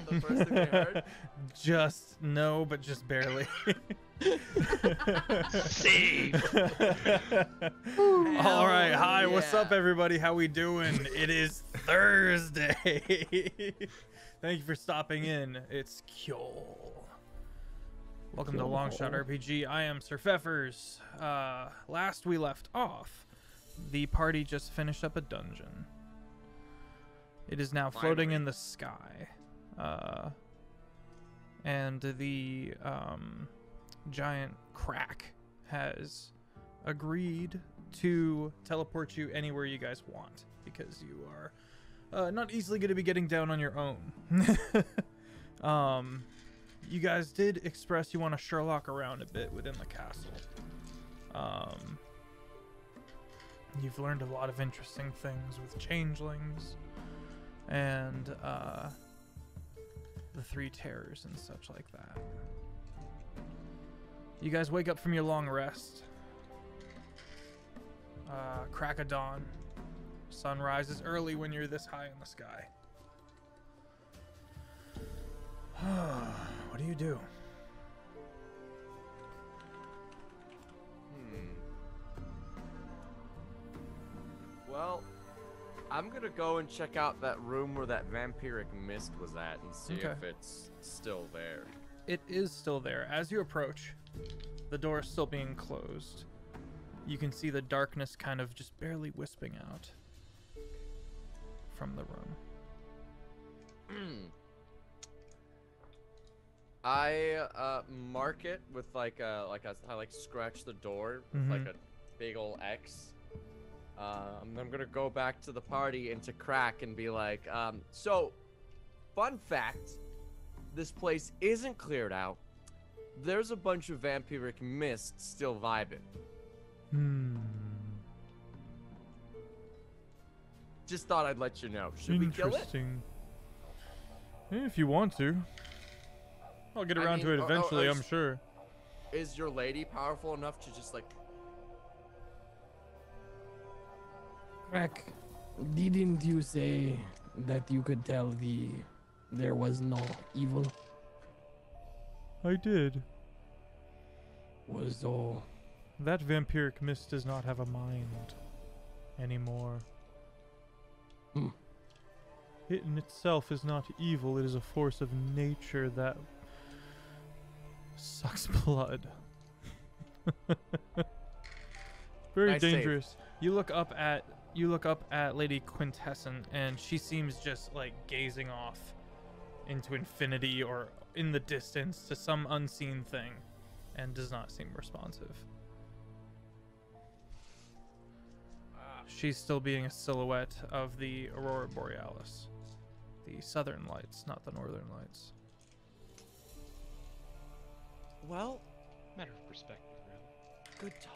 that the first thing they heard? Just no, but just barely. Safe. All right, hi, yeah. what's up, everybody? How we doing? It is Thursday. Thank you for stopping in. It's Kjol. Welcome to Longshot RPG. I am Sir Feffers. Last we left off, the party just finished up a dungeon. It is now floating in the sky. And the giant crack has agreed to teleport you anywhere you guys want, because you are not easily going to be getting down on your own. You guys did express you want to Sherlock around a bit within the castle. You've learned a lot of interesting things with changelings and the three terrors and such like that. You guys wake up from your long rest. Crack of dawn. Sun rises early when you're this high in the sky. What do you do? Well, I'm gonna go and check out that room where that vampiric mist was at and see if it's still there. It is still there. As you approach, the door is still being closed. You can see the darkness kind of just barely wisping out from the room. I mark it with I scratch the door with like a big old X. I'm gonna go back to the party and to Crack and be like, so, fun fact, this place isn't cleared out. There's a bunch of vampiric mist still vibing. Just thought I'd let you know. Should we kill it? Interesting. If you want to. I'll get around to it eventually, I'm sure. Is your lady powerful enough to just like... Crack, didn't you say that you could tell there was no evil? I did. Was all... That vampiric mist does not have a mind anymore. It in itself is not evil, it is a force of nature that sucks blood. Very Nice dangerous. Save. You look up at Lady Quintessence, and she seems just like gazing off into infinity or in the distance to some unseen thing, and does not seem responsive. She's still being a silhouette of the Aurora Borealis. The southern lights, not the northern lights. Well, matter of perspective, really. Good talk.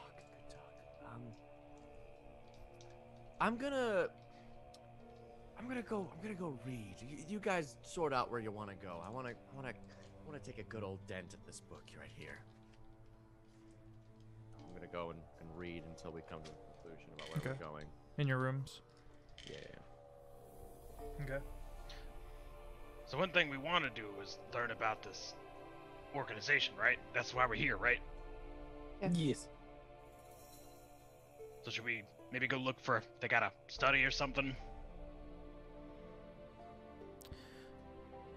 I'm gonna go read. You guys sort out where you want to go. I wanna take a good old dent at this book right here. I'm gonna go and read until we come to a conclusion about where we're going. In your rooms? Yeah. Okay. So one thing we want to do is learn about this organization, right? That's why we're here, right? Yeah. Yes. So should we maybe go look for if they got a study or something?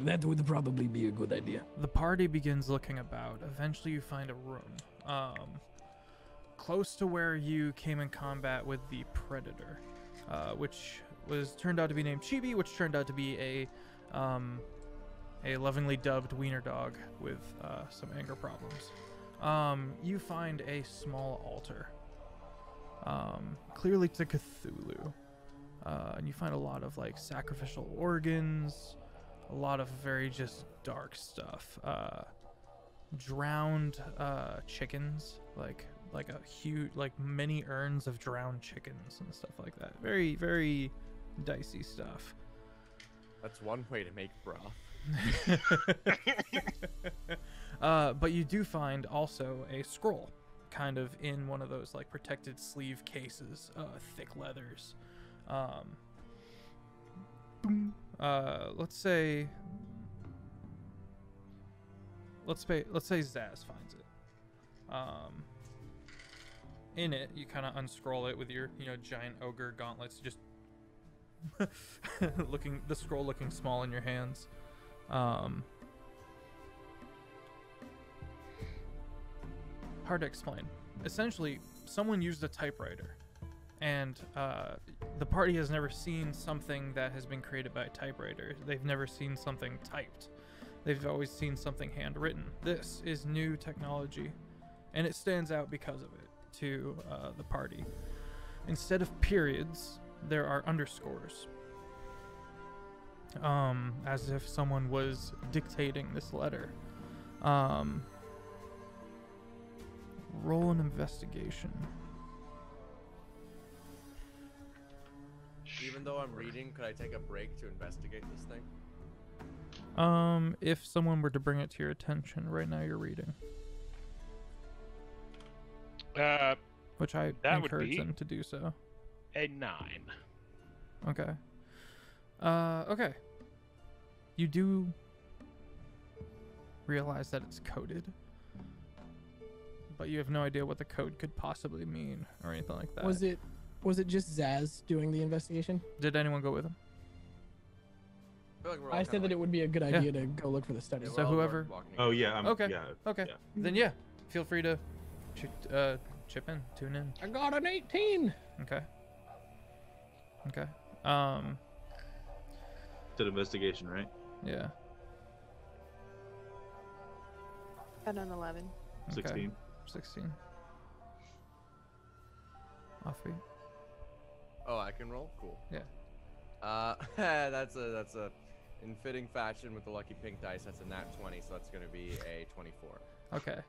That would probably be a good idea. The party begins looking about. Eventually you find a room. Close to where you came in combat with the Predator, which was turned out to be named Chibi, which turned out to be a lovingly dubbed wiener dog with some anger problems. You find a small altar, clearly to Cthulhu, and you find a lot of like sacrificial organs, a lot of very just dark stuff, drowned chickens, like a huge, like many urns of drowned chickens and stuff like that. Very, very dicey stuff. That's one way to make broth. But you do find also a scroll, kind of in one of those like protected sleeve cases, thick leathers. Let's say let's say Zaz finds it. In it, you kind of unscroll it with your giant ogre gauntlets, just the scroll looking small in your hands. Hard to explain. Essentially, someone used a typewriter, and the party has never seen something that has been created by a typewriter. They've never seen something typed. They've always seen something handwritten. This is new technology, and it stands out because of it to the party. Instead of periods, there are underscores. As if someone was dictating this letter. Roll an investigation. Even though I'm reading, could I take a break to investigate this thing? If someone were to bring it to your attention, right now you're reading. Which I encourage them to do so. A 9. Okay. Okay. You do realize that it's coded, but you have no idea what the code could possibly mean or anything like that. Was it just Zaz doing the investigation? Did anyone go with him? I said that it would be a good idea to go look for the study. So whoever. Oh yeah. Okay. Yeah, okay. Yeah. Then yeah, feel free to chip in, tune in. I got an 18. Okay. Okay. Did investigation, right? Yeah. Got an 11. 16. 16. Offbeat. Oh, I can roll? Cool. Yeah. That's a in fitting fashion with the lucky pink dice, that's a nat 20, so that's gonna be a 24. Okay.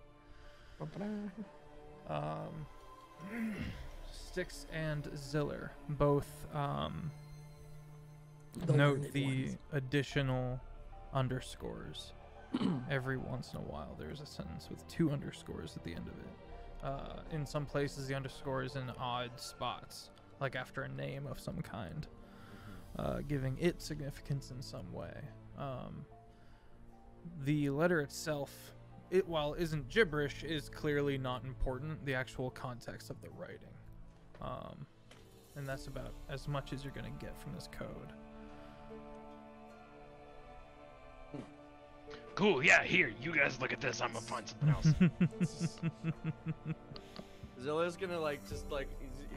Styx and Ziller both note the additional underscores. Every once in a while there's a sentence with 2 underscores at the end of it. In some places the underscore is in odd spots, like after a name of some kind, giving it significance in some way. The letter itself, while isn't gibberish, is clearly not important. The actual context of the writing, and that's about as much as you're gonna get from this code. Cool, yeah, here, you guys look at this, I'm gonna find something else. Zilla's gonna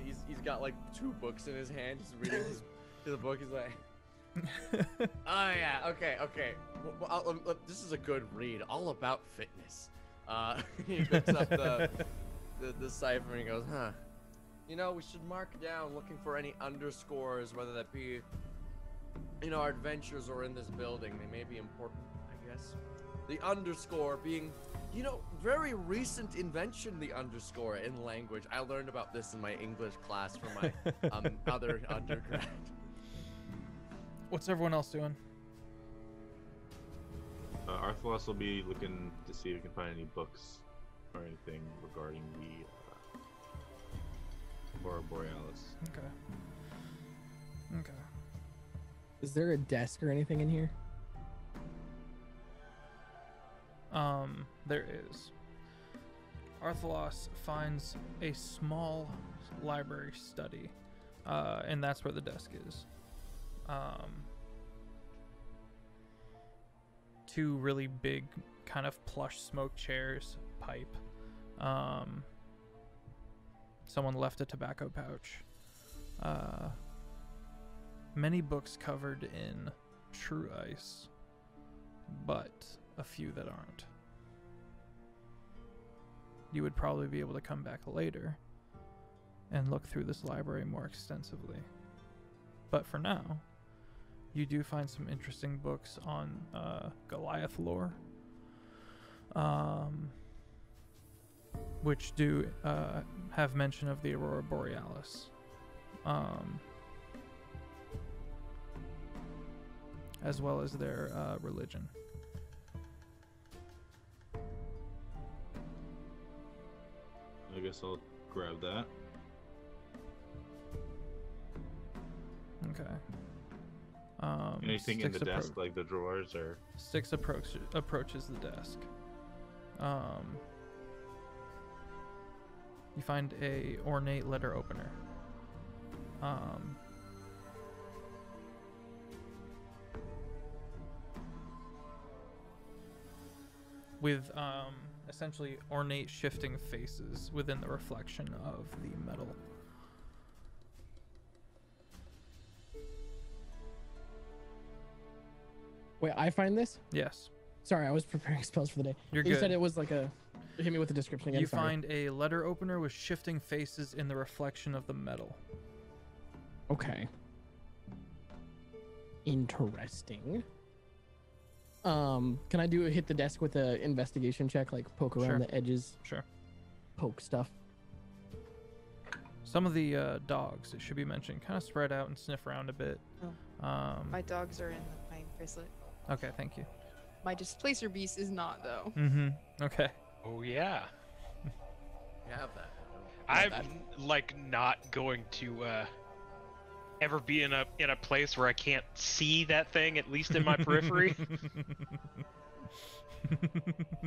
he's got like 2 books in his hand, just reading his book. He's like, oh yeah, okay. Well, this is a good read, all about fitness. He picks up the cipher and he goes, huh? We should mark down looking for any underscores, whether that be our adventures or in this building. They may be important, I guess. The underscore being, very recent invention, the underscore in language. I learned about this in my English class from my other undergrad. What's everyone else doing? Arthlos will be looking to see if we can find any books or anything regarding the Aurora Borealis. Okay. Okay. Is there a desk or anything in here? There is. Arthlos finds a small library study, and that's where the desk is. 2 really big, kind of plush smoke chairs, pipe. Someone left a tobacco pouch. Many books covered in true ice, but a few that aren't. You would probably be able to come back later and look through this library more extensively. But for now, you do find some interesting books on Goliath lore, which do have mention of the Aurora Borealis, as well as their religion. I guess I'll grab that. Okay. Anything in Styx the desk, like the drawers, or? Styx approaches the desk. You find a ornate letter opener. With essentially ornate shifting faces within the reflection of the metal. Wait, I find this? Yes. Sorry, I was preparing spells for the day. You're You good. said it was like a... Hit me with the description again. You sorry. find a letter opener with shifting faces in the reflection of the metal. Okay. Interesting. Can I hit the desk with a investigation check, like poke around Sure. the edges, Sure. poke stuff? Some of the dogs, it should be mentioned, kind of spread out and sniff around a bit. My dogs are in my bracelet. Okay, thank you. My displacer beast is not, though. Mm-hmm. Okay. Oh yeah. You have that. I'm like not going to ever be in a place where I can't see that thing, at least in my periphery.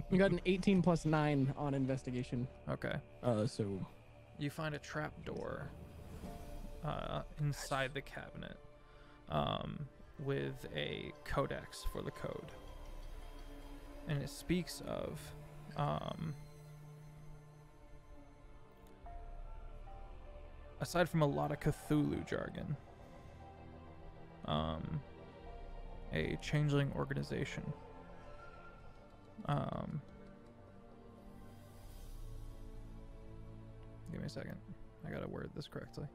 You got an 18 plus 9 on investigation. Okay. So You find a trap door inside the cabinet with a codex for the code. And it speaks of aside from a lot of Cthulhu jargon, a changeling organization. Give me a second. I gotta word this correctly.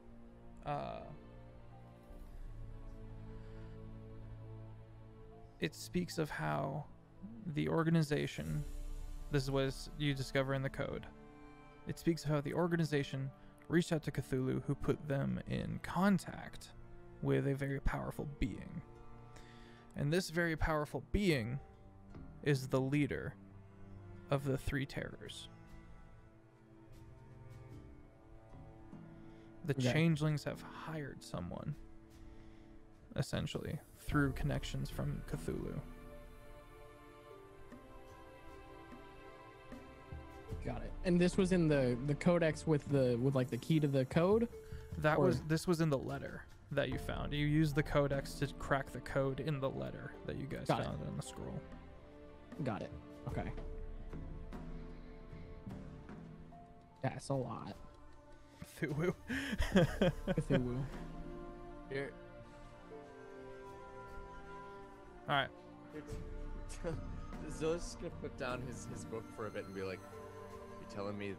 It speaks of how the organization, this is what you discover in the code. It speaks of how the organization reached out to Cthulhu, who put them in contact with a very powerful being. And this very powerful being is the leader of the three terrors. The Okay. changelings have hired someone, essentially, through connections from Cthulhu. got it. And this was in the codex with like the key to the code. This was in the letter that you found. You used the codex to crack the code in the letter that you guys Got it. found in the scroll. Got it. Okay. That's a lot. Cthulhu. Cthulhu. Here. All right. Zilla's just gonna put down his book for a bit and be like, "You're telling me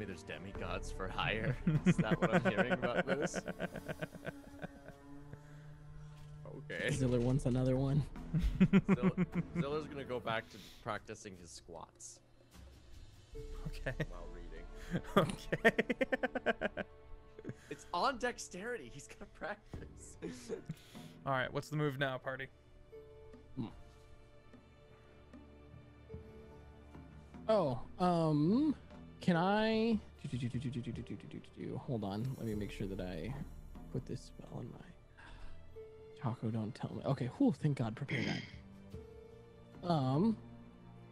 there's demigods for hire? Is that what I'm hearing about this?" Okay. Ziller wants another one. Zilla's gonna go back to practicing his squats Okay. while reading. Okay. It's on dexterity. He's gonna practice. All right. What's the move now, party? Oh, can I? Hold on. Let me make sure that I put this spell in my. Taco, don't tell me. Okay. Whew, thank God, prepare that.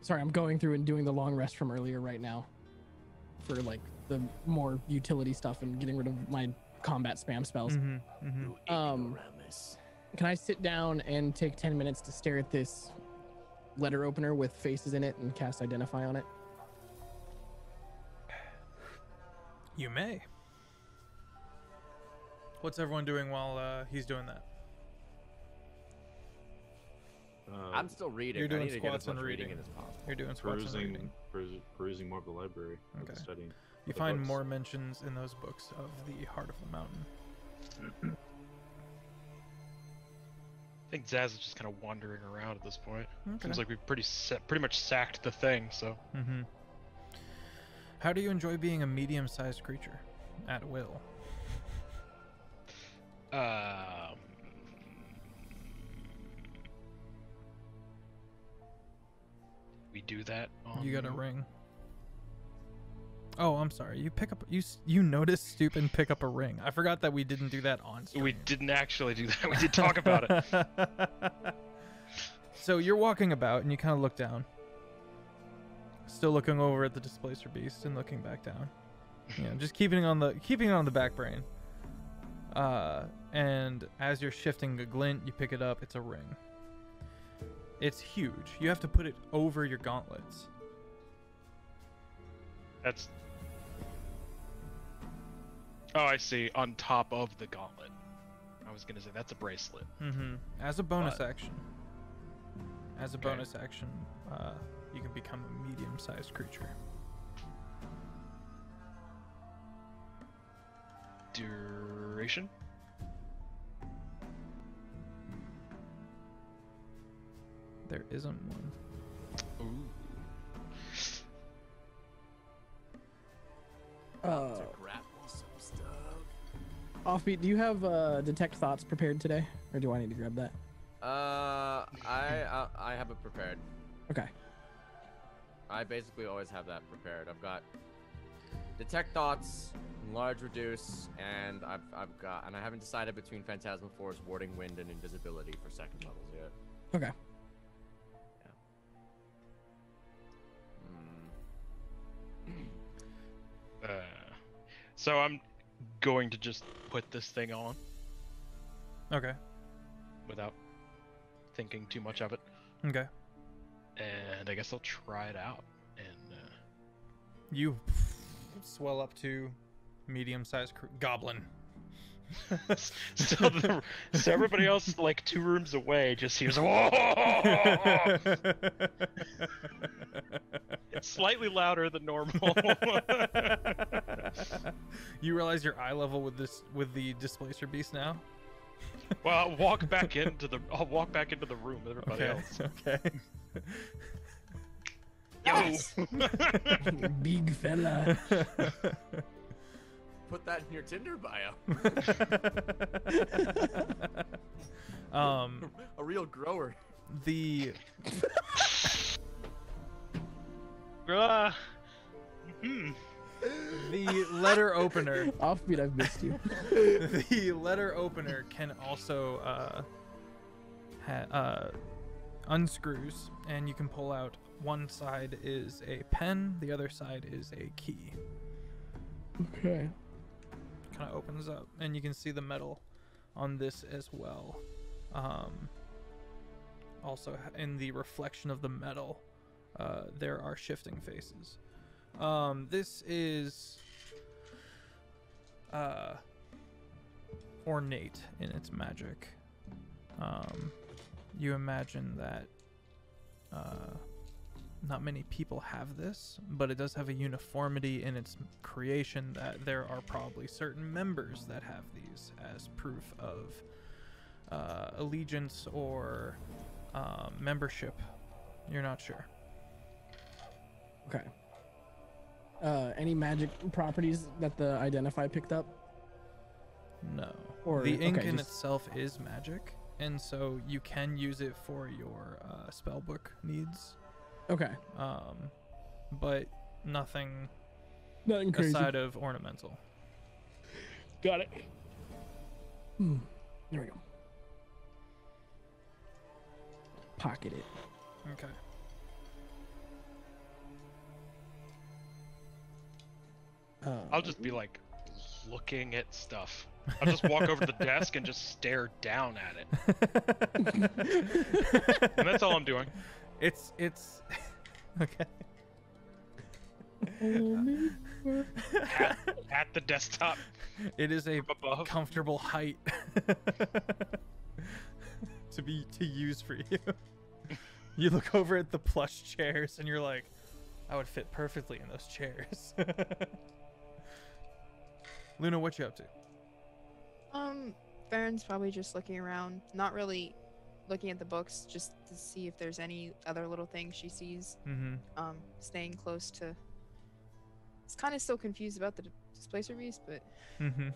Sorry, I'm going through and doing the long rest from earlier right now, for like the more utility stuff and getting rid of my combat spam spells. Can I sit down and take 10 minutes to stare at this letter opener with faces in it and cast Identify on it? You may. What's everyone doing while he's doing that? I'm still reading. You're doing I need to get squats as much and reading reading. in as possible. You're doing squats and reading. Perusing more of the library. Okay. Studying. You the find books. more mentions in those books of the Heart of the Mountain. I think Zaz is just kind of wandering around at this point. Okay. Seems like we've pretty much sacked the thing. So Mm-hmm. How do you enjoy being a medium-sized creature at will? we do that. You got a ring. Oh, I'm sorry. You pick up. You notice, stoop, and pick up a ring. I forgot that we didn't do that on stream. We didn't actually do that. We did talk about it. So you're walking about and you kind of look down. still looking over at the displacer beast and looking back down. Yeah, just keeping it on the back brain. And as you're shifting a glint, you pick it up. It's a ring. It's huge. You have to put it over your gauntlets. That's. Oh, I see. On top of the gauntlet. I was gonna say that's a bracelet. As a bonus But- action. As a bonus action, you can become a medium-sized creature. Duration? There isn't one. Ooh. Grapple some stuff. Offbeat, do you have detect thoughts prepared today, or do I need to grab that? I have it prepared. Okay. I basically always have that prepared. I've got detect thoughts, enlarge, reduce, and I haven't decided between Phantasmal Force, warding wind, and invisibility for second levels yet. Okay. So I'm going to just put this thing on Okay. without thinking too much of it, Okay. and I guess I'll try it out. And You swell up to medium-sized goblin. so everybody else, like 2 rooms away, just hears. Whoa! It's slightly louder than normal. You realize your eye level with the displacer beast now? Well, I'll walk back into the room with everybody else. Okay. Yo! Big fella. Put that in your Tinder bio. A real grower. The the letter opener. Offbeat, I've missed you. The letter opener can also unscrews, and you can pull out. One side is a pen, the other side is a key. Okay. Kind of opens up, and you can see the metal on this as well. Also, in the reflection of the metal, there are shifting faces. This is ornate in its magic. You imagine that not many people have this, but it does have a uniformity in its creation that there are probably certain members that have these as proof of allegiance or membership. You're not sure. Okay. Any magic properties that the Identify picked up? No. Or- The ink okay, in just- itself is magic, and so you can use it for your spellbook needs. Okay. But nothing Nothing crazy. aside of ornamental. Got it. There we go. Pocket it. Okay. I'll just be like looking at stuff. I'll just walk over to the desk and just stare down at it. And that's all I'm doing. It's okay. At the desktop. It is a From above. comfortable height to use for you. You look over at the plush chairs and you're like, I would fit perfectly in those chairs. Luna, what you up to? Farron's probably just looking around, not really looking at the books, just to see if there's any other little things she sees. Mm-hmm. Staying close to. It's kind of still confused about the displacer beast, but Mm-hmm.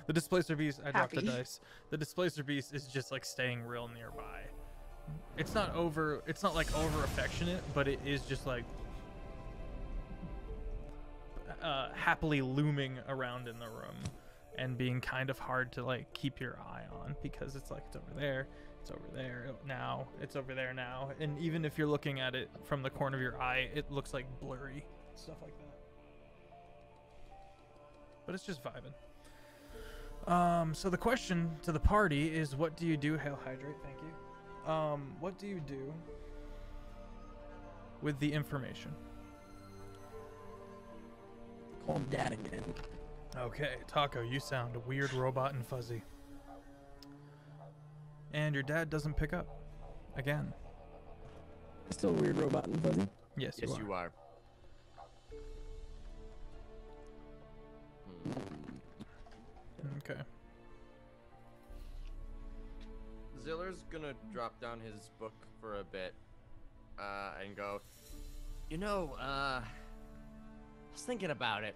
The displacer beast, I dropped the Happy. dice. The displacer beast is just like staying real nearby. It's not like over affectionate, but it is just like happily looming around in the room and being kind of hard to like keep your eye on because it's like it's over there, It's over there now. It's over there now. And even if you're looking at it from the corner of your eye, it looks like blurry. Stuff like that. But it's just vibing. So the question to the party is, what do you do? Hail Hydrate, thank you. What do you do with the information? Call Dad again. Okay, Taco, you sound weird, robot, and fuzzy. And your dad doesn't pick up. Again. Still weird, robot, and fuzzy. Yes, Yes, you you are. Okay. Ziller's gonna drop down his book for a bit, and go, you know, I was thinking about it.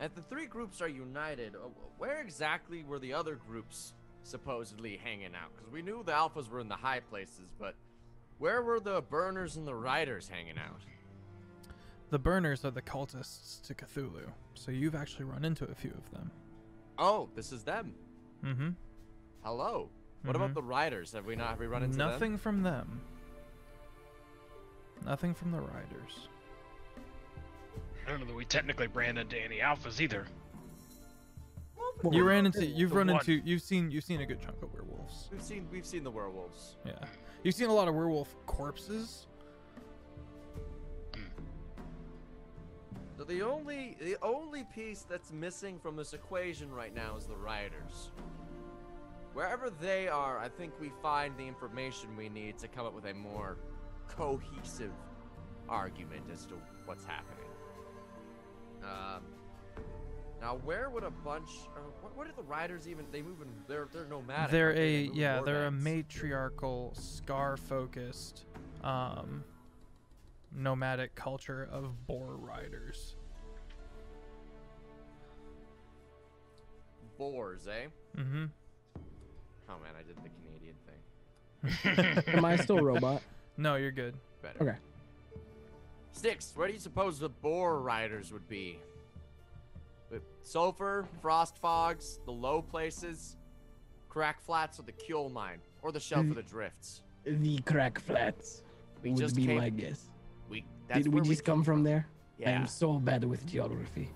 If the three groups are united, where exactly were the other groups supposedly hanging out? Because we knew the alphas were in the high places, but where were the burners and the riders hanging out? The burners are the cultists to Cthulhu, so you've actually run into a few of them. Oh, this is them. Mm-hmm. Hello. What about the riders? Have we run into Nothing them? from them. Nothing from the riders. I don't know that we technically ran into any alphas either. You've seen a good chunk of werewolves. We've seen the werewolves. Yeah. You've seen a lot of werewolf corpses. So the only piece that's missing from this equation right now is the riders. Wherever they are, I think we find the information we need to come up with a more cohesive argument as to what's happening. Now, where would a bunch? What are the riders even? They move in. They're nomadic. They're aren't they? They move in they're a warbands. matriarchal, scar-focused, nomadic culture of boar riders. Boars, eh? Mm-hmm. Oh man, I did the Canadian thing. Am I still robot? No, you're good. Better. Okay. Sticks, where do you suppose the boar riders would be? With sulfur, frost fogs, the low places, crack flats, or the Kjol mine, or the shelf of the drifts? The crack flats We would just be came. my guess. That's Did we where just come from there? I Yeah. am so bad with geography.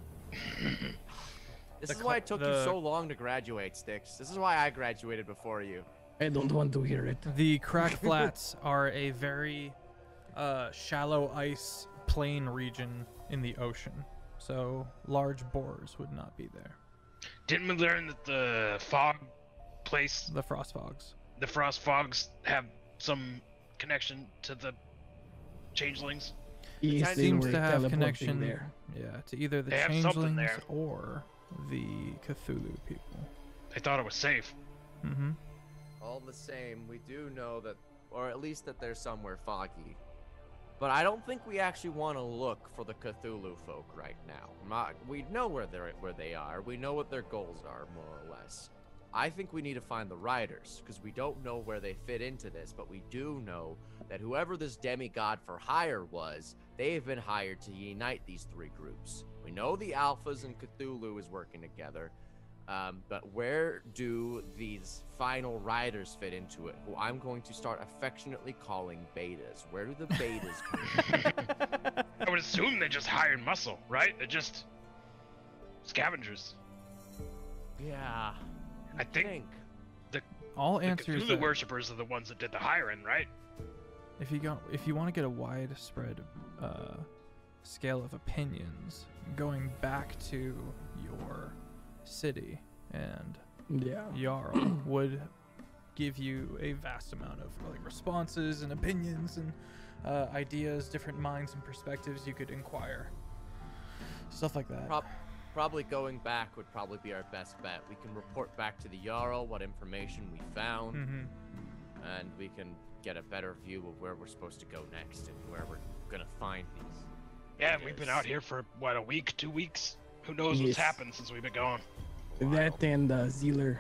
This The is why it took you the- so long to graduate, Sticks. This is why I graduated before you. I don't want to hear it. The crack flats are a very shallow ice plain region in the ocean, so large boars would not be there. Didn't we learn that the fog place, The frost fogs. the frost fogs, have some connection to the changelings? Yes, they Seems were to have teleporting connection, there. yeah, to either the They have something changelings there. or the Cthulhu people. They thought it was safe. Mm-hmm. All the same, we do know that, or at least that they're somewhere foggy. But I don't think we actually want to look for the Cthulhu folk right now. We know where they are. We know what their goals are, more or less. I think we need to find the riders, because we don't know where they fit into this, but we do know that whoever this demigod for hire was, they've been hired to unite these three groups. We know the Alphas and Cthulhu is working together, but where do these final riders fit into it, who I'm going to start affectionately calling betas? Where do the betas come in? I would assume they just hired muscle, right? They're just scavengers. Yeah, I think All the answers. Cthulhu That, worshippers are the ones that did the hiring, right? if you want to get a widespread scale of opinions, going back to your city and Yeah. Jarl would give you a vast amount of like responses and opinions and ideas, different minds and perspectives you could inquire, stuff like that. Probably going back would probably be our best bet. We can report back to the Jarl what information we found, and we can get a better view of where we're supposed to go next and where we're gonna find these. Yeah, we've been out here for, what, a week, 2 weeks? Who knows Yes. what's happened since we've been gone? That and Zealer,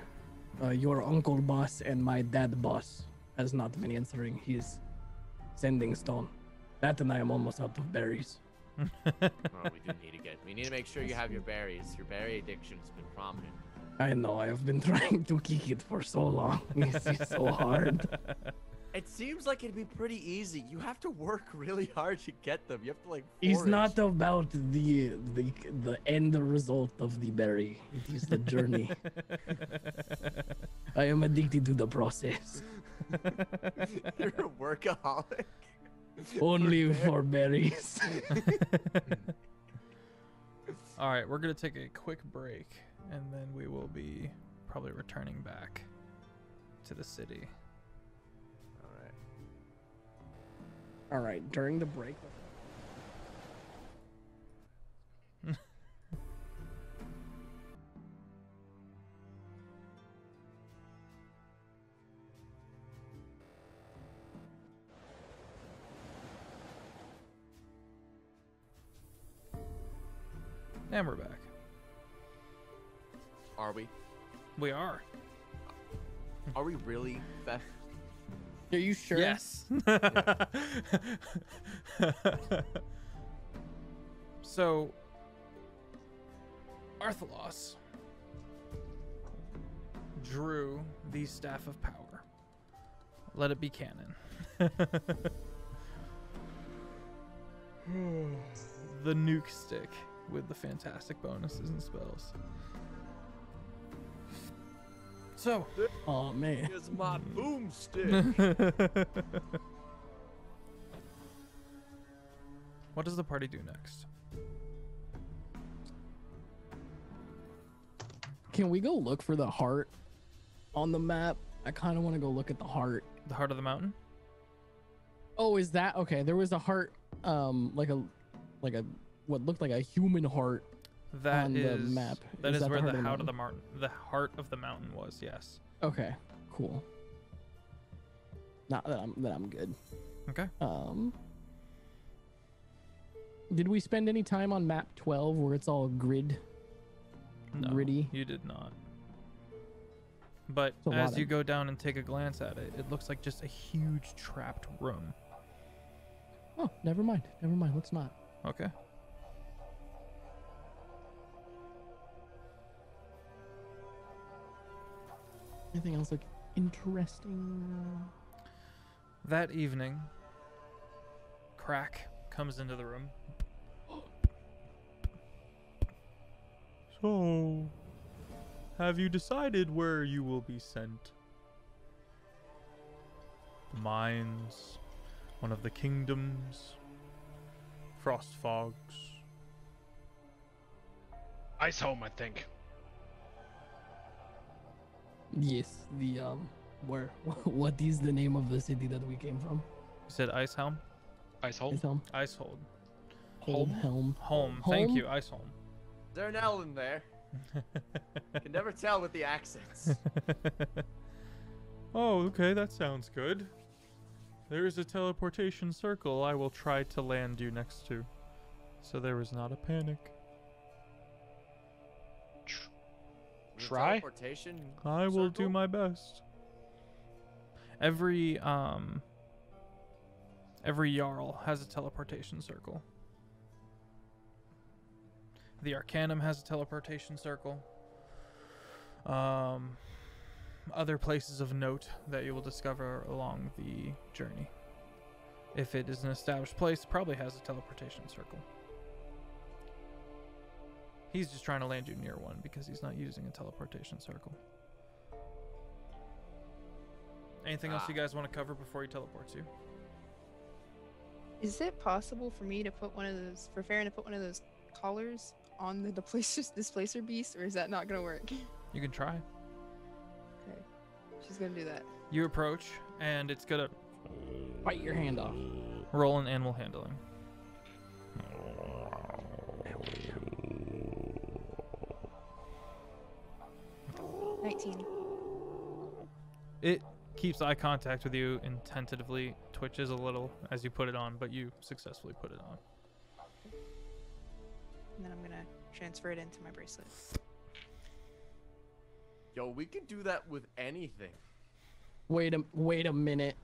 your uncle boss and my dad boss has not been answering his sending stone. That and I am almost out of berries. Oh, we need to make sure you have your berries. Your berry addiction has been prominent. I know, I have been trying to kick it for so long. It's so hard. It seems like it'd be pretty easy. You have to work really hard to get them. You have to like. It's forage. not about the end result of the berry. It is the journey. I am addicted to the process. You're a workaholic. Only for berries. All right, we're gonna take a quick break, and then we will be probably returning back to the city. All right. All right, during the break. And we're back. Are we? We are. Are we really, Feff? Are you sure? Yes. So, Arthalos drew the Staff of Power. Let it be canon. The nuke stick with the fantastic bonuses and spells. So, Oh man. Here's my boomstick. what does the party do next? Can we go look for the heart on the map? I kind of want to go look at the heart. The heart of the mountain? Oh, is that okay? There was a heart, like a what looked like a human heart That on is the map. That is that where heart the of heart of mountain? the heart of the mountain was. Yes. Okay, cool. Not that I'm good. Okay. Did we spend any time on map 12 where it's all gritty? No, you did not. But It's a lot as you of- go down and take a glance at it, it looks like just a huge trapped room. Oh, never mind. Never mind. Let's not. Okay. Anything else look interesting? That evening, Crack comes into the room. So, have you decided where you will be sent? The mines, one of the kingdoms, frost fogs. Ice home, I think. Yes. The where? What is the name of the city that we came from? You said Icehelm? Ice home. Icehelm. Icehold. Helm. Home. Thank you, Iceholm. Is there an L in there? Can never tell with the accents. Oh, okay, that sounds good. There is a teleportation circle I will try to land you next to, so there is not a panic. The Try? Teleportation I will do circle? my best. Every Jarl has a teleportation circle. The Arcanum has a teleportation circle. Other places of note that you will discover along the journey. If it is an established place, it probably has a teleportation circle. He's just trying to land you near one because he's not using a teleportation circle. Anything else you guys want to cover before he teleports you? Is it possible for me to put one of those, for Farron to put one of those collars on the displacer beast, or is that not gonna work? You can try. Okay, she's gonna do that. You approach, and it's gonna Bite your hand off. roll an animal handling. 19. It keeps eye contact with you and tentatively twitches a little as you put it on, but you successfully put it on. And then I'm gonna transfer it into my bracelet. Yo, we can do that with anything. Wait a minute.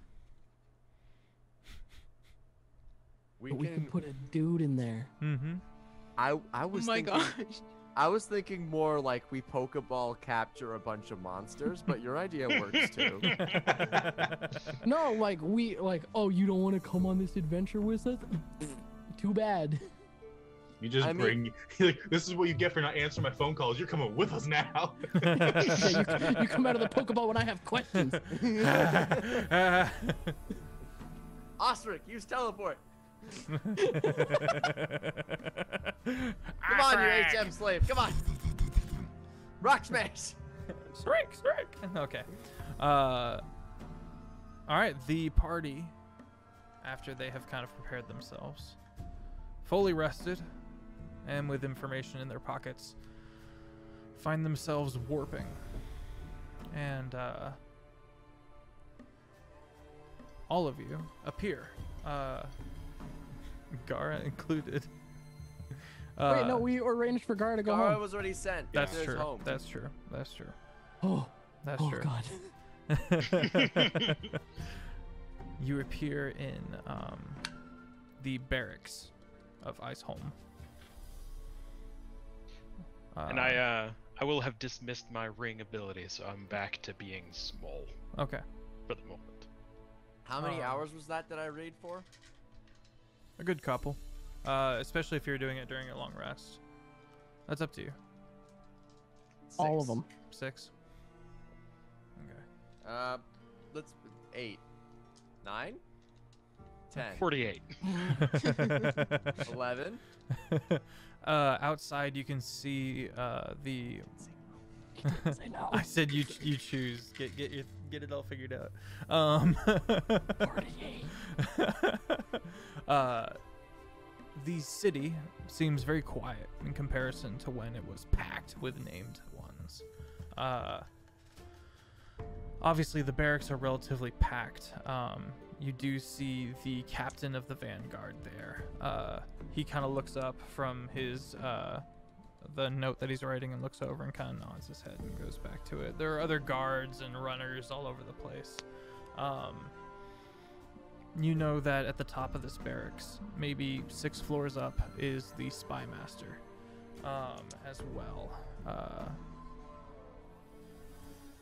We We can. can put a dude in there. Mm-hmm. I was Oh my thinking, gosh. I was thinking more like we Pokeball capture a bunch of monsters, but your idea works too. No, like oh, you don't want to come on this adventure with us? Too bad. You just this is what you get for not answering my phone calls. You're coming with us now. Yeah, you come out of the Pokeball when I have questions. Ostrich, use teleport. Come Come on, you HM slave. Come on. Rock smash. Strike. Okay. All right. The party, after they have kind of prepared themselves, fully rested, and with information in their pockets, find themselves warping. And all of you appear. Gara included. Wait, no, we arranged for Gara to go Gara home. was already sent. That's to his true. home. That's true. Oh, That's true. God. You appear in the barracks of Iceholm. And I will have dismissed my ring ability, so I'm back to being small Okay. for the moment. How many hours was that I read for? A good couple. Especially if you're doing it during a long rest. That's up to you. All of them. 6. Okay. Let's 8, 9, 10, 48. 11. Outside you can see the. Say no. I said you choose. Get it all figured out. 48. The city seems very quiet in comparison to when it was packed with named ones. Obviously, the barracks are relatively packed. You do see the captain of the vanguard there. He kind of looks up from his the note that he's writing and looks over and kind of nods his head and goes back to it. There are other guards and runners all over the place. You know that at the top of this barracks, maybe 6 floors up, is the spy master as well.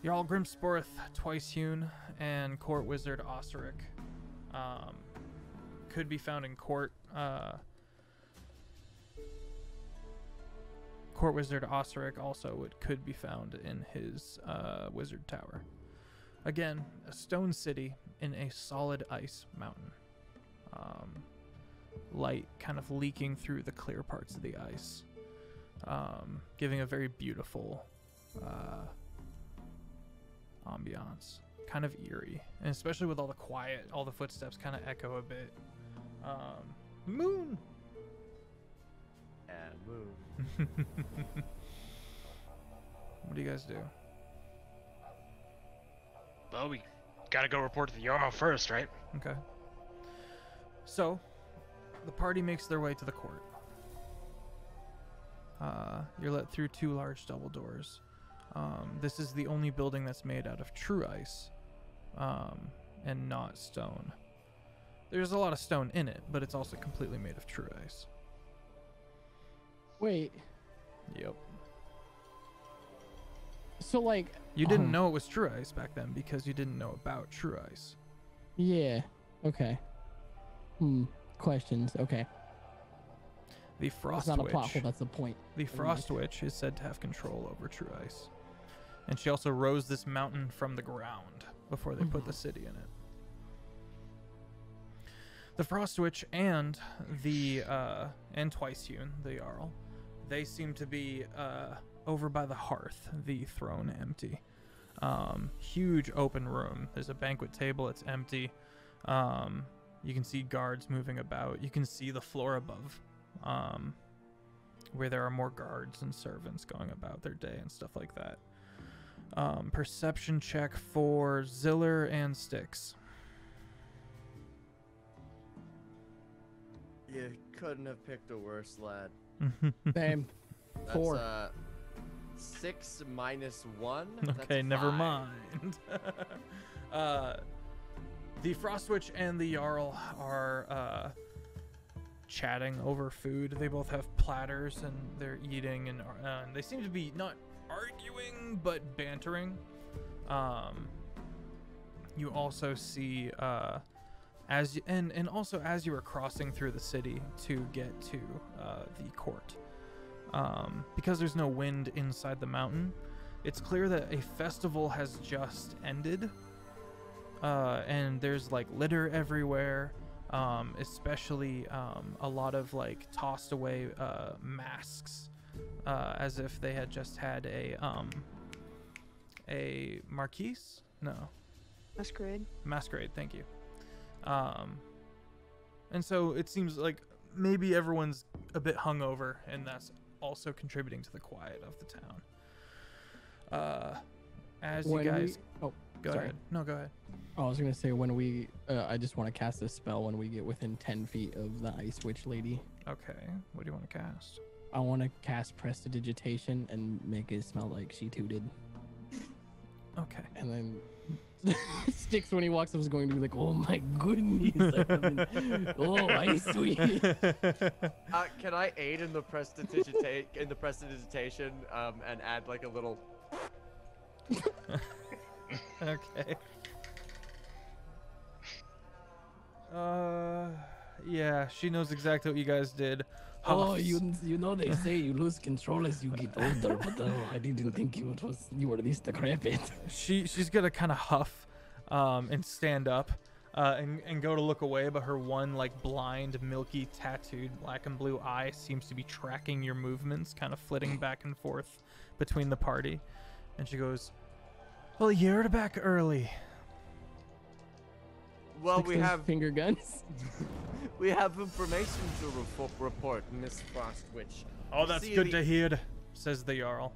Jarl Grimsporth, Twicehewn, and Court Wizard Osric could be found in court. Court Wizard Osric also could be found in his wizard tower. Again, a stone city in a solid ice mountain. Light kind of leaking through the clear parts of the ice, giving a very beautiful ambiance. Kind of eerie, and especially with all the quiet, all the footsteps kind of echo a bit. Moon! And moon. What do you guys do? Well, we gotta go report to the Jarl first, right? Okay. So, the party makes their way to the court. You're let through 2 large double doors. This is the only building that's made out of true ice, and not stone. There's a lot of stone in it, but it's also completely made of true ice. Wait. Yep. So like You didn't know it was true ice back then because you didn't know about true ice. Yeah. Okay. Questions. Okay. The It's Frost not a Witch. plot hole. That's the point. The Frost Witch is said to have control over true ice. And she also rose this mountain from the ground before they put the city in it. The Frost Witch and the and Twicehewn, the Jarl, they seem to be over by the hearth, the throne empty. Huge open room. There's a banquet table, it's empty. You can see guards moving about. You can see the floor above, where there are more guards and servants going about their day and stuff like that. Perception check for Ziller and Styx. You couldn't have picked a worse lad. Same. That's 4. 6 minus 1. Okay, That's never 5. mind. The Frost Witch and the Jarl are chatting over food. They both have platters and they're eating, and they seem to be not arguing but bantering. You also see as you were crossing through the city to get to the court, because there's no wind inside the mountain, it's clear that a festival has just ended, and there's like litter everywhere, especially a lot of like tossed away masks, as if they had just had a marquise? No. Masquerade, thank you. And so it seems like maybe everyone's a bit hungover, and that's also contributing to the quiet of the town. Go ahead. No, go ahead. Oh, I was gonna say when we, I just want to cast a spell when we get within 10 feet of the Ice Witch lady. Okay, what do you want to cast? I want to cast Prestidigitation and make it smell like she tooted. Okay. And then Sticks, when he walks up, is going to be like, oh my goodness. Oh, I sweet. Can I aid in the prestidigitation and add like a little... Okay. Yeah, she knows exactly what you guys did. Oh, you know they say you lose control as you get older, but I didn't think you were this decrepit. She's gonna kind of huff, and stand up, and go to look away, but her one like blind, milky, tattooed black and blue eye seems to be tracking your movements, kind of flitting back and forth between the party, and she goes, "Well, you're back early." Well, we have finger guns. We have information to report, Miss Frostwitch. Oh, that's good to hear, says the Jarl.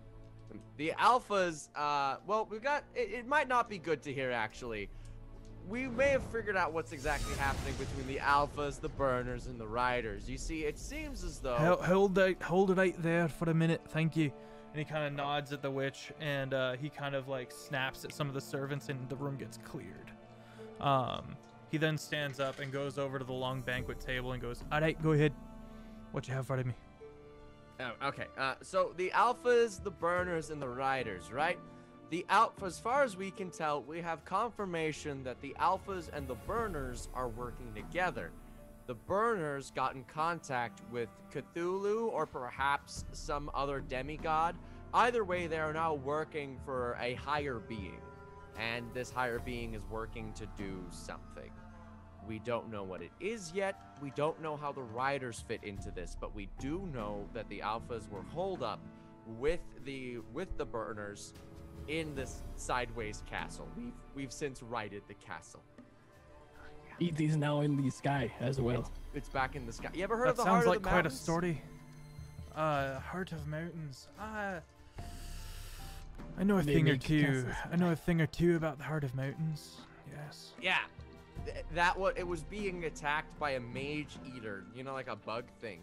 The alphas, well, we've got, it might not be good to hear, actually. We may have figured out what's exactly happening between the alphas, the burners, and the riders. You see, it seems as though... Hold it right there for a minute, thank you. And he kind of nods at the witch, and he kind of like snaps at some of the servants, and the room gets cleared. He then stands up and goes over to the long banquet table and goes, "All right, go ahead. What you have for me?" Oh, okay. So the alphas, the burners, and the riders, right? As far as we can tell, we have confirmation that the alphas and the burners are working together. The burners got in contact with Cthulhu or perhaps some other demigod. Either way, they are now working for a higher being. And this higher being is working to do something. We don't know what it is yet. We don't know how the riders fit into this, but we do know that the alphas were holed up with the burners in this sideways castle. We've since righted the castle. It is now in the sky as well. It's back in the sky. You ever heard of the Heart Heart of the the Mountains? Sounds like quite a story. Heart of Mountains. I know a thing or two. I know a thing or two about the Heart of Mountains. Yes. Yeah. It was being attacked by a mage eater, you know, like a bug thing.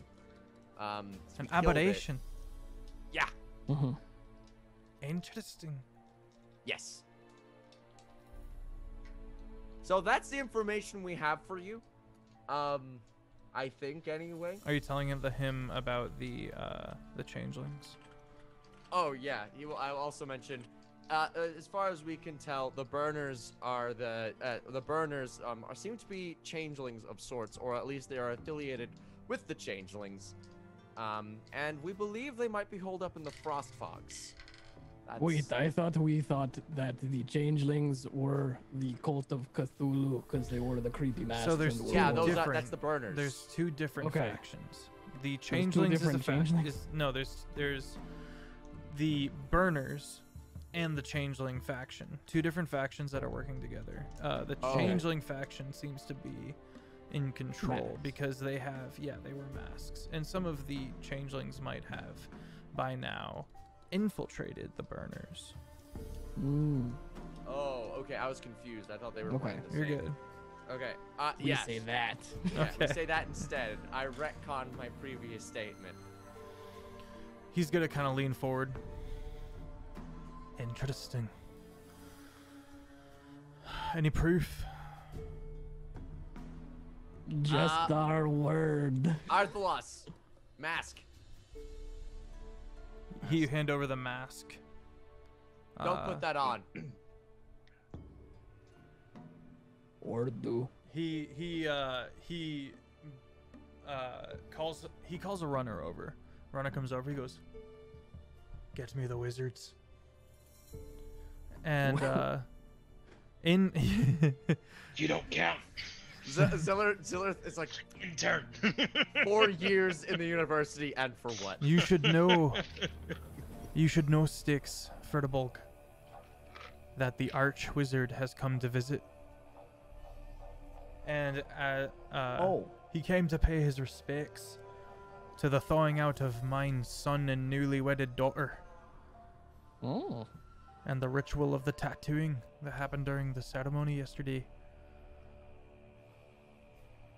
An aberration. Yeah. Mm-hmm. Interesting. Yes. So that's the information we have for you. I think anyway. Are you telling him about the changelings? Oh yeah. I also mentioned. As far as we can tell, the burners are seem to be changelings of sorts, or at least they are affiliated with the changelings. And we believe they might be holed up in the frost fogs. Wait, I thought we thought that the changelings were the cult of Cthulhu because they were the creepy masters. So there's that's the burners. There's two different factions. The There's changelings is the changelings? there's the burners and the changeling faction. Two different factions that are working together. The changeling faction seems to be in control because they were masks, and some of the changelings might have by now infiltrated the burners. Oh, okay. I was confused. I thought they were Okay. playing the You're same. good. Okay. We yes. say that. Yeah, we Okay. say that instead. I retconned my previous statement. He's gonna kind of lean forward. Interesting. Any proof? Just our word. Arthlos. Mask. You hand over the mask. Don't put that on. Or do. He calls a runner over. Runner comes over. He goes, "Get me the wizards." And in You don't count. Ziller is like Intern. 4 years in the university, and for what? you should know. You should know, Styx, for the bulk, that the arch wizard has come to visit. And he came to pay his respects to the thawing out of mine son and newly wedded daughter, Oh. and the ritual of the tattooing that happened during the ceremony yesterday.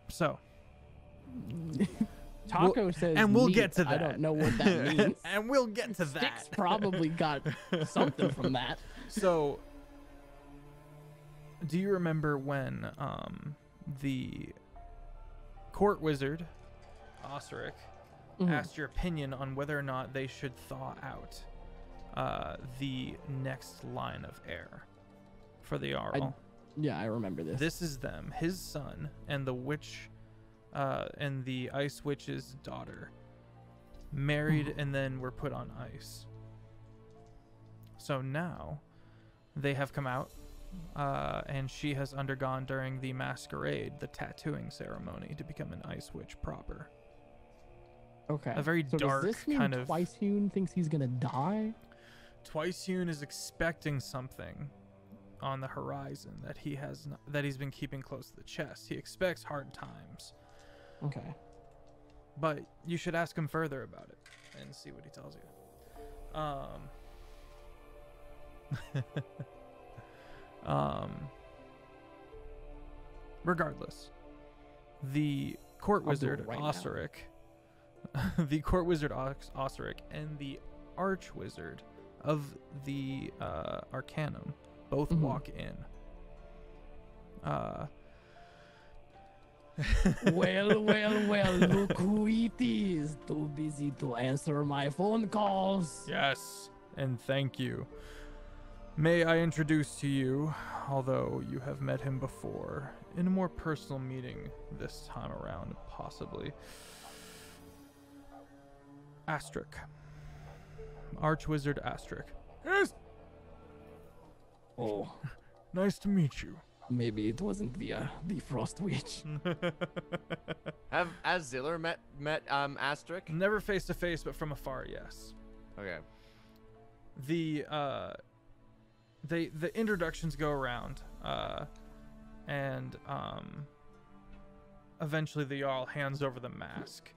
So, Taco says, and we'll meat. get to that. I don't know what that means. And we'll get to that. Styx probably got something from that. So, do you remember when the court wizard, Osric, asked your opinion on whether or not they should thaw out the next line of air for the Jarl? Yeah, I remember this. This is them, his son, and the witch, and the ice witch's daughter, married and then were put on ice. So now they have come out, and she has undergone during the masquerade, the tattooing ceremony, to become an ice witch proper. Okay. A very so dark does this mean kind of. Twicehewn thinks he's gonna die? Twicehewn is expecting something on the horizon that he's been keeping close to the chest. He expects hard times. Okay. But you should ask him further about it and see what he tells you. Regardless, the court wizard Osric, the court wizard Osric, and the arch wizard of the Arcanum both walk in. Well, look who it is. Too busy to answer my phone calls. Yes, and thank you. May I introduce to you, although you have met him before, in a more personal meeting this time around, possibly. Astric. Archwizard Astric. Yes! Oh, Nice to meet you. maybe it wasn't the Frost Witch. Has Ziller met Astric? Never face to face, but from afar, yes. Okay. The introductions go around, and eventually the Jarl hands over the mask.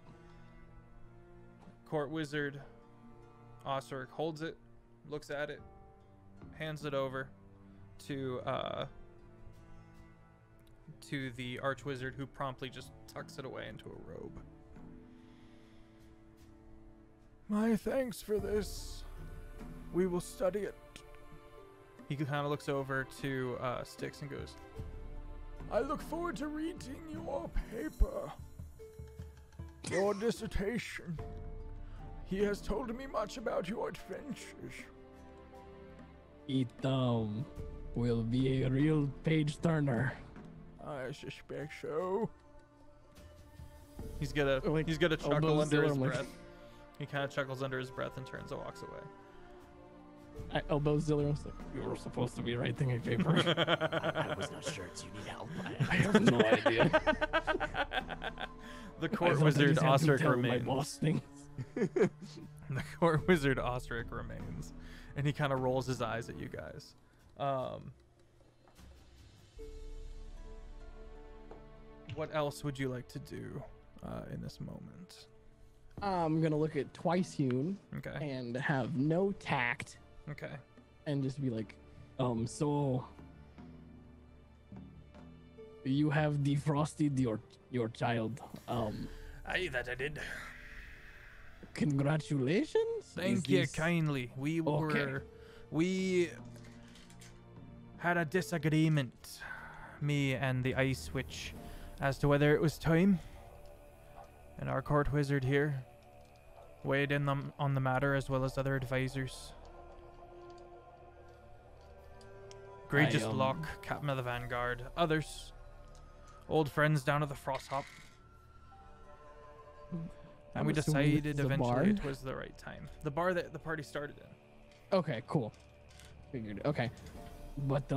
Court wizard Osric holds it, looks at it, hands it over to the archwizard, who promptly just tucks it away into a robe. My thanks for this. We will study it. He kind of looks over to Styx and goes, I look forward to reading your paper. Your dissertation. He has told me much about your adventures. It will be a real page turner. I suspect so. He's gonna Like, chuckle under his Ziller, like- breath. He kind of chuckles under his breath and turns and walks away. I elbow Ziller. I was like, you were supposed to be writing a paper. I was not sure. Do you need help? I have no idea. The court wizard Osric My remains. boss things. The court wizard Osric remains, and he kind of rolls his eyes at you guys. What else would you like to do in this moment? I'm gonna look at Twicehewn Okay. and have no tact Okay. and just be like, so you have defrosted your child. Aye, that I did. Congratulations. Thank Is you this- kindly. We had a disagreement, me and the Ice Witch, as to whether it was time. And our court wizard here weighed in on the matter, as well as other advisors. Egregious Locke, captain of the vanguard, others, old friends down at the Frost Hop. And we decided eventually it was the right time. The bar that the party started in. Okay, cool. Figured. Okay, but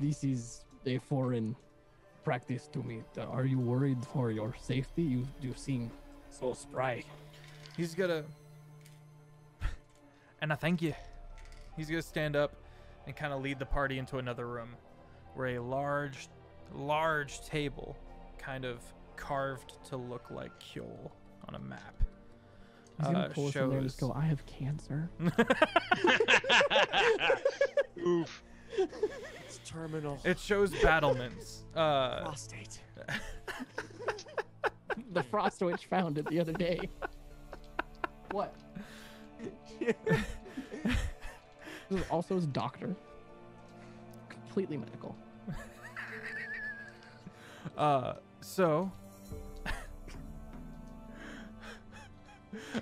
this is a foreign practice to me. Are you worried for your safety? You seem so spry. He's gonna, and I thank you. He's gonna stand up and kind of lead the party into another room, where a large table, kind of carved to look like Kjol on a map. He's gonna pull us in there and just go, I have cancer. Oof. It's terminal. It shows battlements. Prostate. The Frost Witch found it the other day. What? This is also his doctor. Completely medical. So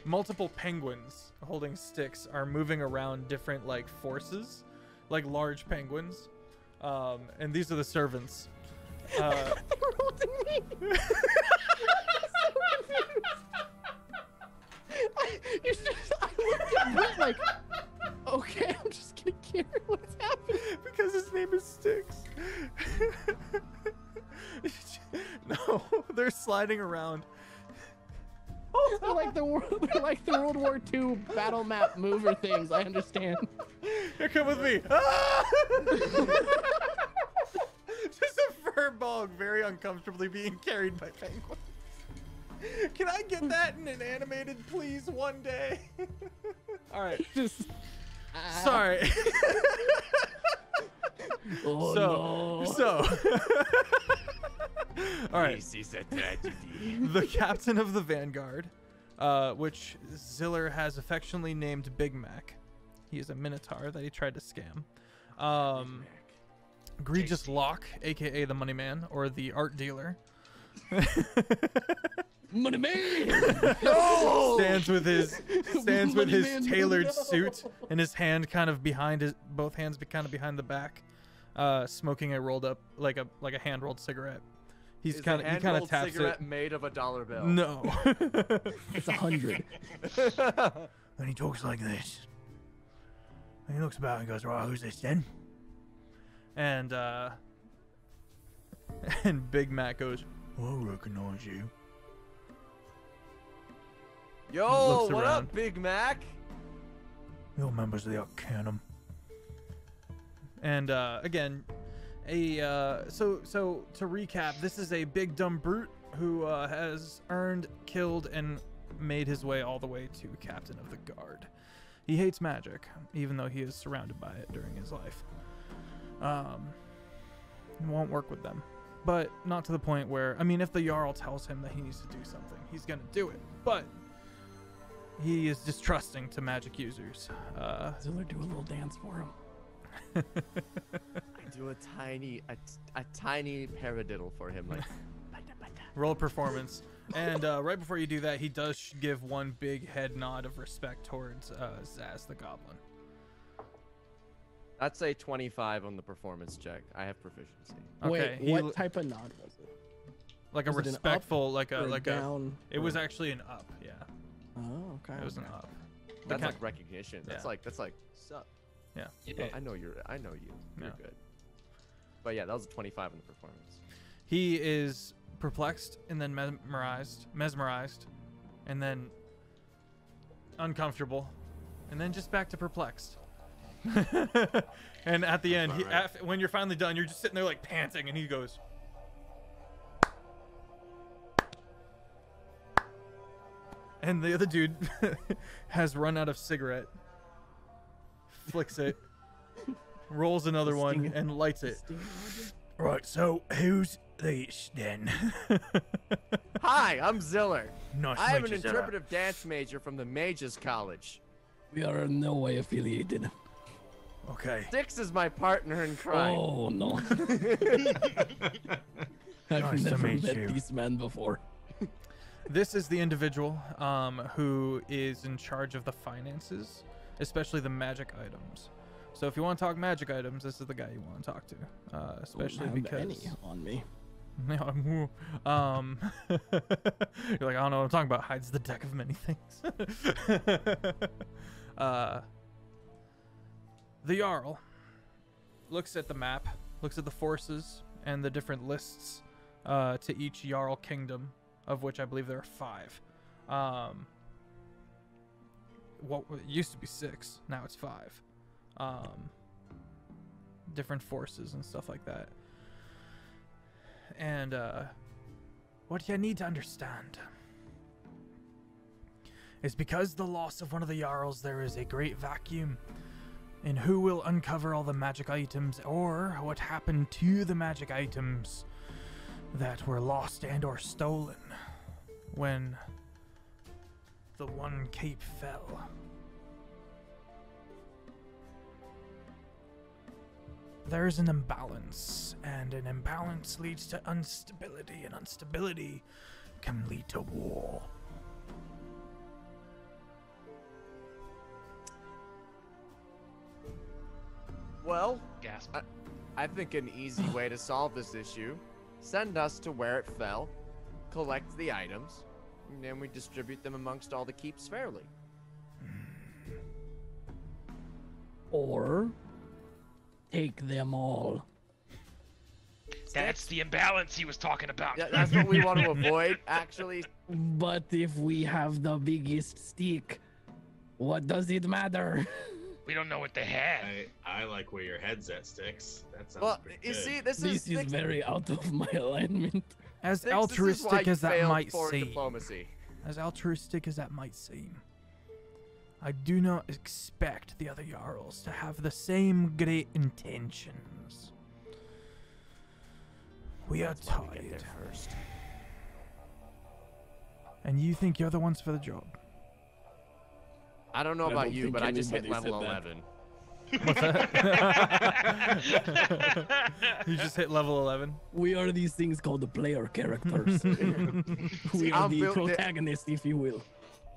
multiple penguins holding sticks are moving around different like forces, like large penguins. And these are the servants. I looked at Brett like, okay, I'm just gonna care what's happening. Because his name is Sticks. No, they're sliding around. They're like the World War II battle map mover things. I understand. Here, come with me. Ah! Just a fur ball very uncomfortably being carried by penguins. Can I get that in an animated, please, one day? All right. Just. Sorry. Oh, so. All right. This is a tragedy. The captain of the vanguard, which Ziller has affectionately named Big Mac. He is a minotaur that he tried to scam. Egregious Locke, aka the Money Man or the art dealer. Money Man! No! Stands with his Man, tailored no! suit and his hand kind of behind his both hands kind of behind the back, smoking a rolled up like a hand rolled cigarette. He kind of taps cigarette it. made of a dollar bill. No. It's 100. When he talks like this, he looks about and goes, "Right, who's this then?" And Big Mac goes, "I recognize you." Yo, Looks what around. up, Big Mac? You're members of the Arcanum. And again, so to recap, this is a big dumb brute who has earned, killed, and made his way all the way to captain of the guard. He hates magic, even though he is surrounded by it during his life. Won't work with them, but not to the point where, I mean, if the Jarl tells him that he needs to do something, he's gonna do it. But he is distrusting to magic users. Ziller, do a little dance for him. I do a tiny paradiddle for him, like. Roll performance. And right before you do that, he does give one big head nod of respect towards Zaz the Goblin. That's a 25 on the performance check. I have proficiency. Okay, Wait, what type of nod was it? Like a Was it an up respectful, like or a down? It was actually an up, yeah. Oh, okay. It was an up. That's kind- like recognition. That's Yeah. like sup. Yeah. Yeah. I know you. You're Yeah. good. But yeah, that was a 25 on the performance. He is perplexed and then mesmerized, and then uncomfortable, and then just back to perplexed. And at the end, when you're finally done, you're just sitting there like panting, and he goes, and the other dude has run out of cigarette, flicks it, rolls another one, and lights it. Right, so who's this then? Hi, I'm Ziller. Nice I to am meet an you, Ziller. interpretive dance major from the Mages College. We are in no way affiliated. Okay. Six is my partner in crime. Oh, no. I've Nice to never meet met you. these men before. This is the individual who is in charge of the finances, especially the magic items. So if you want to talk magic items, this is the guy you want to talk to, especially Don't have because any on me. you're like, I don't know what I'm talking about. Hides the deck of many things. The Jarl looks at the map, looks at the forces and the different lists to each Jarl kingdom, of which I believe there are 5. What it used to be 6, now it's 5. Different forces and stuff like that. And what you need to understand is because the loss of one of the Jarls, there is a great vacuum in who will uncover all the magic items, or what happened to the magic items that were lost and or stolen when the one cape fell. There's an imbalance, and an imbalance leads to instability, and instability can lead to war. Well, Gasp. I think an easy way to solve this issue: send us to where it fell, collect the items, and then we distribute them amongst all the keeps fairly. Or take them all. That's the imbalance he was talking about. Yeah, that's what we want to avoid, actually. But if we have the biggest stick, what does it matter? We don't know what they had. I like where your head's at, Sticks. That sounds Well, pretty you good. see, this This is very out of my alignment. As Sticks, this is why altruistic you as that failed might foreign seem, diplomacy. as altruistic as that might seem, I do not expect the other Jarls to have the same great intentions. We are That's why we get tired, there first. and you think you're the ones for the job. I don't know I about don't you, think but I just hit anybody level said that. 11. What's that? You just hit level 11. We are these things called the player characters. We are I'm the built di- protagonist, if you will.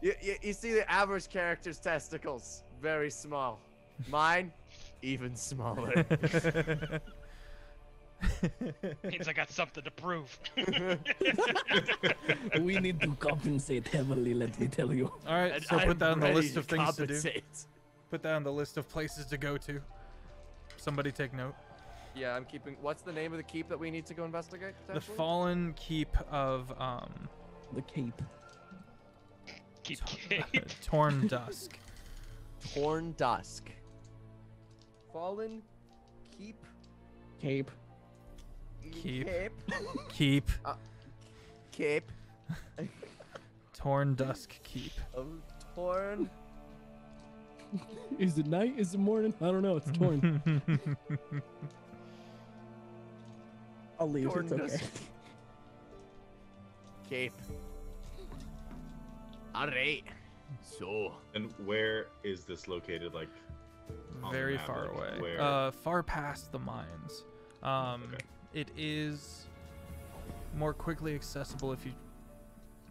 You see the average character's testicles, very small. Mine, even smaller. Means I got something to prove. We need to compensate heavily, let me tell you. All right, And so put I'm that on the ready list of things to do. compensate. Put that on the list of places to go to. Somebody take note. Yeah, I'm keeping. What's the name of the keep that we need to go investigate? The potentially? fallen keep of The cape. Keep Torn Dusk. Torn Dusk. Fallen keep. Cape. Keep. Cape. Keep. Cape. Torn Dusk Keep. Of torn. Is it night? Is it morning? I don't know. It's torn. I'll leave. Torn It's okay. Dusk. Cape. Alright. So. And where is this located? Like, on the Very map, far like, away. where? Far past the mines. Okay. It is more quickly accessible if you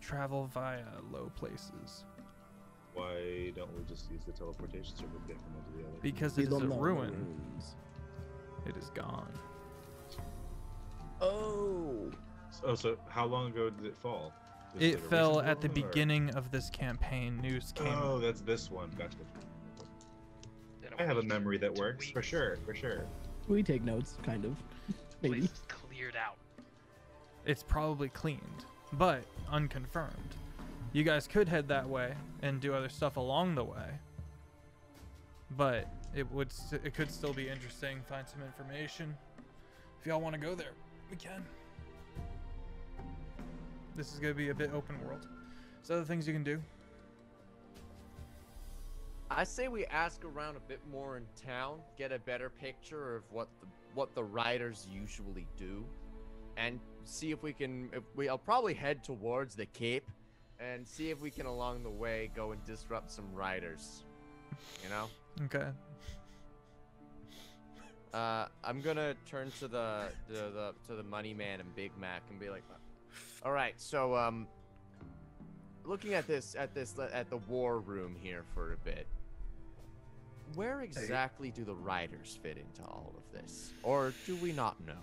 travel via low places. Why don't we just use the teleportation circle to get from one to the other? Because We it is don't a know the ruin. runes. It is gone. Oh. So how long ago did it fall? Is It a fell recent at the one, or- beginning of this campaign. News came. Oh, that's this one. Gotcha. I have a memory that works for sure. For sure. We take notes, kind of. Place Maybe. is cleared out. It's probably cleaned, but unconfirmed. You guys could head that way and do other stuff along the way, but it could still be interesting. Find some information. If y'all want to go there, we can. This is gonna be a bit open world. There's other things you can do. I say we ask around a bit more in town, get a better picture of what the riders usually do, and see if we can. I'll probably head towards the Cape, and see if we can along the way go and disrupt some riders. You know. Okay. I'm gonna turn to the money man and Big Mac and be like, all right, so looking at the war room here for a bit. Where exactly do the riders fit into all of this, or do we not know?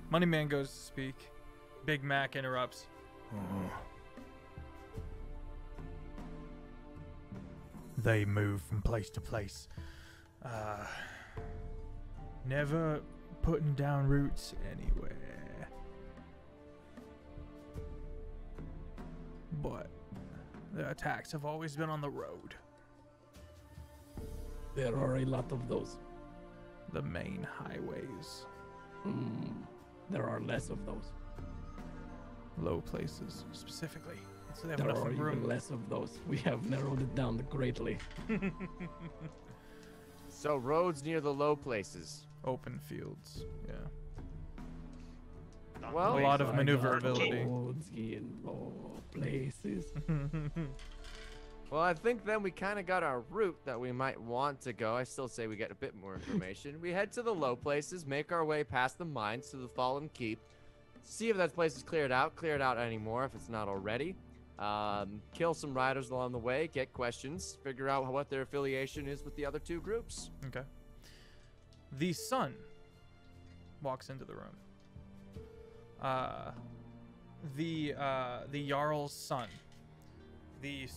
Money man goes to speak. Big Mac interrupts. They move from place to place. Never putting down roots anywhere. But the attacks have always been on the road. There are a lot of those. The main highways. There are less of those. Low places, specifically. So they have There enough are room. even less of those. We have narrowed it down greatly. So roads near the low places. Open fields, yeah. Well, A lot of I got maneuverability. roads in low places. Well, I think then we kind of got our route that we might want to go. I still say we get a bit more information. We head to the low places, make our way past the mines to the Fallen Keep, see if that place is cleared out anymore if it's not already. Kill some riders along the way, get questions, figure out what their affiliation is with the other two groups. Okay. The son walks into the room. The Jarl's son, the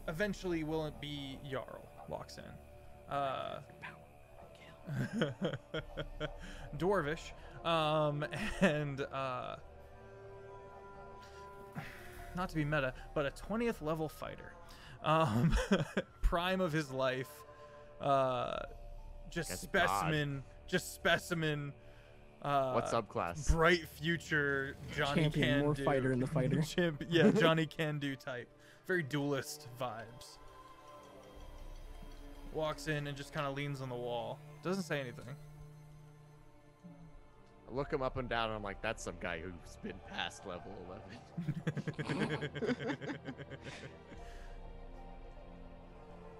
eventually will be Jarl, walks in. Dwarvish, and not to be meta, but a 20th level fighter, prime of his life, just That's specimen. What subclass? Bright future Johnny Champion, Can more Do. fighter in the fighter. Yeah, Johnny Can Do type. Very duelist vibes. Walks in and just kind of leans on the wall. Doesn't say anything. I look him up and down and I'm like, that's some guy who's been past level 11.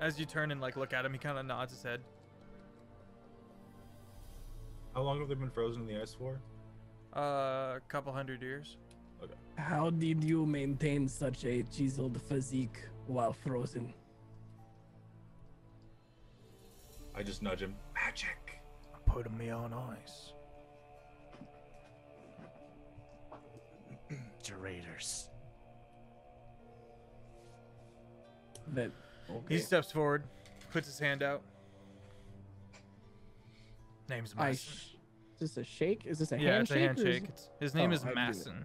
As you turn and like look at him, he kind of nods his head. How long have they been frozen in the ice for? A couple hundred years. How did you maintain such a chiseled physique while frozen? I just nudge him. Magic. Put me on ice. Durators. That okay. He steps forward, puts his hand out. Name's Masson. Is this a shake? Is this a Yeah, it's handshake? a handshake. His name is I do it. Masson.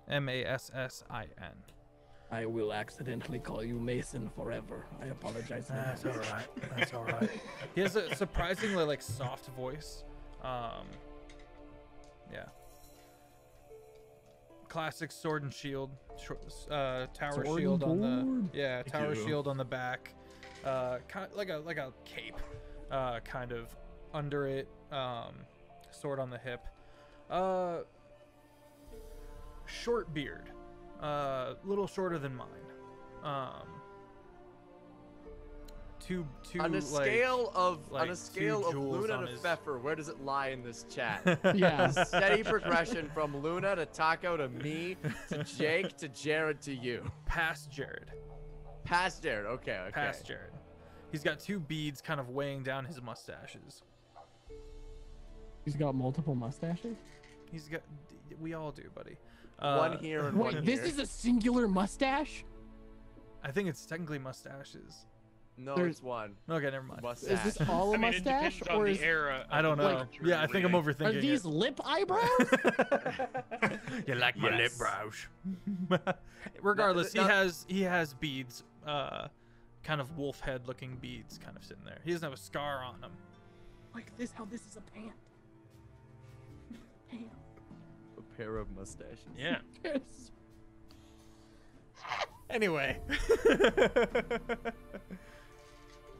Massin. I will accidentally call you Mason forever. I apologize. in That's advance. all right. That's all right. He has a surprisingly like soft voice. Yeah. Classic sword and shield. Tower Sword shield and on board. the tower you. shield on the back. Kind of like a cape. Kind of under it. Sword on the hip. Short beard. Little shorter than mine. Two On a like, scale of two jewels Luna on to his- Feffer, where does it lie in this chat? Yeah. Steady progression from Luna to Taco to me to Jake to Jared to you. past Jared. Past Jared. Okay. Past Jared. He's got two beads kind of weighing down his mustaches. He's got multiple mustaches. He's got. We all do, buddy. One here and one Wait, here. this is a singular mustache? I think it's technically mustaches. No, there's- it's one. Okay, never mind. Mustache. Is this all a I mean, it mustache, depends on or the is, era. I don't know. Yeah, I think I'm are overthinking these it. lip eyebrows? You like my lip Yes. brows. Regardless, No, he has beads, kind of wolf head looking beads, kind of sitting there. He doesn't have a scar on him. Like this? How this is a pant? Pant. A pair of mustaches. Yeah. Yes. Anyway.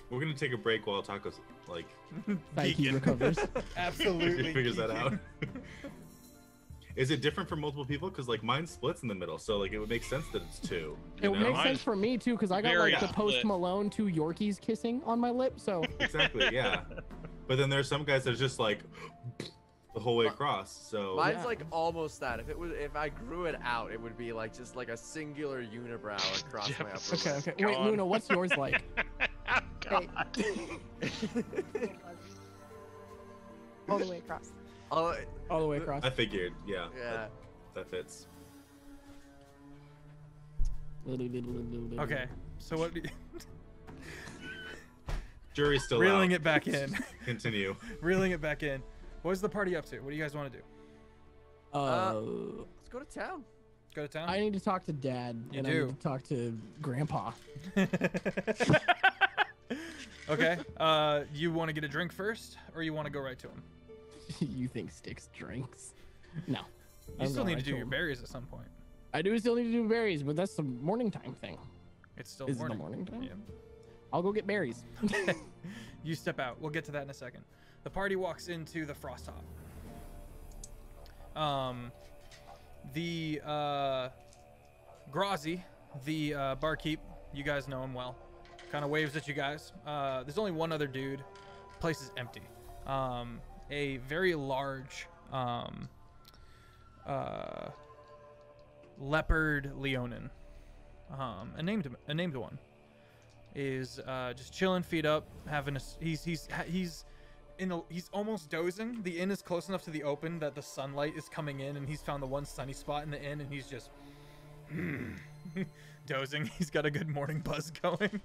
We're gonna take a break while Taco's like Like he Geeking. recovers. Absolutely. figures that geeking. out. Is it different for multiple people? Because like mine splits in the middle, so like it would make sense that it's two. It would make Mine sense is for me too, because I got very like the Post split. Malone 2 Yorkies kissing on my lip. So Exactly, yeah. But then there's some guys that's just like the whole way across. So Mine's Yeah. like almost that. If I grew it out, it would be like just like a singular unibrow across Jeff my is upper okay, lip. okay. Wait, God. Luna, what's yours like? God. All the way across. Oh, All the way across. I figured, yeah. yeah. That fits. Okay, so what? Jury's still Reeling out. it back in. Continue. Reeling it back in. What's the party up to? What do you guys want to do? Let's go to town. Go to town? I need to talk to Dad, You and I do. need to talk to Grandpa. Okay. You want to get a drink first, or you want to go right to him? You think Sticks drinks? No. You I'm still going need to right do your him. berries at some point. I do still need to do berries, but that's the morning time thing. It's still Is morning. it the morning time? Yeah. I'll go get berries. You step out. We'll get to that in a second. The party walks into the frost top. The Grazi, the barkeep, you guys know him well, kind of waves at you guys. There's only one other dude. Place is empty. A very large leopard leonin, a named one, is just chilling, feet up, having a. He's almost dozing. The inn is close enough to the open that the sunlight is coming in, and he's found the one sunny spot in the inn, and he's just dozing. He's got a good morning buzz going.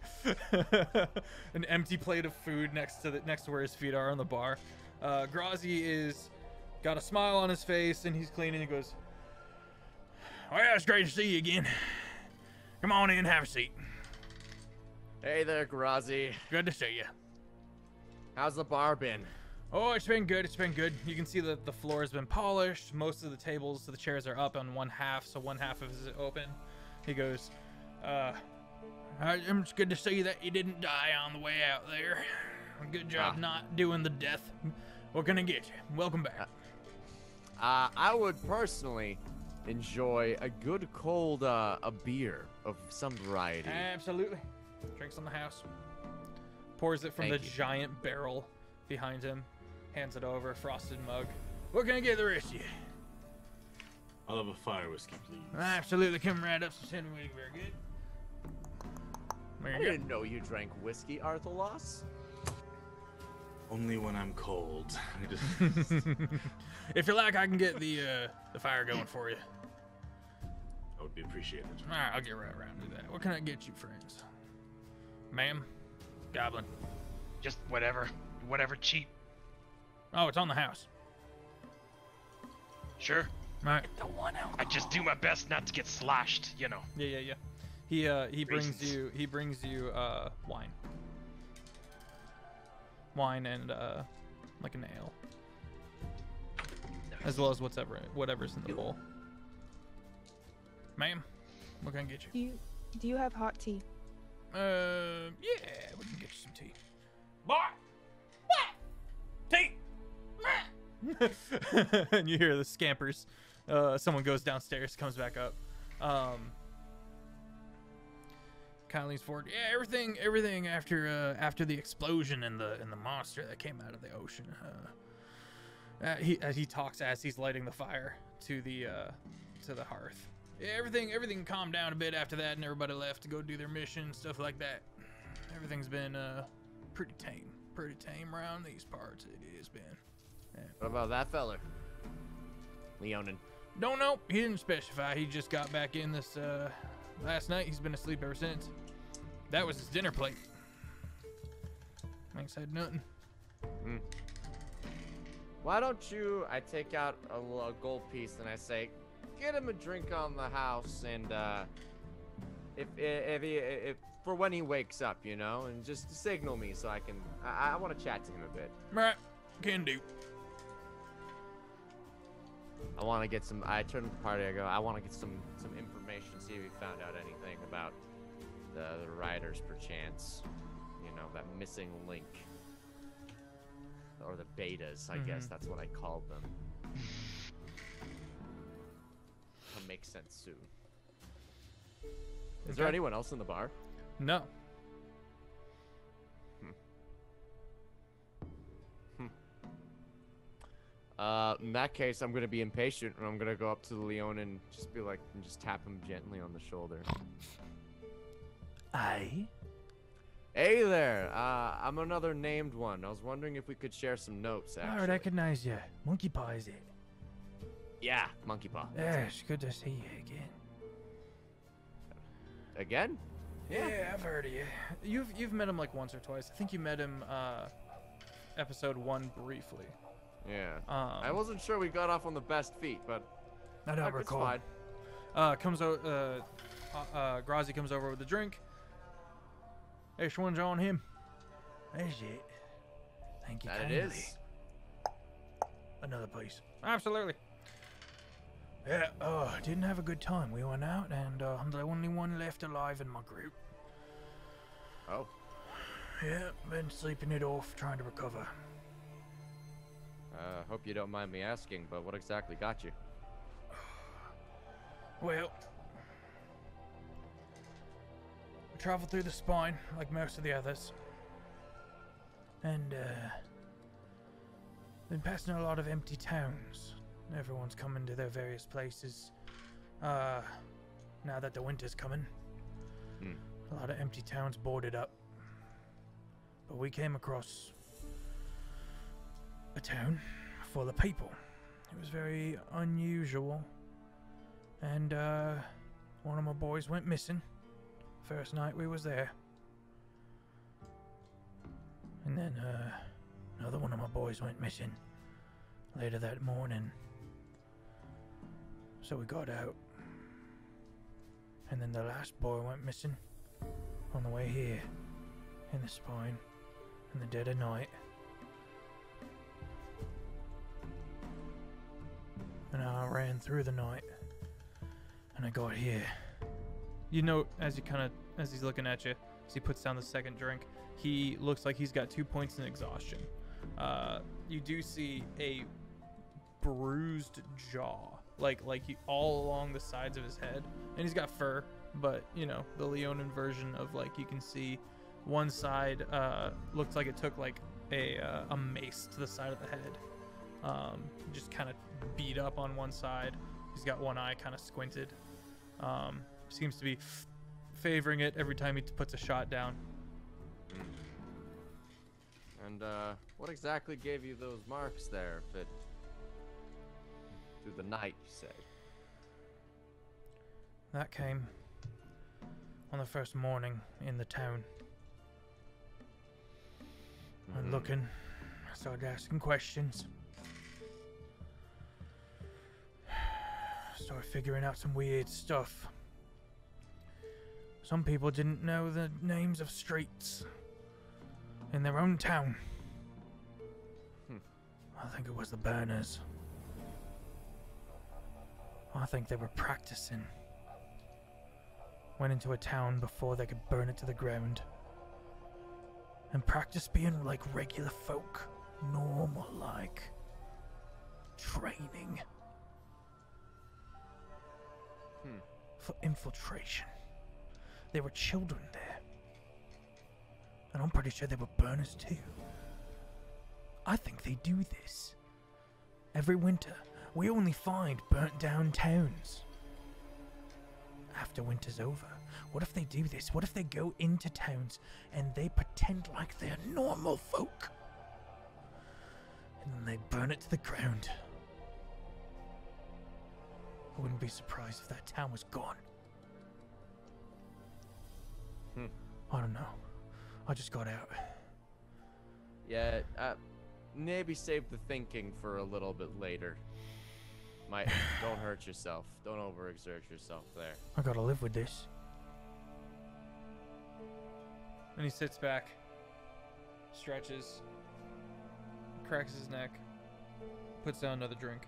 An empty plate of food next to where his feet are on the bar. Grazi is got a smile on his face, and he's cleaning. He goes, "Well, it's great to see you again. Come on in, have a seat. Hey there, Grazi. Good to see you." How's the bar been? Oh, it's been good. It's been good. You can see that the floor has been polished. Most of the tables, the chairs are up on one half, so one half of it is open. He goes, it's good to see that you didn't die on the way out there. Good job not doing the death. What can I get you? Welcome back. I would personally enjoy a good cold a beer of some variety. Absolutely. Drinks on the house. Pours it from Thank the you. giant barrel behind him. Hands it over, frosted mug. What can I get the rest of you? I'll have a fire whiskey, please. Absolutely. Come right up. Very good. I There you go. didn't know you drank whiskey, Arthalos. Only when I'm cold. I just... If you like, I can get the fire going for you. That would be appreciated. All right, I'll get right around to that. What can I get you, friends? Ma'am? Goblin? Just whatever cheap. Oh, it's on the house. Sure. All right. I just do my best not to get slashed, you know. Yeah. He brings you wine. Wine and like an ale. As well as whatever's in the bowl. Ma'am, what can I get you? Do you have hot tea? Yeah, we can get you some tea. Boy! What? Tea! And you hear the scampers. Someone goes downstairs, comes back up. Kind of leans forward. Yeah, everything after the explosion and the monster that came out of the ocean. He talks as he's lighting the fire to the hearth. Yeah, everything calmed down a bit after that, and everybody left to go do their mission, stuff like that. Everything's been pretty tame around these parts. It has been. Yeah. What about that feller? Leonin. Don't know. He didn't specify. He just got back in this last night. He's been asleep ever since. That was his dinner plate. Ain't said nothing. Why don't you? I take out a gold piece and I say, get him a drink on the house, and if for when he wakes up, you know, and just signal me so I can. I want to chat to him a bit. Right. Can do. I want to get some. I turn to the party. I go. I want to get some information. See if we found out anything about the riders, perchance. You know, that missing link, or the betas. I guess that's what I called them. make sense soon. Is there anyone else in the bar? No. In that case, I'm gonna be impatient, and I'm gonna go up to the Leon and just be like, and just tap him gently on the shoulder. Aye. Hey there, I'm another named one. I was wondering if we could share some notes, actually. I recognize you. Monkey Paw, is it? Yeah, Monkey Paw. Yes, good to see you again. Again? Yeah, I've heard of you. You've met him like once or twice. I think you met him episode 1 briefly. Yeah. I wasn't sure we got off on the best feet, but I don't recall. It's fine. Grazi comes over with a drink. This one's on him. That's it. Thank you That kindly. it is. Another piece. Absolutely. Yeah, didn't have a good time. We went out, and I'm the only one left alive in my group. Oh. Yeah, been sleeping it off, trying to recover. Hope you don't mind me asking, but what exactly got you? Well, we traveled through the spine, like most of the others. And, been passing a lot of empty towns. Everyone's coming to their various places. Now that the winter's coming. A lot of empty towns boarded up. But we came across a town full of people. It was very unusual. And, one of my boys went missing. First night we was there. And then, another one of my boys went missing later that morning. So we got out. And then the last boy went missing on the way here in the spine in the dead of night. And I ran through the night and I got here. You know, as he's looking at you, as he puts down the second drink, he looks like he's got 2 points in exhaustion. You do see a bruised jaw, like all along the sides of his head, and he's got fur, but you know, the Leonin version of, like, you can see one side looks like it took like a mace to the side of the head. Just kind of beat up on one side. He's got one eye kind of squinted. Seems to be favoring it every time he puts a shot down. And what exactly gave you those marks there? If it through the night, you say? That came on the first morning in the town. I went looking, I started asking questions. Started figuring out some weird stuff. Some people didn't know the names of streets in their own town. I think it was the burners. I think they were practicing. Went into a town before they could burn it to the ground. And practice being like regular folk. Normal like. Training. For infiltration. There were children there. And I'm pretty sure they were burners too. I think they do this. Every winter, we only find burnt down towns. After winter's over, what if they do this? What if they go into towns and they pretend like they're normal folk? And then they burn it to the ground. I wouldn't be surprised if that town was gone. I don't know. I just got out. Yeah, maybe save the thinking for a little bit later. Don't hurt yourself. Don't overexert yourself there. I gotta live with this. And he sits back, stretches, cracks his neck, puts down another drink.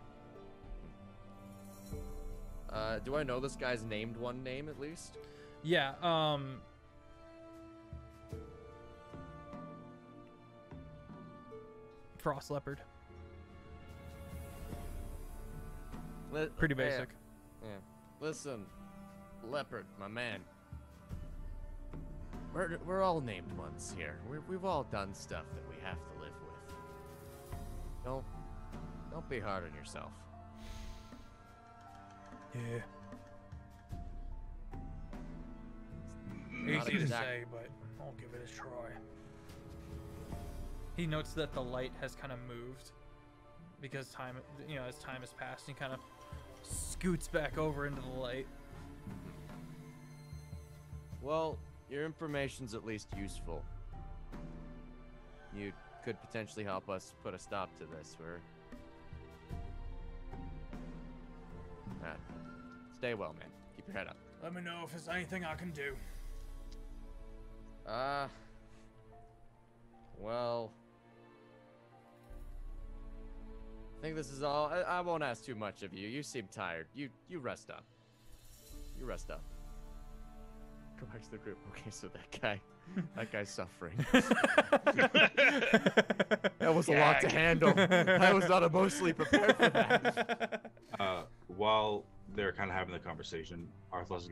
Do I know this guy's named one name at least? Yeah, Frost Leopard. Pretty basic. Yeah. Listen, Leopard, my man. We're all named ones here. We've all done stuff that we have to live with. Don't be hard on yourself. Yeah. Not Easy to exact- say, but I'll give it a try. He notes that the light has kind of moved because time, as time has passed, he kind of scoots back over into the light. Well, your information's at least useful. You could potentially help us put a stop to this. Stay well, man. Keep your head up. Let me know if there's anything I can do. Well, I think this is all. I won't ask too much of you. You seem tired. You rest up. You rest up. Go back to the group. Okay, so that guy's suffering. That was a lot to handle. I was not emotionally prepared for that. While they're kind of having the conversation, Arthlos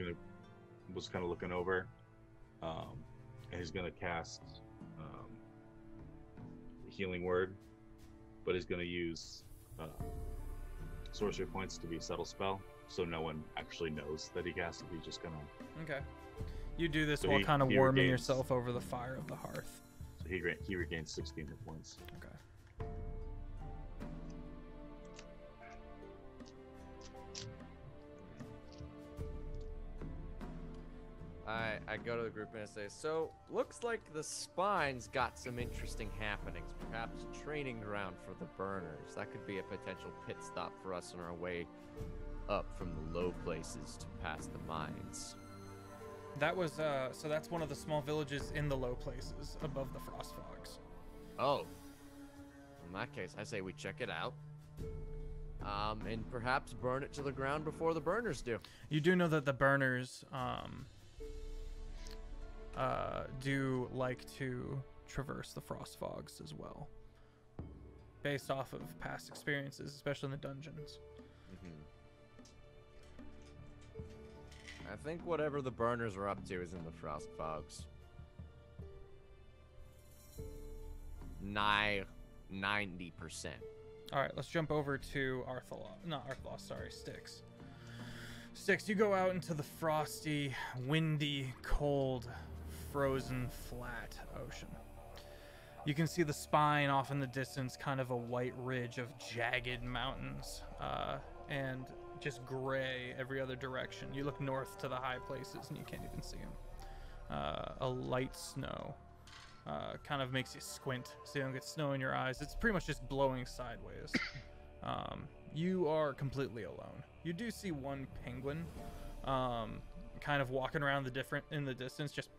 was kind of looking over, and he's gonna cast healing word, but he's gonna use sorcery points to be a subtle spell, so no one actually knows that he cast it. He's just gonna. Okay. You do this So while kind of he warming regains- yourself over the fire of the hearth. So he regains 16 hit points. Okay. I go to the group and I say, so looks like the spine's got some interesting happenings. Perhaps a training ground for the burners. That could be a potential pit stop for us on our way up from the low places to past the mines. That was so that's one of the small villages in the low places above the frost fogs. Oh. In that case, I say we check it out. And perhaps burn it to the ground before the burners do. You do know that the burners do like to traverse the frost fogs as well, based off of past experiences, especially in the dungeons. I think whatever the burners are up to is in the frost fogs. 90%. All right, let's jump over to Styx. Styx, you go out into the frosty, windy, cold, frozen, flat ocean. You can see the spine off in the distance, kind of a white ridge of jagged mountains, and just gray every other direction. You look north to the high places and you can't even see them. A light snow kind of makes you squint so you don't get snow in your eyes. It's pretty much just blowing sideways. You are completely alone. You do see one penguin kind of walking around in the distance, just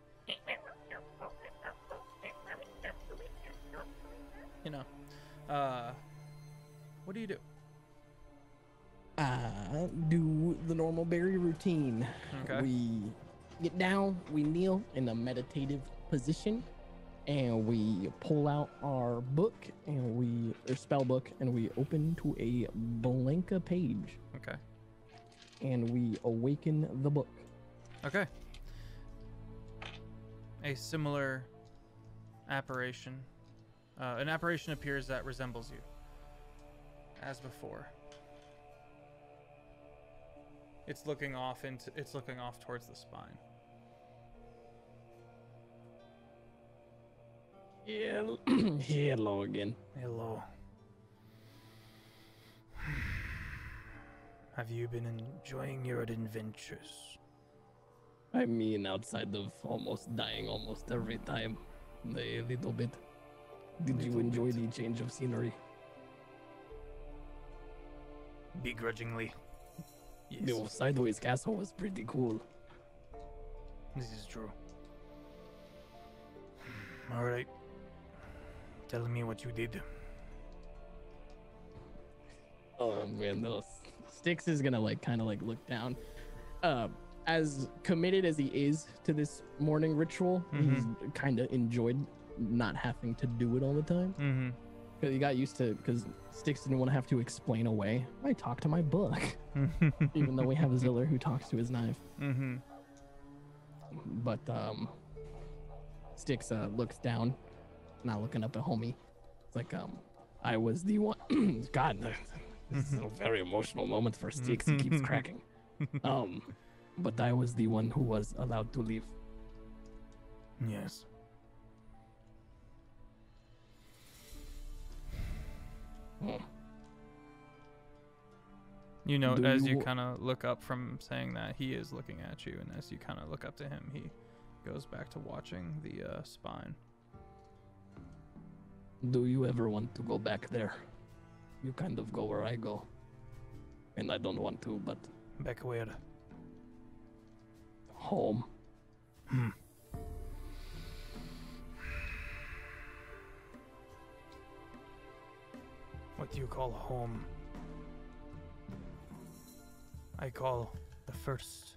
what do you do? Do the normal berry routine. Okay. We get down, we kneel in a meditative position, and we pull out our book or spell book, and we open to a blank page, Okay. and we awaken the book. Okay. A similar apparition. An apparition appears that resembles you, as before. It's looking off towards the spine. Yeah, hello again. Hello. Have you been enjoying your adventures? I mean, outside of almost dying almost every time, a little bit. Did you enjoy the change of scenery? Begrudgingly. Yes. The sideways castle was pretty cool. This is true. All right. Tell me what you did. Oh man, those Styx is gonna kind of look down. As committed as he is to this morning ritual, he's kind of enjoyed not having to do it all the time. Because he got used to, because Styx didn't want to have to explain away. I talk to my book, even though we have Ziller who talks to his knife. Mm-hmm. But Styx looks down, not looking up at homie. It's like I was the one. God, this is a very emotional moment for Styx. He keeps cracking. But I was the one who was allowed to leave. Yes. You know, as you kind of look up from saying that, he is looking at you, and as you kind of look up to him, he goes back to watching the spine. Do you ever want to go back there? You kind of go where I go. And I don't want to, but... Back where? Home. What do you call home? I call the first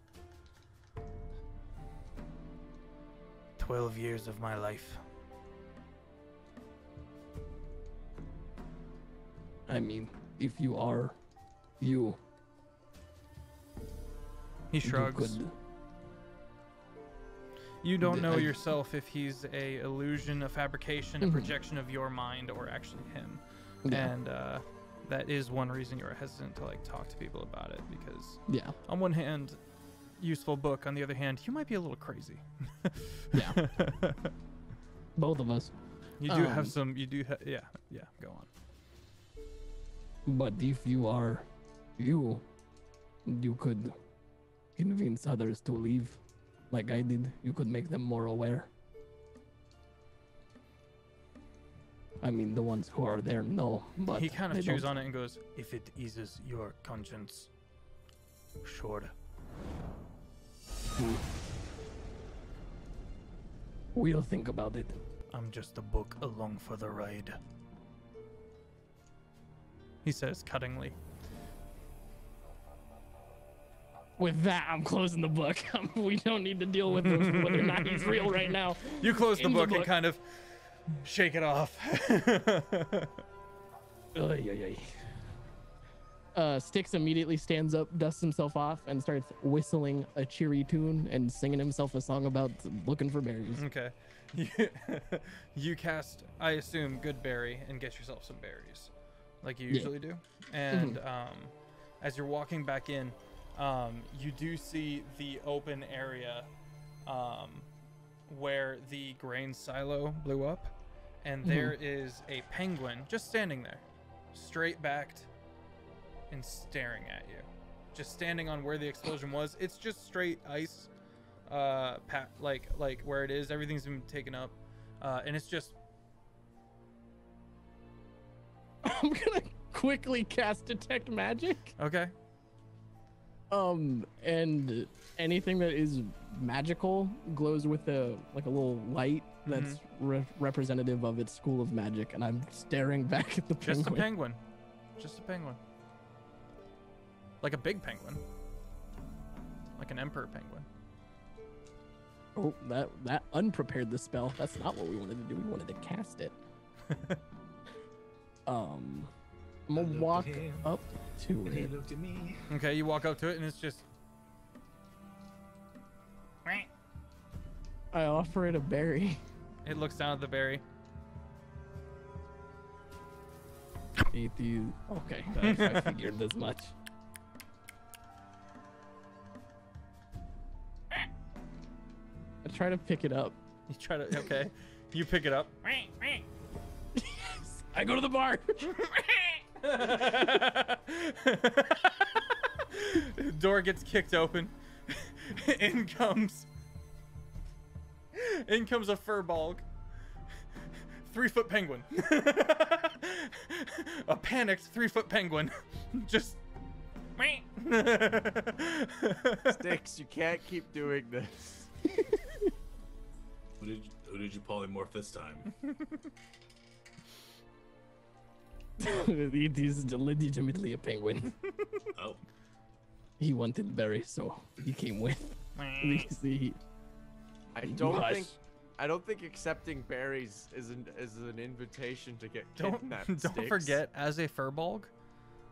12 years of my life. I mean, if you are you. He shrugs. You don't know yourself if he's a illusion, a fabrication, a projection of your mind, or actually him. Yeah. And that is one reason you're hesitant to like talk to people about it, because Yeah. on one hand, useful book. On the other hand, you might be a little crazy. Yeah. Both of us. You do have some. You do. Yeah. Go on. But if you are you, you could convince others to leave, like I did. You could make them more aware. I mean, the ones who are there know, but he kind of they chews don't. on it and goes, "If it eases your conscience, sure." We'll think about it. I'm just a book along for the ride, he says cuttingly. With that, I'm closing the book. We don't need to deal with whether or not he's real right now. You close the In book and kind of shake it off. Styx immediately stands up, dusts himself off, and starts whistling a cheery tune and singing himself a song about looking for berries. Okay. You cast, I assume, Good Berry and get yourself some berries, like you usually do. And as you're walking back in, you do see the open area where the grain silo blew up, and there is a penguin just standing there, straight backed and staring at you, just standing on where the explosion was. It's just straight ice, like where it is. Everything's been taken up, and it's just. I'm gonna quickly cast Detect Magic. Okay. And anything that is magical glows with a little light that's representative of its school of magic, and I'm staring back at the penguin. Just a penguin. Just a penguin. Like a big penguin. Like an emperor penguin. Oh, that unprepared the spell. That's not what we wanted to do. We wanted to cast it. I'm gonna walk up to it. He looked at me. Okay, you walk up to it and it's just. I offer it a berry. It looks down at the berry. Eat you. Okay, I figured as much. I try to pick it up. You try to. Okay. You pick it up. I go to the bar. Door gets kicked open. In comes a furball. 3-foot penguin. A panicked 3-foot penguin. Just. Styx, you can't keep doing this. Who did you polymorph this time? It is legitimately a penguin. Oh. He wanted berries, so he came with. I don't think I don't think accepting berries is an invitation to get kidnapped. Don't Sticks. forget, as a furbolg,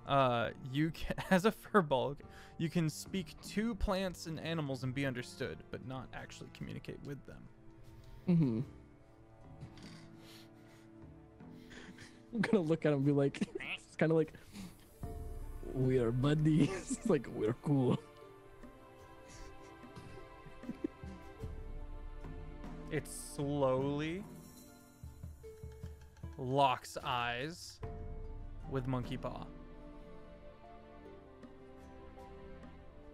as a furbolg, you can speak to plants and animals and be understood, but not actually communicate with them. Mm-hmm. I'm gonna look at him and be like, it's kind of like, we are buddies. It's like, we're cool. It slowly locks eyes with Monkey Paw.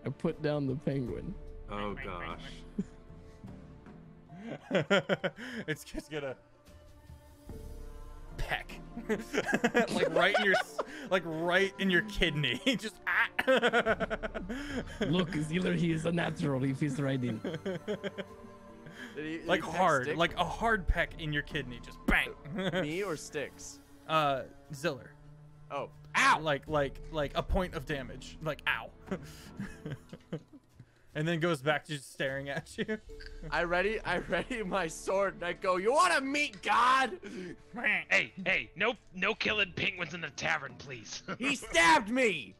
I put down the penguin. Oh gosh. It's just gonna peck, like right in your kidney. Just Look, Zealer, he is a natural if he's riding. Like hard, like a hard peck in your kidney. Just bang. Me or Sticks? Ziller. Oh, ow! Like a point of damage. Like ow. And then goes back to just staring at you. I ready my sword and I go, you wanna meet God? Hey, no killing penguins in the tavern, please. He stabbed me!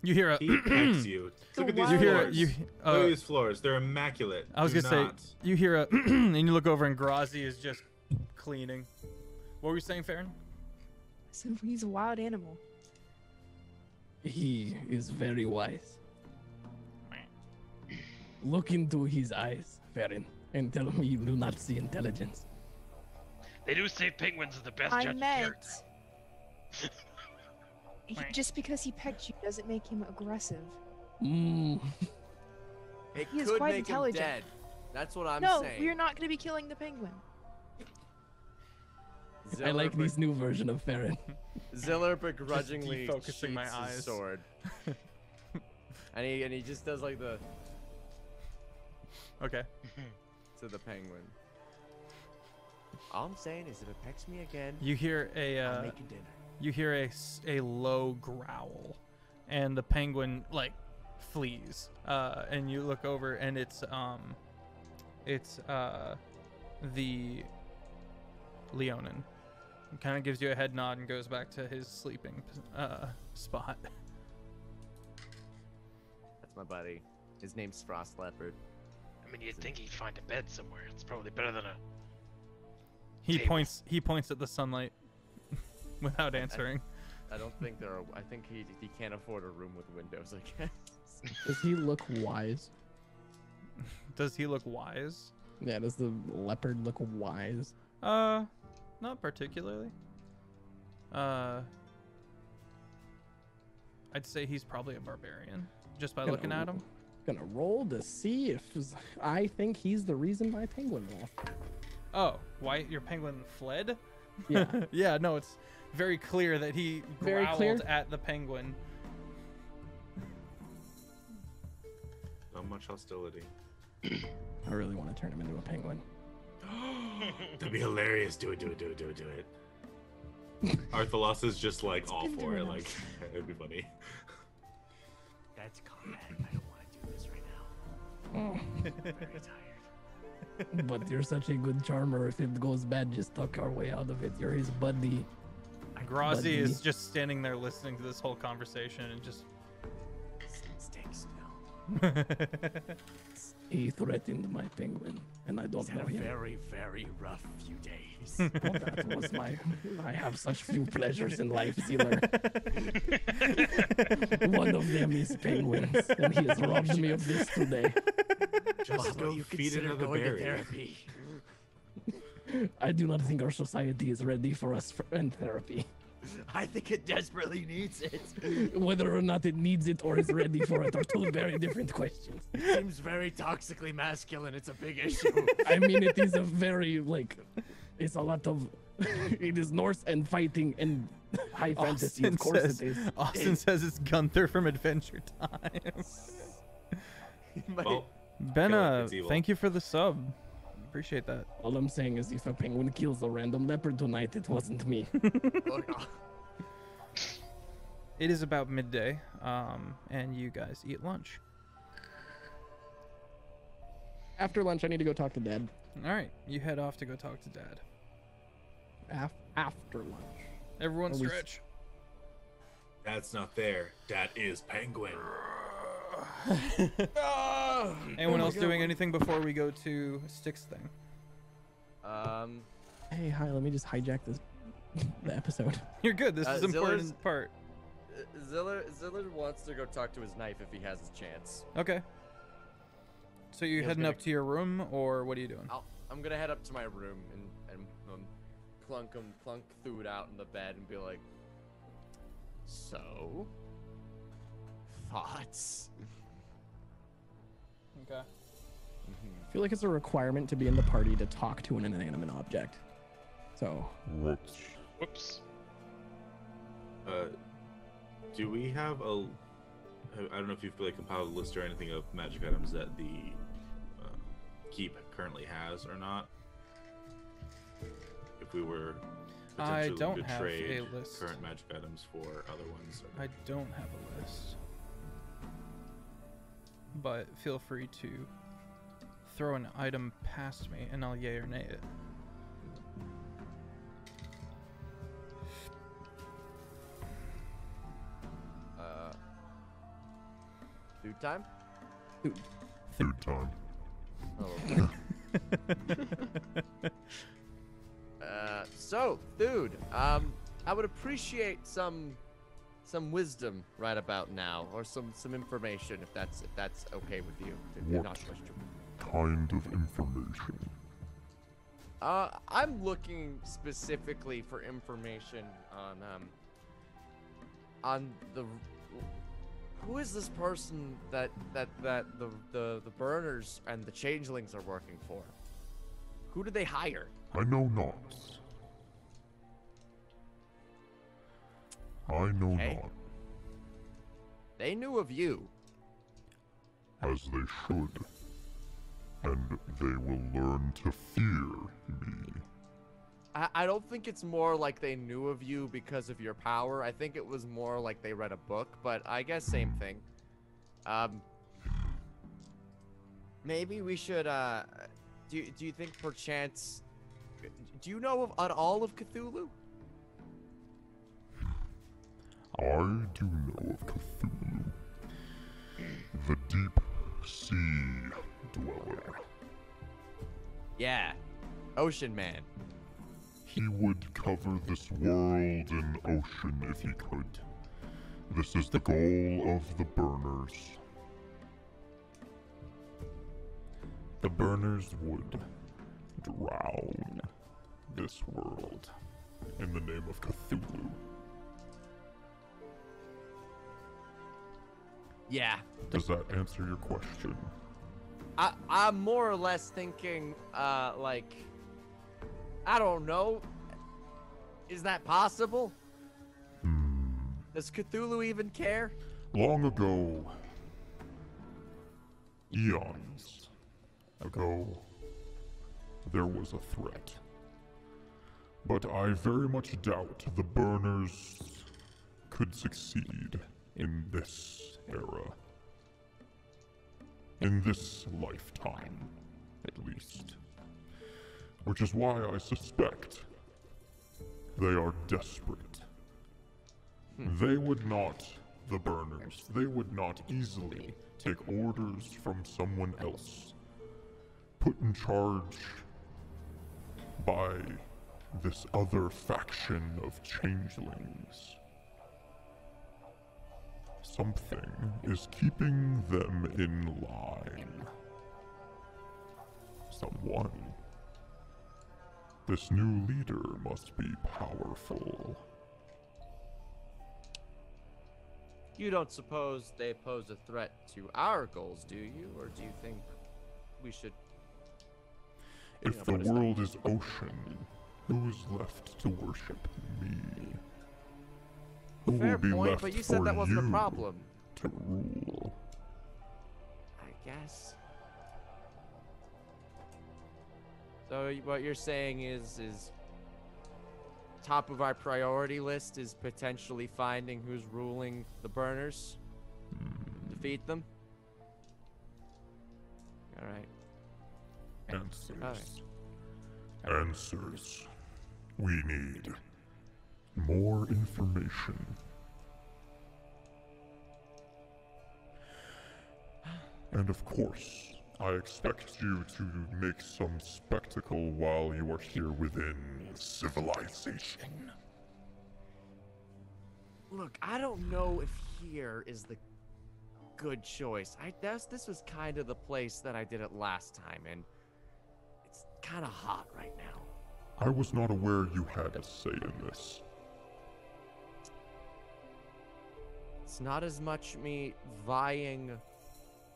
You hear a He pecks you. Look at these you hear floors. Look at these floors. They're immaculate. I was Do gonna not. say you hear a and you look over and Grazi is just cleaning. What were you saying, Farron? So he's a wild animal. He is very wise. Look into his eyes, Farron, and tell me you do not see intelligence. They do say penguins are the best I judge of meant. character. Just because he pecked you doesn't make him aggressive. Mm. It He is could quite make him intelligent. dead. That's what I'm No, saying. we're not going to be killing the penguin. I like this new version of Farron. Ziller begrudgingly defocusing my sheaths eyes. his sword. and he just does like the Okay. to the penguin. All I'm saying is if it pecks me again, You hear I'm a making dinner. you hear a low growl, and the penguin like flees. And you look over, and it's the Leonin. Kind of gives you a head nod and goes back to his sleeping spot. That's my buddy. His name's Frost Leopard. I mean, you'd think he'd find a bed somewhere. It's probably better than a. He Table. points at the sunlight without answering. I don't think there are. I think he can't afford a room with windows. I guess. Does he look wise? Does he look wise? Yeah, does the leopard look wise? Not particularly. I'd say he's probably a barbarian just by looking at him. Gonna roll to see if I think he's the reason my penguin left. Oh, why your penguin fled? Yeah. Yeah, no, it's very clear that he Very growled clear? at the penguin. Not much hostility. I really want to turn him into a penguin. That'd be hilarious. Do it. Arthalos is just like all for it. Like it'd be funny. That's combat. I don't want to do this right now. I'm very tired. But you're such a good charmer. If it goes bad, just tuck our way out of it. You're his buddy. Grazi Buddy. is just standing there listening to this whole conversation and just Stay still. He threatened my penguin, and I don't He's know had a him. very, very rough few days. Well, that was my. I have such few pleasures in life, Sealer. One of them is penguins, and he has robbed me of this today. Just go feed another berry. therapy. I do not think our society is ready for us and therapy. I think it desperately needs it. Whether or not it needs it or is ready for it are two very different questions. It seems very toxically masculine. It's a big issue. I mean, it is a very, like, it's a lot of, it is Norse and fighting and high fantasy, of course it is. Austin says it's Gunther from Adventure Time. Well, Benna, it's evil. thank you for the sub. Appreciate that. All I'm saying is if a penguin kills a random leopard tonight, it wasn't me. It is about midday, and you guys eat lunch. After lunch, I need to go talk to Dad. All right, you head off to go talk to Dad. After lunch. Everyone At least- stretch. Dad's not there. Dad is Penguin. Anyone else doing anything before we go to Styx thing? Hey, hi. Let me just hijack the episode. You're good. This is an important Ziller's- part. Ziller wants to go talk to his knife if he has a chance. Okay. So you He was heading gonna- up to your room, or what are you doing? I'm gonna head up to my room and plunk food out in the bed and be like, so, thoughts? Okay. I feel like it's a requirement to be in the party to talk to an inanimate object. So, Whoops. Do we have a? I don't know if you've like compiled a list or anything of magic items that the keep currently has or not. If we were I potentially don't to have trade a list. current magic items for other ones. I don't have a list. But feel free to throw an item past me and I'll yay or nay it. Food time? Food time. Oh, okay. So, dude, I would appreciate some wisdom right about now, or some information if that's okay with you. If What not supposed to. kind of information? I'm looking specifically for information on the who is this person that the burners and the changelings are working for? Who did they hire? I know not. I know Okay. not, They knew of you. as they should. And they will learn to fear me. I don't think it's more like they knew of you because of your power. I think it was more like they read a book, but I guess same thing. Maybe we should, do you think perchance, do you know of at all of Cthulhu? I do know of Cthulhu, the deep sea dweller. Yeah, Ocean Man. He would cover this world in ocean if he could. This is the goal of the burners. The burners would drown this world in the name of Cthulhu. Yeah, Does that answer your question? I'm more or less thinking, like, I don't know. Is that possible? Does Cthulhu even care? Long ago, eons ago, there was a threat. But I very much doubt the burners could succeed in this era. In this lifetime, at least. Which is why I suspect they are desperate. They would not, the burners, they would not easily take orders from someone else, put in charge by this other faction of changelings. Something is keeping them in line. Someone. This new leader must be powerful. You don't suppose they pose a threat to our goals, do you? Or do you think we should... If the world is ocean, who is left to worship me? Who Fair will be point, left but you for said that wasn't a you problem. to rule? I guess. So what you're saying is top of our priority list is potentially finding who's ruling the burners, defeat them. All right. Answers. Answers. We need more information. And of course, I expect you to make some spectacle while you are here within civilization. Look, I don't know if here is the good choice. I guess this was kind of the place that I did it last time, and it's kind of hot right now. I was not aware you had a say in this. It's not as much me vying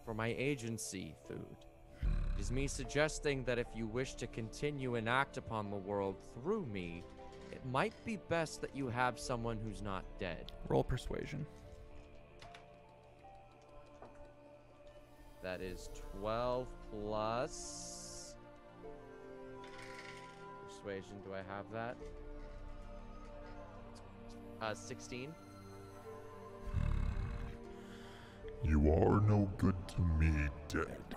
for my agency, Food. It is me suggesting that if you wish to continue and act upon the world through me, it might be best that you have someone who's not dead. Roll persuasion. That is 12 plus... Persuasion, do I have that? 16. You are no good to me, dead.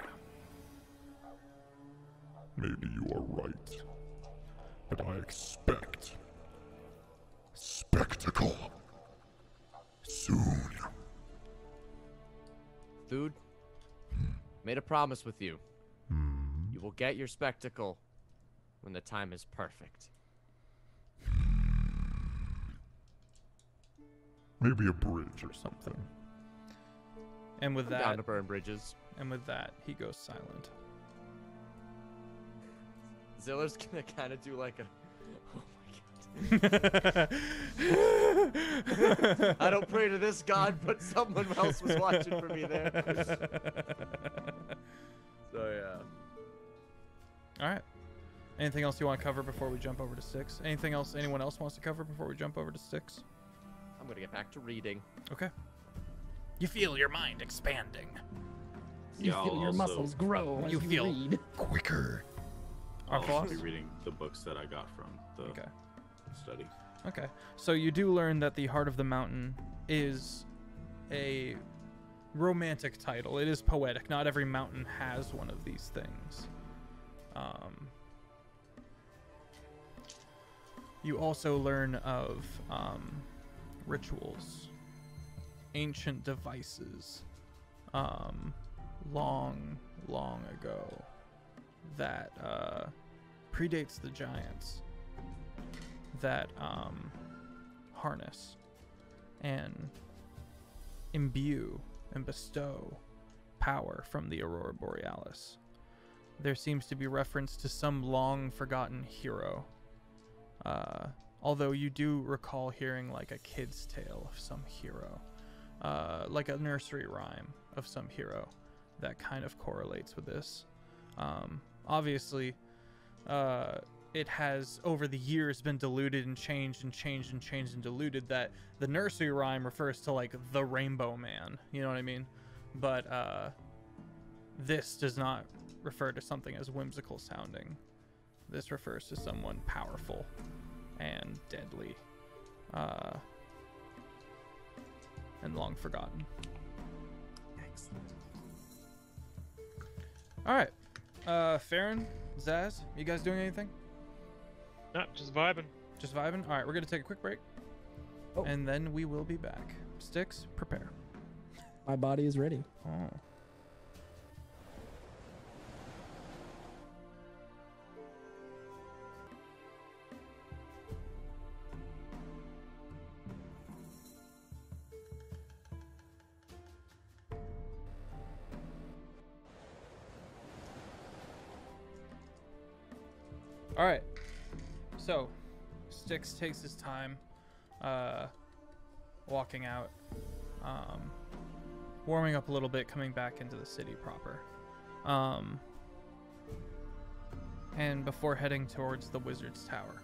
Maybe you are right. But I expect spectacle soon. Food, made a promise with you. You will get your spectacle when the time is perfect. Maybe a bridge or something. And with I'm that, down to burn bridges. and with that, he goes silent. Ziller's gonna kind of do like a... Oh my god. I don't pray to this god, but someone else was watching for me there. So yeah. All right. Anything else you want to cover before we jump over to 6? Anything else anyone else wants to cover before we jump over to 6? I'm gonna get back to reading. Okay. You feel your mind expanding. You Yeah, feel I'll your also- muscles grow as You you feel read. quicker. I'll Our also boss? be reading the books that I got from the Okay. study. Okay. So you do learn that the Heart of the Mountain is a romantic title. It is poetic. Not every mountain has one of these things. You also learn of rituals, ancient devices, long ago that predates the giants that harness and imbue and bestow power from the Aurora Borealis. There seems to be reference to some long forgotten hero. Although you do recall hearing like a kid's tale of some hero, like a nursery rhyme of some hero that kind of correlates with this. Obviously, it has over the years been diluted and changed and changed and changed and diluted, that the nursery rhyme refers to like the Rainbow Man, you know what I mean? But this does not refer to something as whimsical sounding. This refers to someone powerful and deadly, and long forgotten. Excellent. All right, Farron, Zaz, you guys doing anything? No, just vibing. Just vibing? All right, we're gonna take a quick break, and then we will be back. Sticks, prepare. My body is ready. Oh. All right. So, Styx takes his time walking out, warming up a little bit, coming back into the city proper. And before heading towards the Wizard's Tower.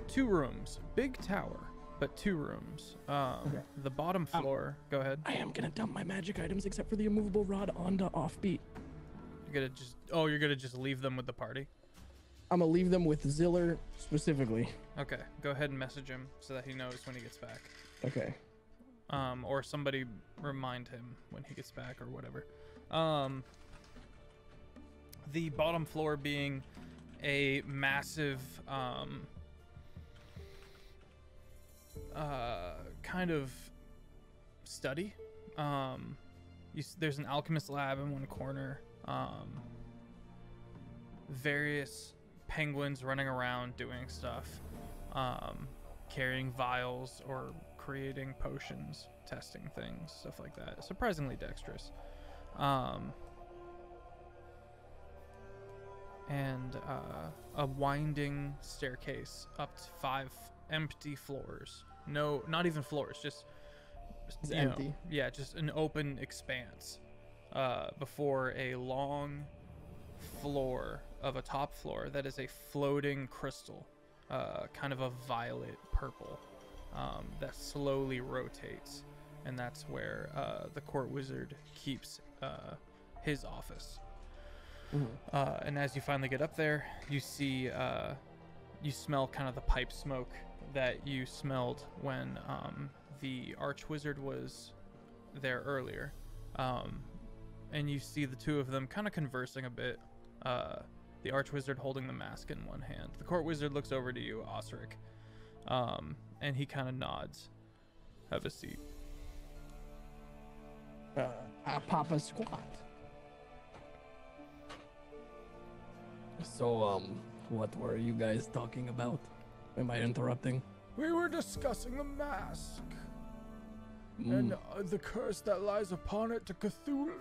2 rooms. Big tower, but 2 rooms. Okay. The bottom floor, go ahead. I am gonna dump my magic items except for the immovable rod onto Offbeat. You're gonna just leave them with the party? I'm gonna leave them with Ziller specifically. Okay, go ahead and message him so that he knows when he gets back. Okay. Or somebody remind him when he gets back or whatever. The bottom floor being a massive kind of study. There's an alchemist lab in one corner. Various penguins running around doing stuff, carrying vials or creating potions, testing things, stuff like that. Surprisingly dexterous. And a winding staircase up to 5 empty floors. No, not even floors, just It's empty. yeah, just an open expanse before a long floor of a top floor that is a floating crystal, kind of a violet purple, that slowly rotates, and that's where the court wizard keeps his office. And as you finally get up there, you see, you smell kind of the pipe smoke that you smelled when the archwizard was there earlier. And you see the two of them kind of conversing a bit. The archwizard holding the mask in one hand. The court wizard looks over to you, Osric, and he kind of nods. Have a seat. I pop a squat. So, what were you guys talking about? Am I interrupting? We were discussing the mask and the curse that lies upon it to Cthulhu.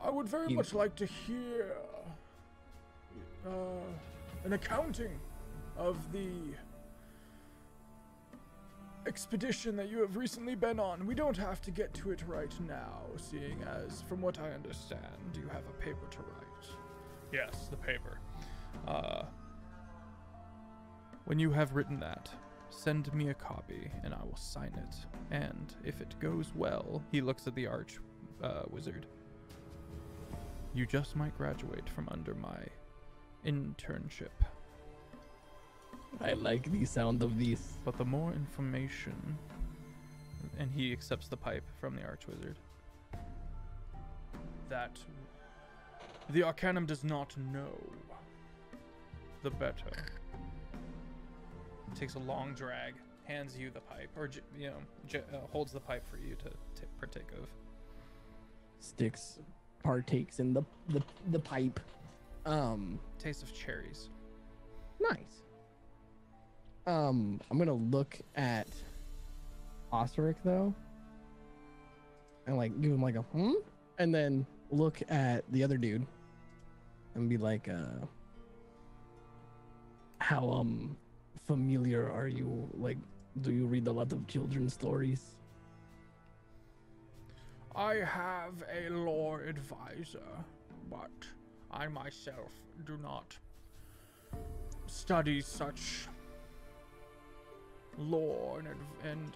I would very much like to hear an accounting of the expedition that you have recently been on. We don't have to get to it right now, seeing as, from what I understand, you have a paper to write. Yes, the paper. When you have written that, send me a copy and I will sign it. And if it goes well, he looks at the wizard. You just might graduate from under my internship. I like the sound of these. But the more information... And he accepts the pipe from the archwizard. That the Arcanum does not know, the better. Takes a long drag, hands you the pipe, or holds the pipe for you to partake of. Styx partakes in the pipe. Taste of cherries. Nice. I'm gonna look at Osric though, and like give him like a and then look at the other dude and be like, how familiar are you? Like, do you read a lot of children's stories? I have a lore advisor, but I myself do not study such lore and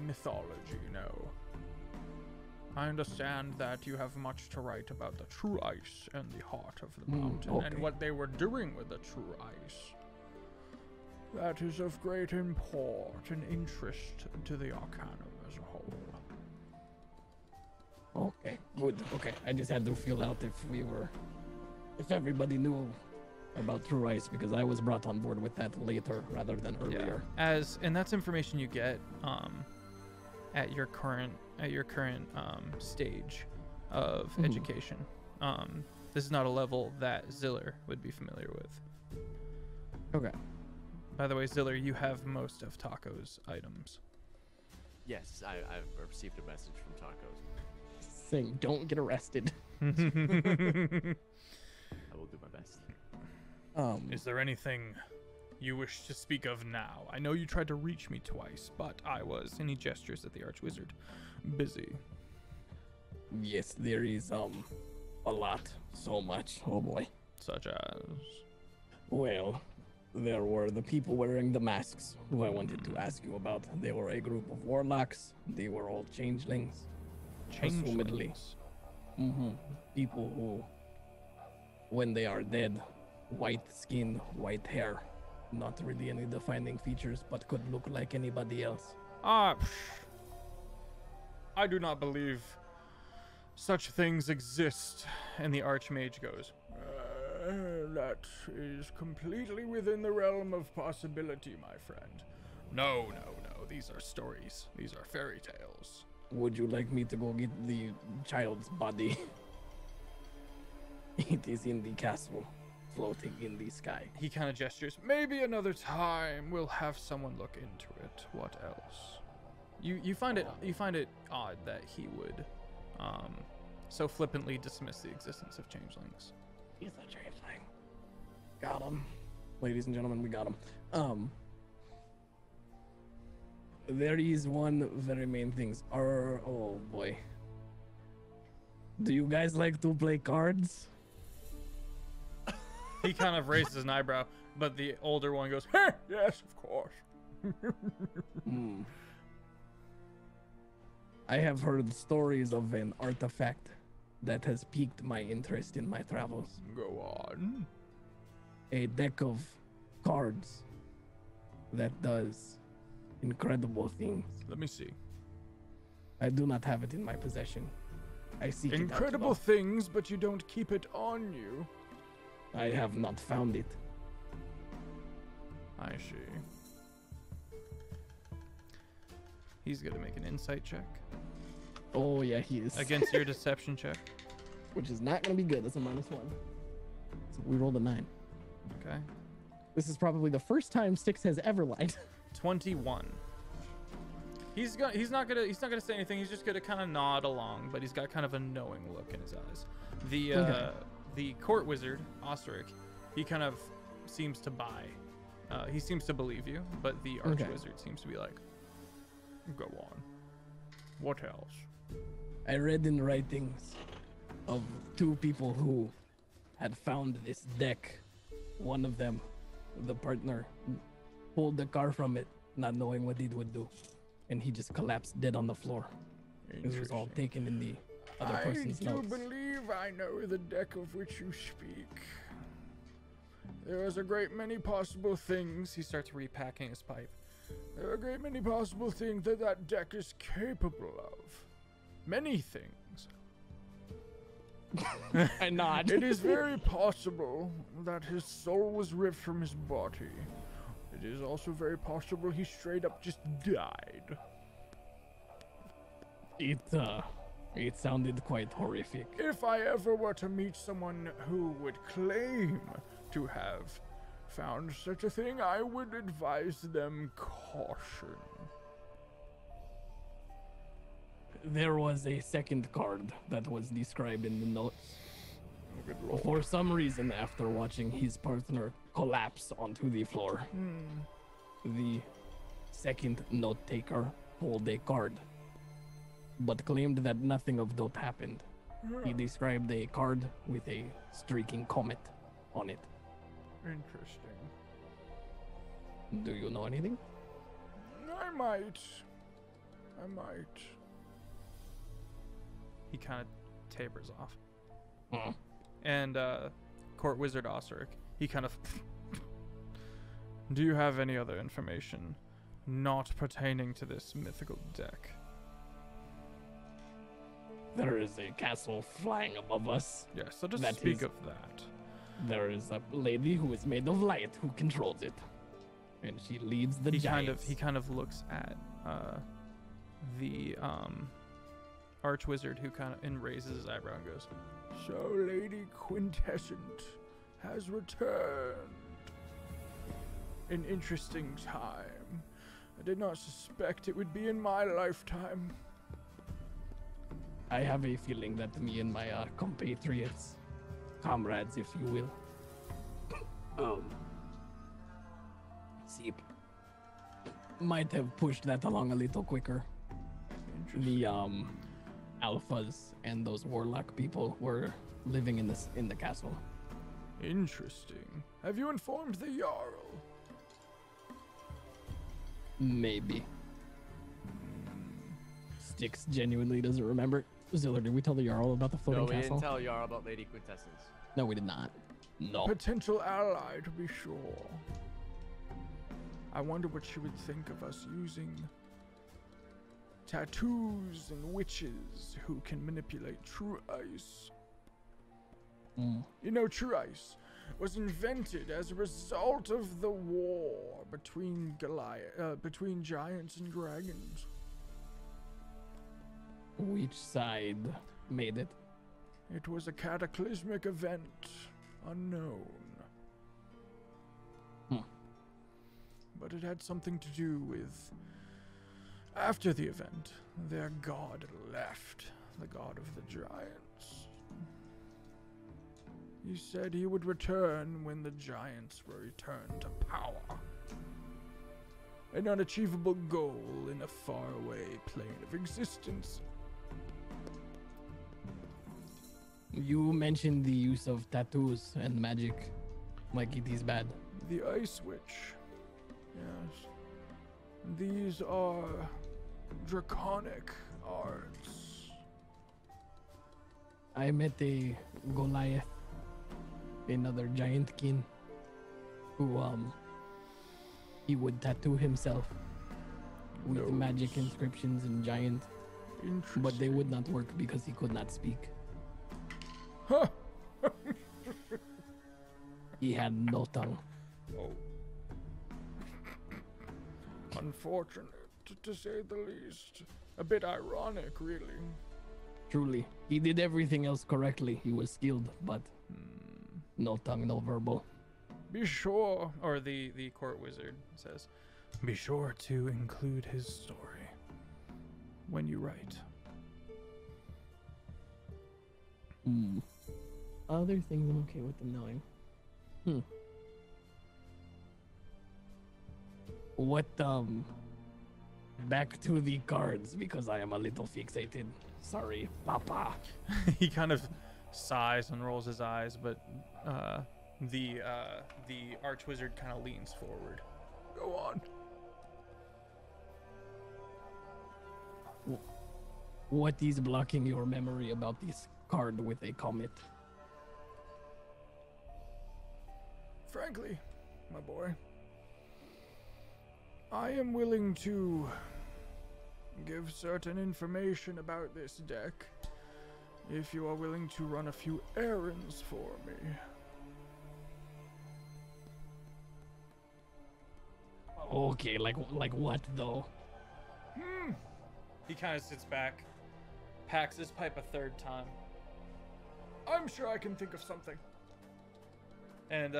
mythology, no. I understand that you have much to write about the true ice and the heart of the mountain and what they were doing with the true ice. That is of great import and interest to the Arcanum as a whole. Okay, good. Okay, I just had to feel out if everybody knew about True Ice, because I was brought on board with that later rather than earlier. Yeah. And that's information you get at your current stage of education. This is not a level that Ziller would be familiar with. Okay. By the way, Ziller, you have most of Taco's items. Yes, I've received a message from Tacos. Saying, don't get arrested. I will do my best. Is there anything you wish to speak of now? I know you tried to reach me twice, but I was, and he gestures at the Archwizard, busy. Yes, there is, a lot. So much. Oh boy. Such as? Well, there were the people wearing the masks who I wanted to ask you about. They were a group of warlocks. They were all changelings. Changelings? People who, when they are dead, white skin, white hair. Not really any defining features, but could look like anybody else. I do not believe such things exist. And the Archmage goes, that is completely within the realm of possibility, my friend. No, these are stories. These are fairy tales. Would you like me to go get the child's body? It is in the castle, floating in the sky. He kind of gestures. Maybe another time we'll have someone look into it. What else? You find it odd that he would so flippantly dismiss the existence of changelings. He's a changeling. Got him. Ladies and gentlemen, we got him. There is one very main thing. Oh boy. Do you guys like to play cards? He kind of raises an eyebrow, but the older one goes, "Heh, yes, of course." I have heard stories of an artifact that has piqued my interest in my travels. Go on. A deck of cards that does incredible things. Let me see. I do not have it in my possession. I seek Incredible it out, things, but you don't keep it on you. I have not found it. I see. He's gonna make an insight check Oh yeah, he is. against your deception check. Which is not gonna be good. That's a -1. So we rolled a 9. Okay. This is probably the first time Styx has ever lied. 21. He's not gonna say anything. He's just gonna kind of nod along, but he's got kind of a knowing look in his eyes. The court wizard Osric, he kind of seems to buy. He seems to believe you, but the arch wizard seems to be like, go on. What else? I read in writings of 2 people who had found this deck. One of them, the partner, pulled the car from it, not knowing what it would do, and he just collapsed dead on the floor. It was all taken in the other person's notes. I do believe I know the deck of which you speak. There is a great many possible things. He starts repacking his pipe. There are a great many possible things that deck is capable of. Many things. I nod. It is very possible that his soul was ripped from his body. It is also very possible he straight up just died. It sounded quite horrific. If I ever were to meet someone who would claim to have found such a thing, I would advise them caution. There was a second card that was described in the notes. Good Lord. For some reason, after watching his partner collapse onto the floor, the second note taker pulled a card, but claimed that nothing of note happened. He described a card with a streaking comet on it. Interesting. Do you know anything? I might. He kind of tapers off. And Court Wizard Osric, he kind of... Do you have any other information not pertaining to this mythical deck? There is a castle flying above us. Yes, so just That speak is- of that. There is a lady who is made of light who controls it, and she leads the giants. He kind of looks at the Archwizard, who kind of raises his eyebrow and goes, "So Lady Quintessent has returned. An interesting time. I did not suspect it would be in my lifetime." I have a feeling that me and my compatriots, comrades, if you will, Seep, might have pushed that along a little quicker. The alphas and those warlock people were living in the castle. Interesting. Have you informed the Jarl? Maybe. Styx genuinely doesn't remember. Ziller, did we tell the Jarl about the floating No, we castle? didn't tell Jarl about Lady Quintessence. No, we did not. No. Potential ally, to be sure. I wonder what she would think of us using tattoos and witches who can manipulate true ice. You know, true ice was invented as a result of the war between between giants and dragons. Which side made it? It was a cataclysmic event, unknown. But it had something to do with, after the event, their god left, the god of the giants. He said he would return when the giants were returned to power. An unachievable goal in a faraway plane of existence. You mentioned the use of tattoos and magic. Like it is bad. The Ice Witch. Yes. These are draconic arts. I met a Goliath, another giant kin, who he would tattoo himself with magic inscriptions and giant, but they would not work because he could not speak. Huh. He had no tongue. Oh. Unfortunate, to say the least. A bit ironic, really. Truly, he did everything else correctly. He was skilled, but no tongue, no verbal. Be sure, or the court wizard says, be sure to include his story when you write. Other things I'm okay with them knowing. What, back to the cards, because I am a little fixated. Sorry, Papa. He kind of sighs and rolls his eyes, but the archwizard kind of leans forward. Go on. What is blocking your memory about this card with a comet? Frankly, my boy, I am willing to give certain information about this deck if you are willing to run a few errands for me. Okay, like what though? He kind of sits back, packs his pipe a third time. I'm sure I can think of something. And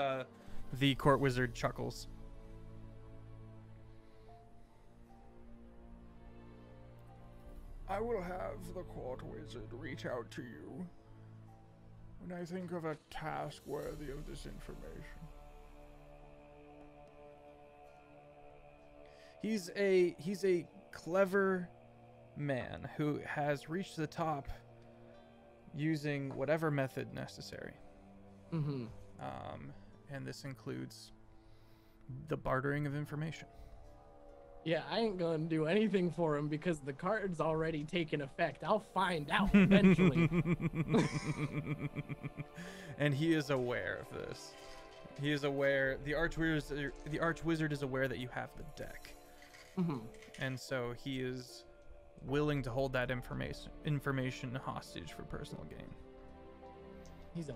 the court wizard chuckles. I will have the court wizard reach out to you when I think of a task worthy of this information. He's a clever man who has reached the top using whatever method necessary. And this includes the bartering of information. Yeah, I ain't gonna do anything for him because the card's already taken effect. I'll find out eventually. And he is aware of this. He is aware. The archwizard is aware that you have the deck. And so he is willing to hold that information hostage for personal gain. He's a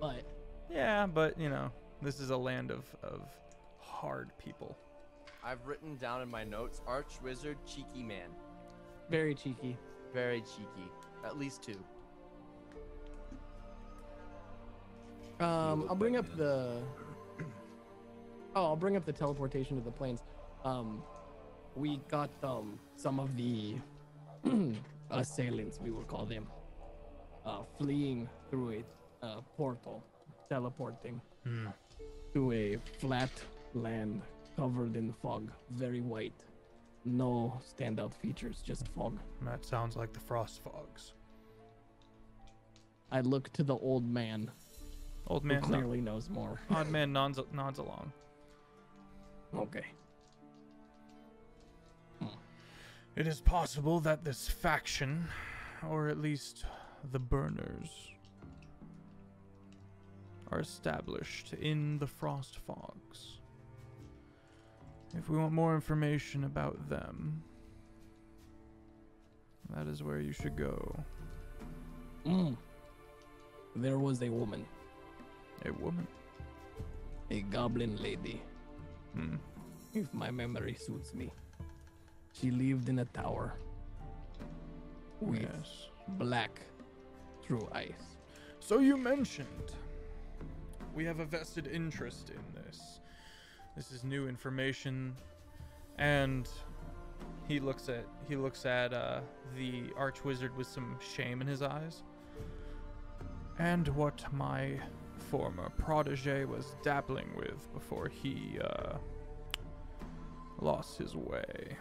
but. Yeah, but you know, this is a land of hard people. I've written down in my notes, Archwizard, cheeky man. Very cheeky. Very cheeky. At least 2. I'll bring up the. I'll bring up the teleportation to the planes. We got some of the assailants, we will call them, fleeing through a portal, teleporting to a flat land covered in fog, very white. No standout features, just fog. That sounds like the frost fogs. I look to the old man. Old man who clearly knows more. Odd man nods along. Okay. It is possible that this faction, or at least the burners, are established in the frost fogs. If we want more information about them, That is where you should go. There was a woman, A woman? a goblin lady, Hmm. if my memory suits me. She lived in a tower with Yes. black through ice. So you mentioned we have a vested interest in this. This is new information, and he looks at the archwizard with some shame in his eyes. And what my former protege was dabbling with before he lost his way.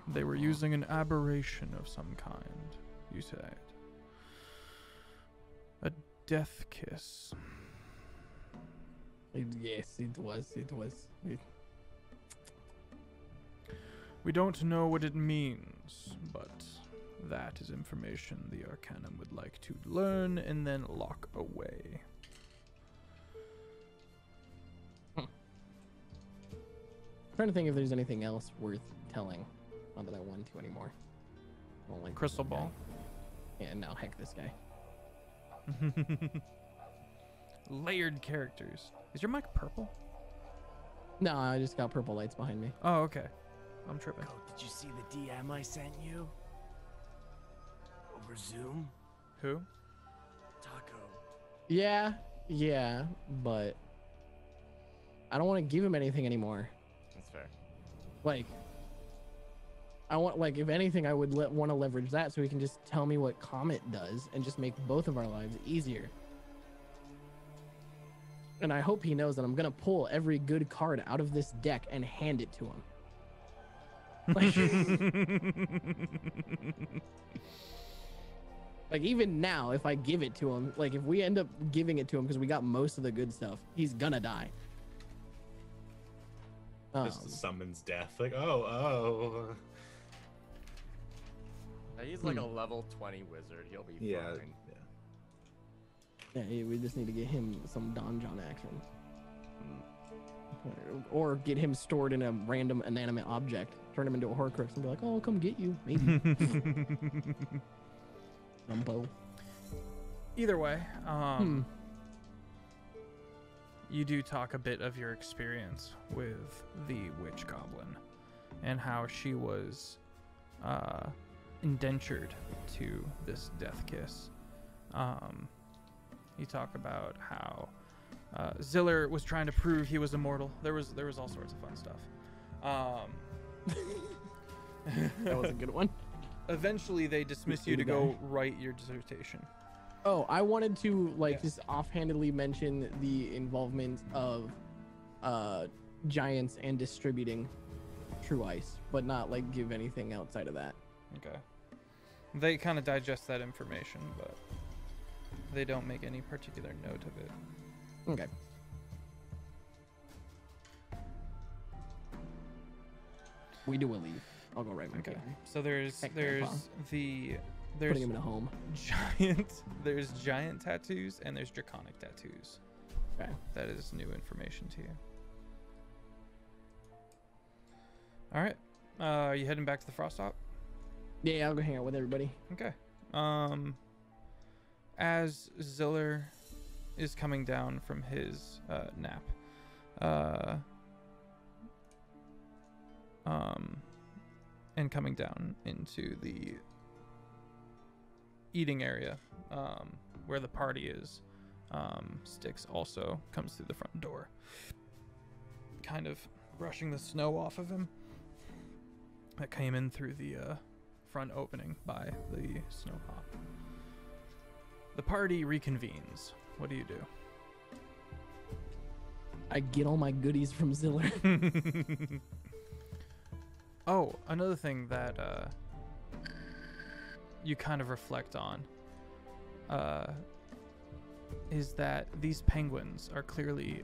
They were using an aberration of some kind, you said. A death kiss. Yes, it was. We don't know what it means, but that is information the Arcanum would like to learn and then lock away. Trying to think if there's anything else worth telling. Not that I want to anymore. I don't like this Crystal guy. ball. Yeah, no, heck this guy. Layered characters. Is your mic purple? No, I just got purple lights behind me. Oh, okay. I'm tripping. Oh, did you see the DM I sent you? Over Zoom? Who? Taco. Yeah, but I don't want to give him anything anymore. That's fair. Like, I want, like, if anything, I would want to leverage that so he can just tell me what Comet does and just make both of our lives easier. And I hope he knows that I'm gonna pull every good card out of this deck and hand it to him. Like, like even now, if I give it to him, like if we end up giving it to him because we got most of the good stuff, he's gonna die. Just summons death. Like, oh. He's like a level 20 wizard. He'll be Yeah. fine. Yeah, we just need to get him some donjon action. Or get him stored in a random inanimate object. Turn him into a Horcrux and be like, oh, I'll come get you. Maybe. Dumbo. Either way, you do talk a bit of your experience with the witch goblin and how she was indentured to this death kiss. You talk about how Ziller was trying to prove he was immortal. There was all sorts of fun stuff. That was a good one. Eventually, they dismiss you to go write your dissertation. Oh, I wanted to just offhandedly mention the involvement of giants and distributing true ice, but not like give anything outside of that. Okay. They kind of digest that information, but they don't make any particular note of it. Okay. We do a leave. I'll go right back. Okay. So there's Grandpa. there's Putting him in a home. there's giant tattoos and there's draconic tattoos. Okay. That is new information to you. All right. Are you heading back to the frost top? Yeah, I'll go hang out with everybody. Okay. As Ziller is coming down from his nap, and coming down into the eating area, where the party is, Styx also comes through the front door, kind of brushing the snow off of him that came in through the front opening by the snow pop. The party reconvenes. What do you do? I get all my goodies from Ziller. Oh, another thing that you kind of reflect on is that these penguins are clearly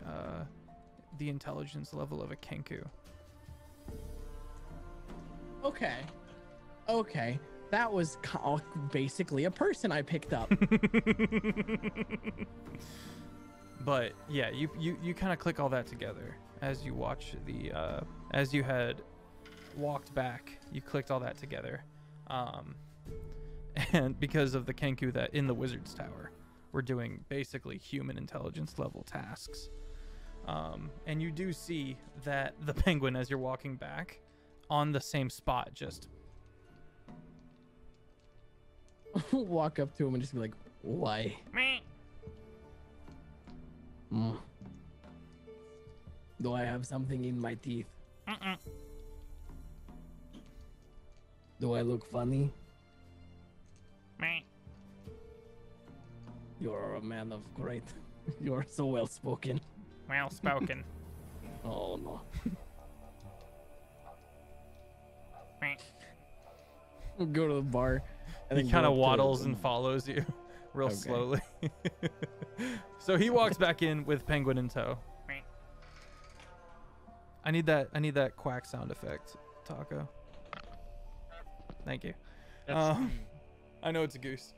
the intelligence level of a kenku. Okay. That was basically a person I picked up. But yeah, you kind of click all that together as you watch the as you had walked back. You clicked all that together, and because of the Kenku that in the Wizard's Tower, we're doing basically human intelligence level tasks. And you do see that the penguin, as you're walking back, on the same spot, just walk up to him and just be like, "Why?" Do I have something in my teeth? Do I look funny? You're a man of great. You're so well spoken. well spoken. Oh no. Go to the bar. And He then kind go of up to waddles the- and follows you real Okay. slowly. So he walks back in with penguin in tow. I need that quack sound effect, Taco. Thank you. I know it's a goose,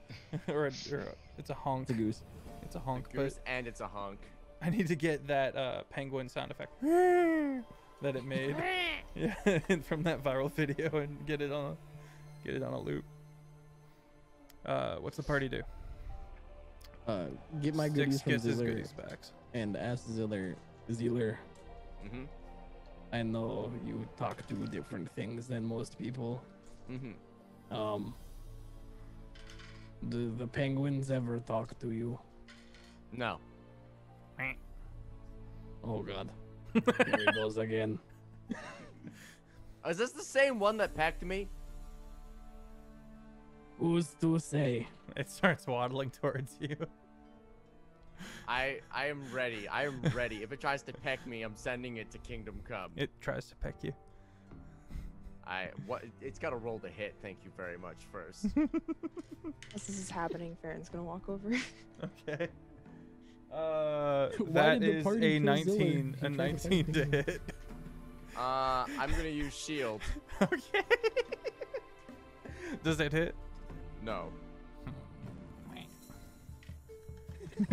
or it's a honk. It's a goose. It's a honk, Goose and it's a honk. but I need to get that penguin sound effect that it made, yeah, from that viral video and get it on a loop. What's the party do? Get my Sticks goodies from gets his Ziller goodies backs. and ask Ziller. Mm-hmm. I know you talk to different things than most people. Mm-hmm. Do the penguins ever talk to you? No. Oh God. Here he goes again. Is this the same one that pecked me? Who's to say? It starts waddling towards you. I am ready. I am ready. If it tries to peck me, I'm sending it to Kingdom Come. It tries to peck you. It's got to roll to hit. Thank you very much first. As this is happening, Farron's gonna walk over. Okay. Why That did the is party a kill Ziller? 19. He A tried to 19 to peck me. hit. I'm gonna use shield. Okay. Does it hit? No.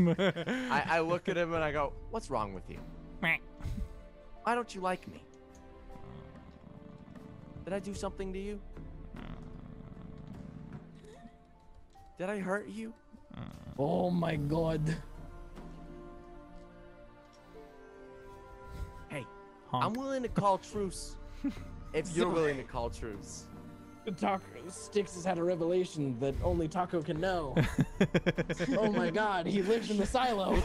I look at him and I go, "What's wrong with you? Why don't you like me? Did I do something to you? Did I hurt you?" Oh my God. Hey, Honk. I'm willing to call truce if you're willing to call truce. Styx has had a revelation that only Taco can know. Oh my God, he lives in the silo.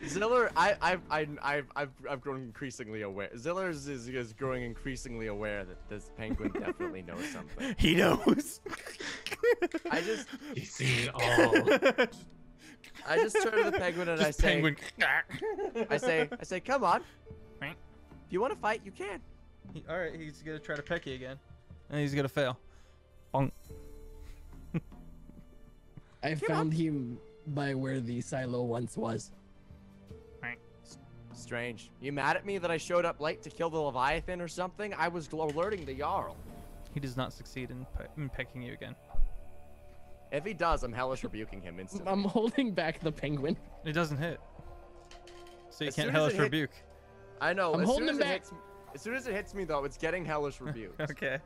Ziller, I've grown increasingly aware. Ziller is growing increasingly aware that this penguin definitely knows something. He knows. He's seen it all. I just turn to the penguin and Just I say, penguin. I say, come on. If you want to fight, you can. All right, he's gonna try to peck you again, and he's gonna fail. Bonk. I found him by where the silo once was. Strange. You mad at me that I showed up late to kill the Leviathan or something? I was alerting the Jarl. He does not succeed in pecking you again. If he does, I'm hellish rebuking him instantly. I'm holding back the penguin. It doesn't hit. So you As can't soon as hellish it hit- rebuke. I know. I'm as holding soon him as it back. hits, as soon as it hits me, though, it's getting hellish rebuked. Okay.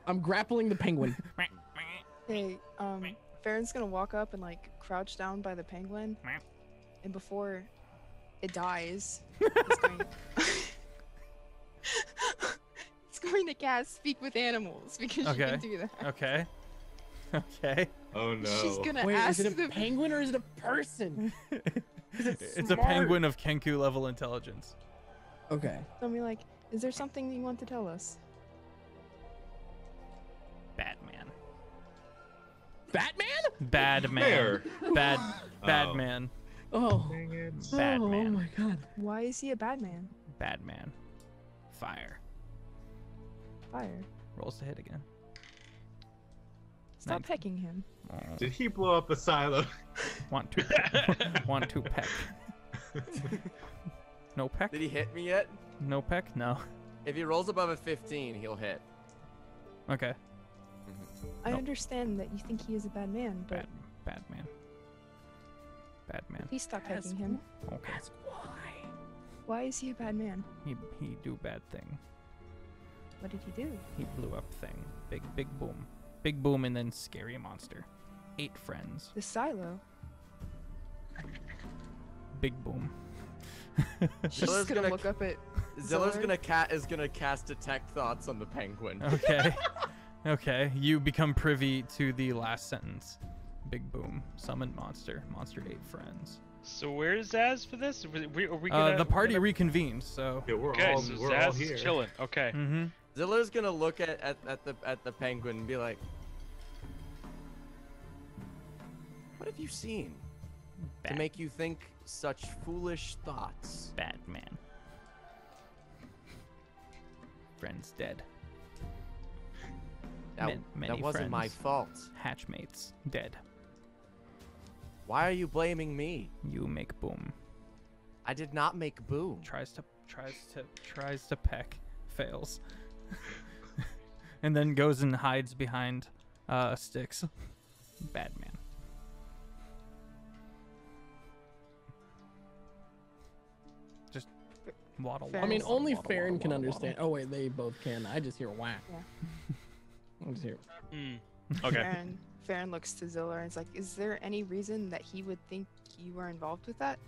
I'm grappling the penguin. Hey, Farron's gonna walk up and like crouch down by the penguin, and before it dies, it's going, it's going to cast Speak with Animals because she Okay. can do that. Okay. Okay. Oh no. She's gonna Wait, ask is it a the penguin or is it a person? It's a smart. penguin of Kenku level intelligence. Okay. They'll be like, "Is there something that you want to tell us?" Batman. Batman? Bad man. Fair. Bad Oh. man. Oh. Dang it. Bad Oh man. my God. Why is he a bad man? Bad man. Fire. Fire. Rolls to hit again. Stop 19. pecking him. Oh, Did he blow up the silo? want to want to peck. No peck? Did he hit me yet? No peck? No. If he rolls above a 15, he'll hit. Okay. I Nope. understand that you think he is a bad man, but Please stop pegging him. Okay. That's why. Why is he a bad man? He do bad thing. What did he do? He blew up thing. Big boom. Big boom and then scary monster. 8 friends. The silo. Big boom. She's Zilla's gonna gonna look up at Zilla's Zilla. gonna cast detect thoughts on the penguin. Okay. Okay. You become privy to the last sentence. Big boom. Summoned monster. Monster 8 friends. So where's Zaz for this? Are we gonna, The party reconvenes, so. Yeah, we're Okay, all so we're all Zaz here. is chilling. Okay. Mm-hmm. Zilla's gonna look at the penguin and be like, "What have you seen to make you think such foolish thoughts?" Bad man. Friends dead. That Many wasn't my friends. fault. Hatchmates dead. Why are you blaming me? You make boom. I did not make boom. Tries to peck. Fails. And then goes and hides behind sticks. Bad man. Just waddle. Fair. I mean, waddle, only waddle, Farron waddle, can waddle, understand. Oh wait, they both can. I just hear whack. Yeah. I just hear. Okay. Farron looks to Zilla and is like, "Is there any reason that he would think you were involved with that?"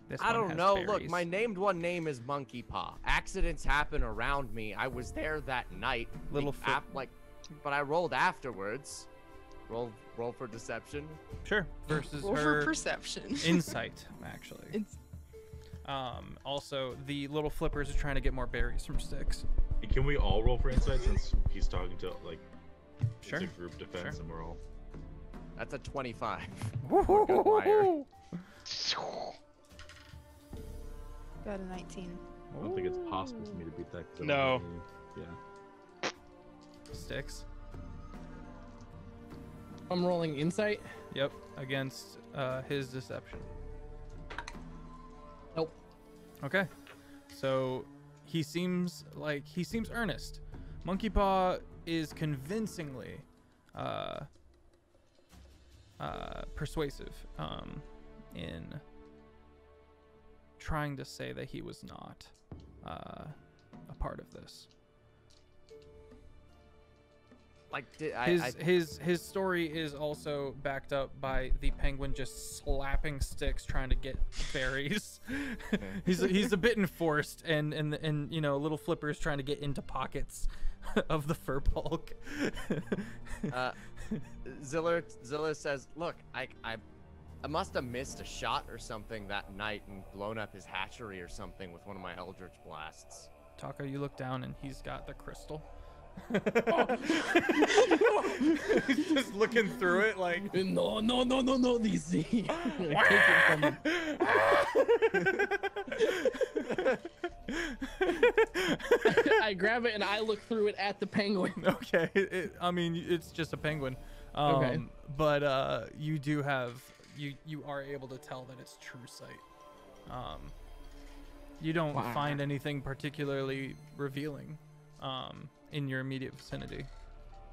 This I one don't has know. berries. Look, my named one name is Monkey Paw. Accidents happen around me. I was there that night. Little but I rolled afterwards. Roll for deception. Sure. Versus Roll for her perception. insight, actually. It's Also, the little flippers are trying to get more berries from sticks. Can we all roll for insight since he's talking to like Sure. it's a group defense and we're all That's a 25. Woo-hoo-hoo-hoo-hoo. got a 19. I don't think it's possible for me to beat that. 'cause I don't No. have any- Yeah. Sticks. I'm rolling insight. Yep. Against his deception. Nope. Okay. So he seems earnest. Monkey Paw is convincingly persuasive in trying to say that he was not a part of this. Like His story is also backed up by the penguin just slapping sticks trying to get berries. he's a bit enforced and you know, little flippers trying to get into pockets of the fur bulk. Zilla says, "Look, I must have missed a shot or something that night and blown up his hatchery or something with one of my Eldritch blasts." Taco, you look down and he's got the crystal. He's just looking through it like No, these. I grab it and I look through it at the penguin. Okay, I mean, it's just a penguin. Okay. But you do have you are able to tell that it's true sight. You don't find anything particularly revealing in your immediate vicinity,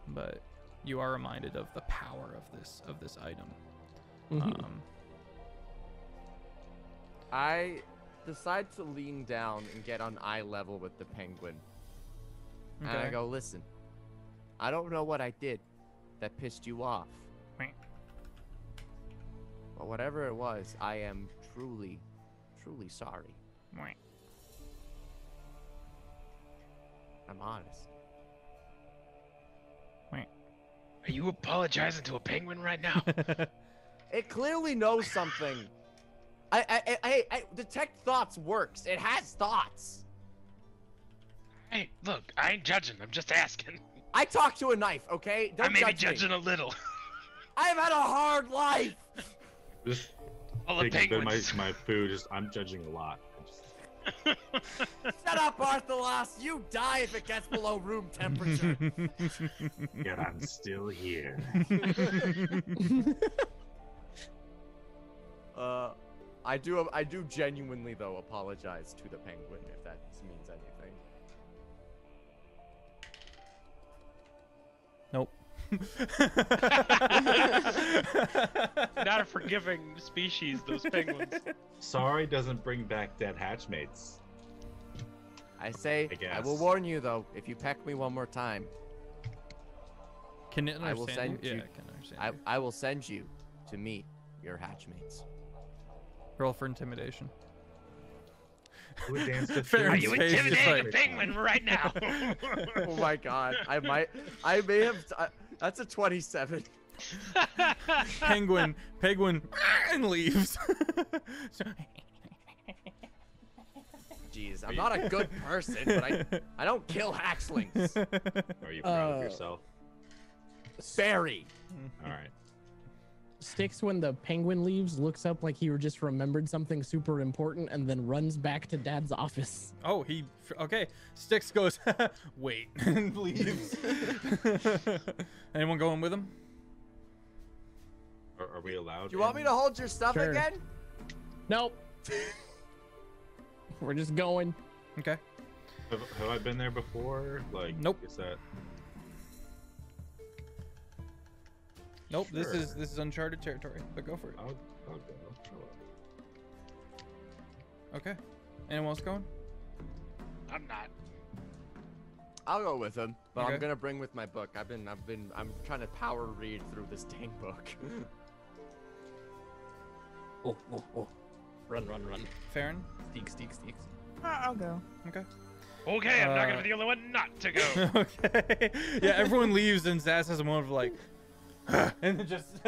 but you are reminded of the power of this item. Mhm. I decide to lean down and get on eye level with the penguin. And I Okay. go, "Listen, I don't know what I did that pissed you off. Right. But whatever it was, I am truly, truly sorry. Right. I'm honest." Are you apologizing to a penguin right now? It clearly knows something. I detect thoughts works. It has thoughts. Hey, look, I ain't judging. I'm just asking. I talk to a knife, okay? Don't I may be judge me. judging a little. I've had a hard life. Just All the taking penguins. my food. Just I'm judging a lot. Shut up, Arthalas. You die if it gets below room temperature. Yet I'm still here. I do genuinely though apologize to the penguin if that means anything. Nope. Not a forgiving species, those penguins. Sorry doesn't bring back dead hatchmates. I say, I will guess. warn you though, if you peck me one more time, Can it I will understand send you? you. Yeah, I can understand you. I will send you to meet your hatchmates. Roll for intimidation. Who would dance to Fair Are Aaron's you face is intimidating like- a penguin right now? Oh my god, I may have. That's a 27. Penguin and leaves. Jeez, I'm not a good person, but I don't kill hatchlings. Are you proud of yourself? Barry. All right. Sticks, when the penguin leaves, looks up like he just remembered something super important and then runs back to Dad's office. Oh, okay. Sticks goes, wait, and leaves. Anyone going with him? Are we allowed? Do you want me to hold your stuff Sure. again? Nope. We're just going. Okay. Have I been there before? Like, Nope. Is that? Nope. Sure. This is uncharted territory. But go for it. I'll go. Okay. Anyone else going? I'm not. I'll go with him, but Okay. I'm gonna bring with my book. I'm trying to power read through this dang book. Oh. Run. Farron? Steaks. I'll go. Okay. Okay, I'm not gonna be the only one not to go. Okay. Yeah, everyone leaves and Zaz has a moment of like, and then just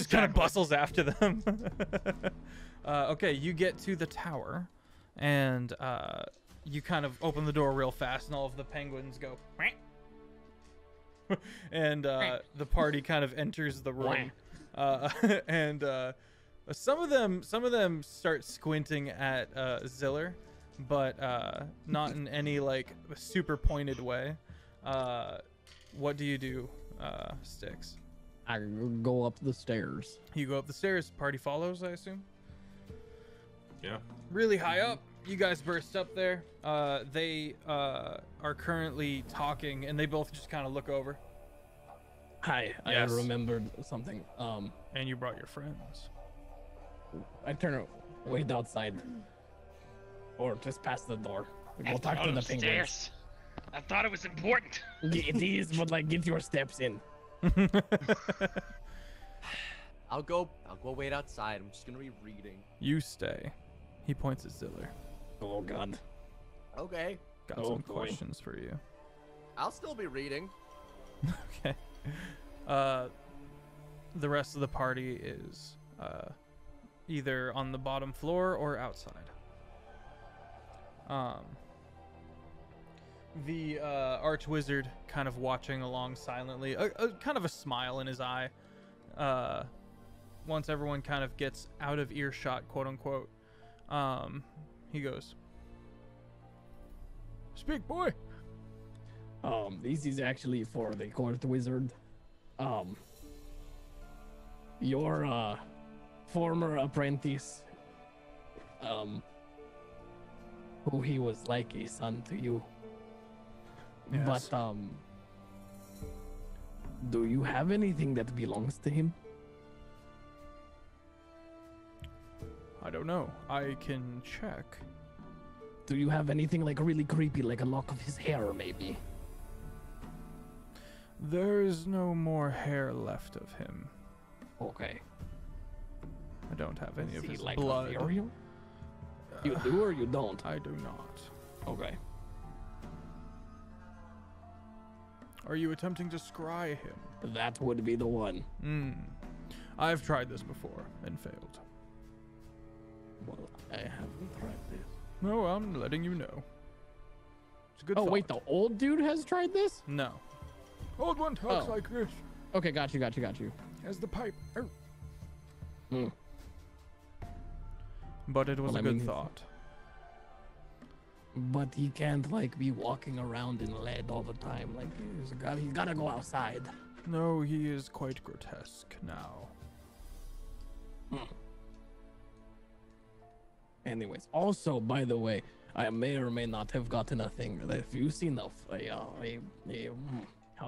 kind of bustles after them. Okay, you get to the tower, and you kind of open the door real fast, and all of the penguins go, and the party kind of enters the room, and some of them start squinting at Ziller, but not in any like super pointed way. What do you do, Sticks? I go up the stairs. You go up the stairs. Party follows, I assume. Yeah. Really high up, you guys burst up there. They are currently talking, and they both just kind of look over. Hi, Yes. I remembered something. And you brought your friends. I turn wait outside, or just past the door. Go After talk all to the those penguins. stairs, I thought it was important. It is, but like, get your steps in. I'll go wait outside. I'm just gonna be reading. You stay. He points at Ziller. Oh God. Okay. Got Oh, some boy. questions for you. I'll still be reading. Okay. The rest of the party is either on the bottom floor or outside. The archwizard kind of watching along silently, kind of a smile in his eye. Once everyone kind of gets out of earshot, quote unquote, he goes, "Speak, boy." This is actually for the court wizard. Your former apprentice, who he was like a son to you. Yes. But do you have anything that belongs to him? I don't know. I can check. Do you have anything like really creepy, like a lock of his hair, maybe? There is no more hair left of him. Okay. I don't have any Is of he his like blood. a varial? You do or you don't? I do not. Okay. Are you attempting to scry him? That would be the one. I've tried this before and failed. Well, I haven't tried this. No, I'm letting you know. It's a good Oh, thought. wait, the old dude has tried this? No. Old one talks Oh. like this. Okay, got you. Has the pipe. Oh. Hmm. But it was Well, a I good mean, thought. But he can't like be walking around in lead all the time. Like he's gotta go outside. No, he is quite grotesque now. Anyways, also by the way, I may or may not have gotten a thing. If you've seen how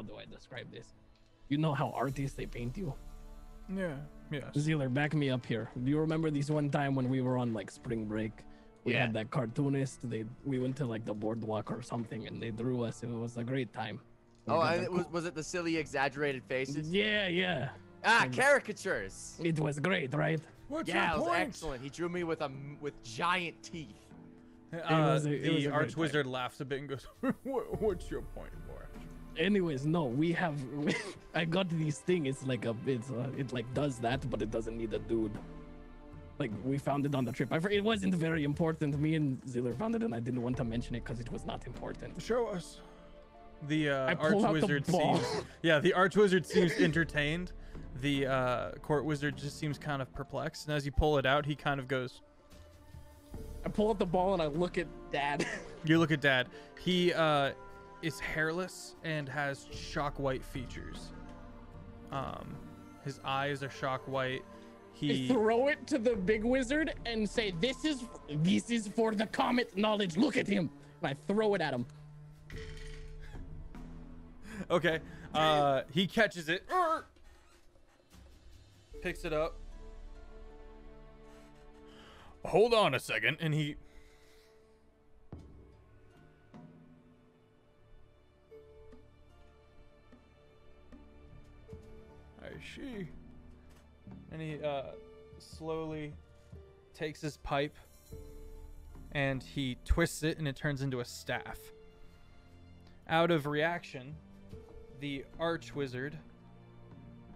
do I describe this? You know how artists they paint you. Yeah. Yes. Zealer, back me up here. Do you remember this one time when we were on like spring break? We Yeah. had that cartoonist. We went to like the boardwalk or something, and they drew us. It was a great time. We Oh, got and the it was it the silly exaggerated faces? Yeah. Ah, and- caricatures. It was great, right? What's Yeah, your it was point? excellent. He drew me with giant teeth. was a- it was a The great Archwizard laughs a bit and goes, "What's your point, boy?" Anyways, no, we have. I got this thing. It's like it like does that, but it doesn't need a dude. Like we found it on the trip. It wasn't very important. Me and Zealer found it, and I didn't want to mention it because it was not important. Show us. The I pull out the Archwizard ball. seems. Yeah, the Archwizard seems entertained. The Court Wizard just seems kind of perplexed, and as you pull it out, he kind of goes. I pull out the ball and I look at Dad. You look at Dad. He is hairless and has shock white features. His eyes are shock white. I throw it to the big wizard and say, "This is for the comet knowledge. Look at him." And I throw it at him. Okay. He catches it. Picks it up. Hold on a second, and he. I see. And he slowly takes his pipe and he twists it, and it turns into a staff. Out of reaction, the Archwizard.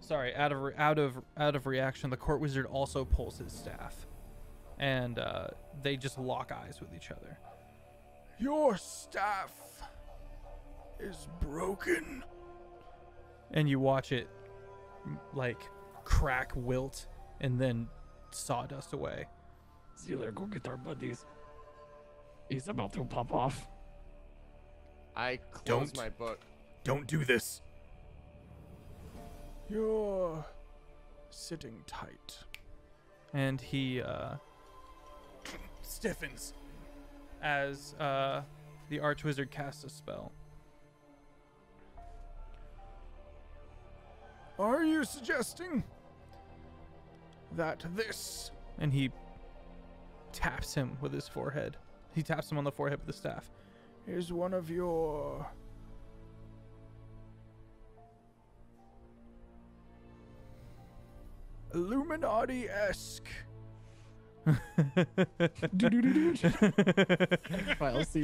Sorry, out of reaction, the Court Wizard also pulls his staff, and they just lock eyes with each other. Your staff is broken. And you watch it like crack, wilt, and then sawdust away. Zealer, go get our buddies. He's about to pop off. I close my book. Don't do this. You're sitting tight. And he stiffens as the Archwizard casts a spell. Are you suggesting that this... And he taps him with his forehead. He taps him on the forehead with the staff. Is one of your... Illuminati-esque.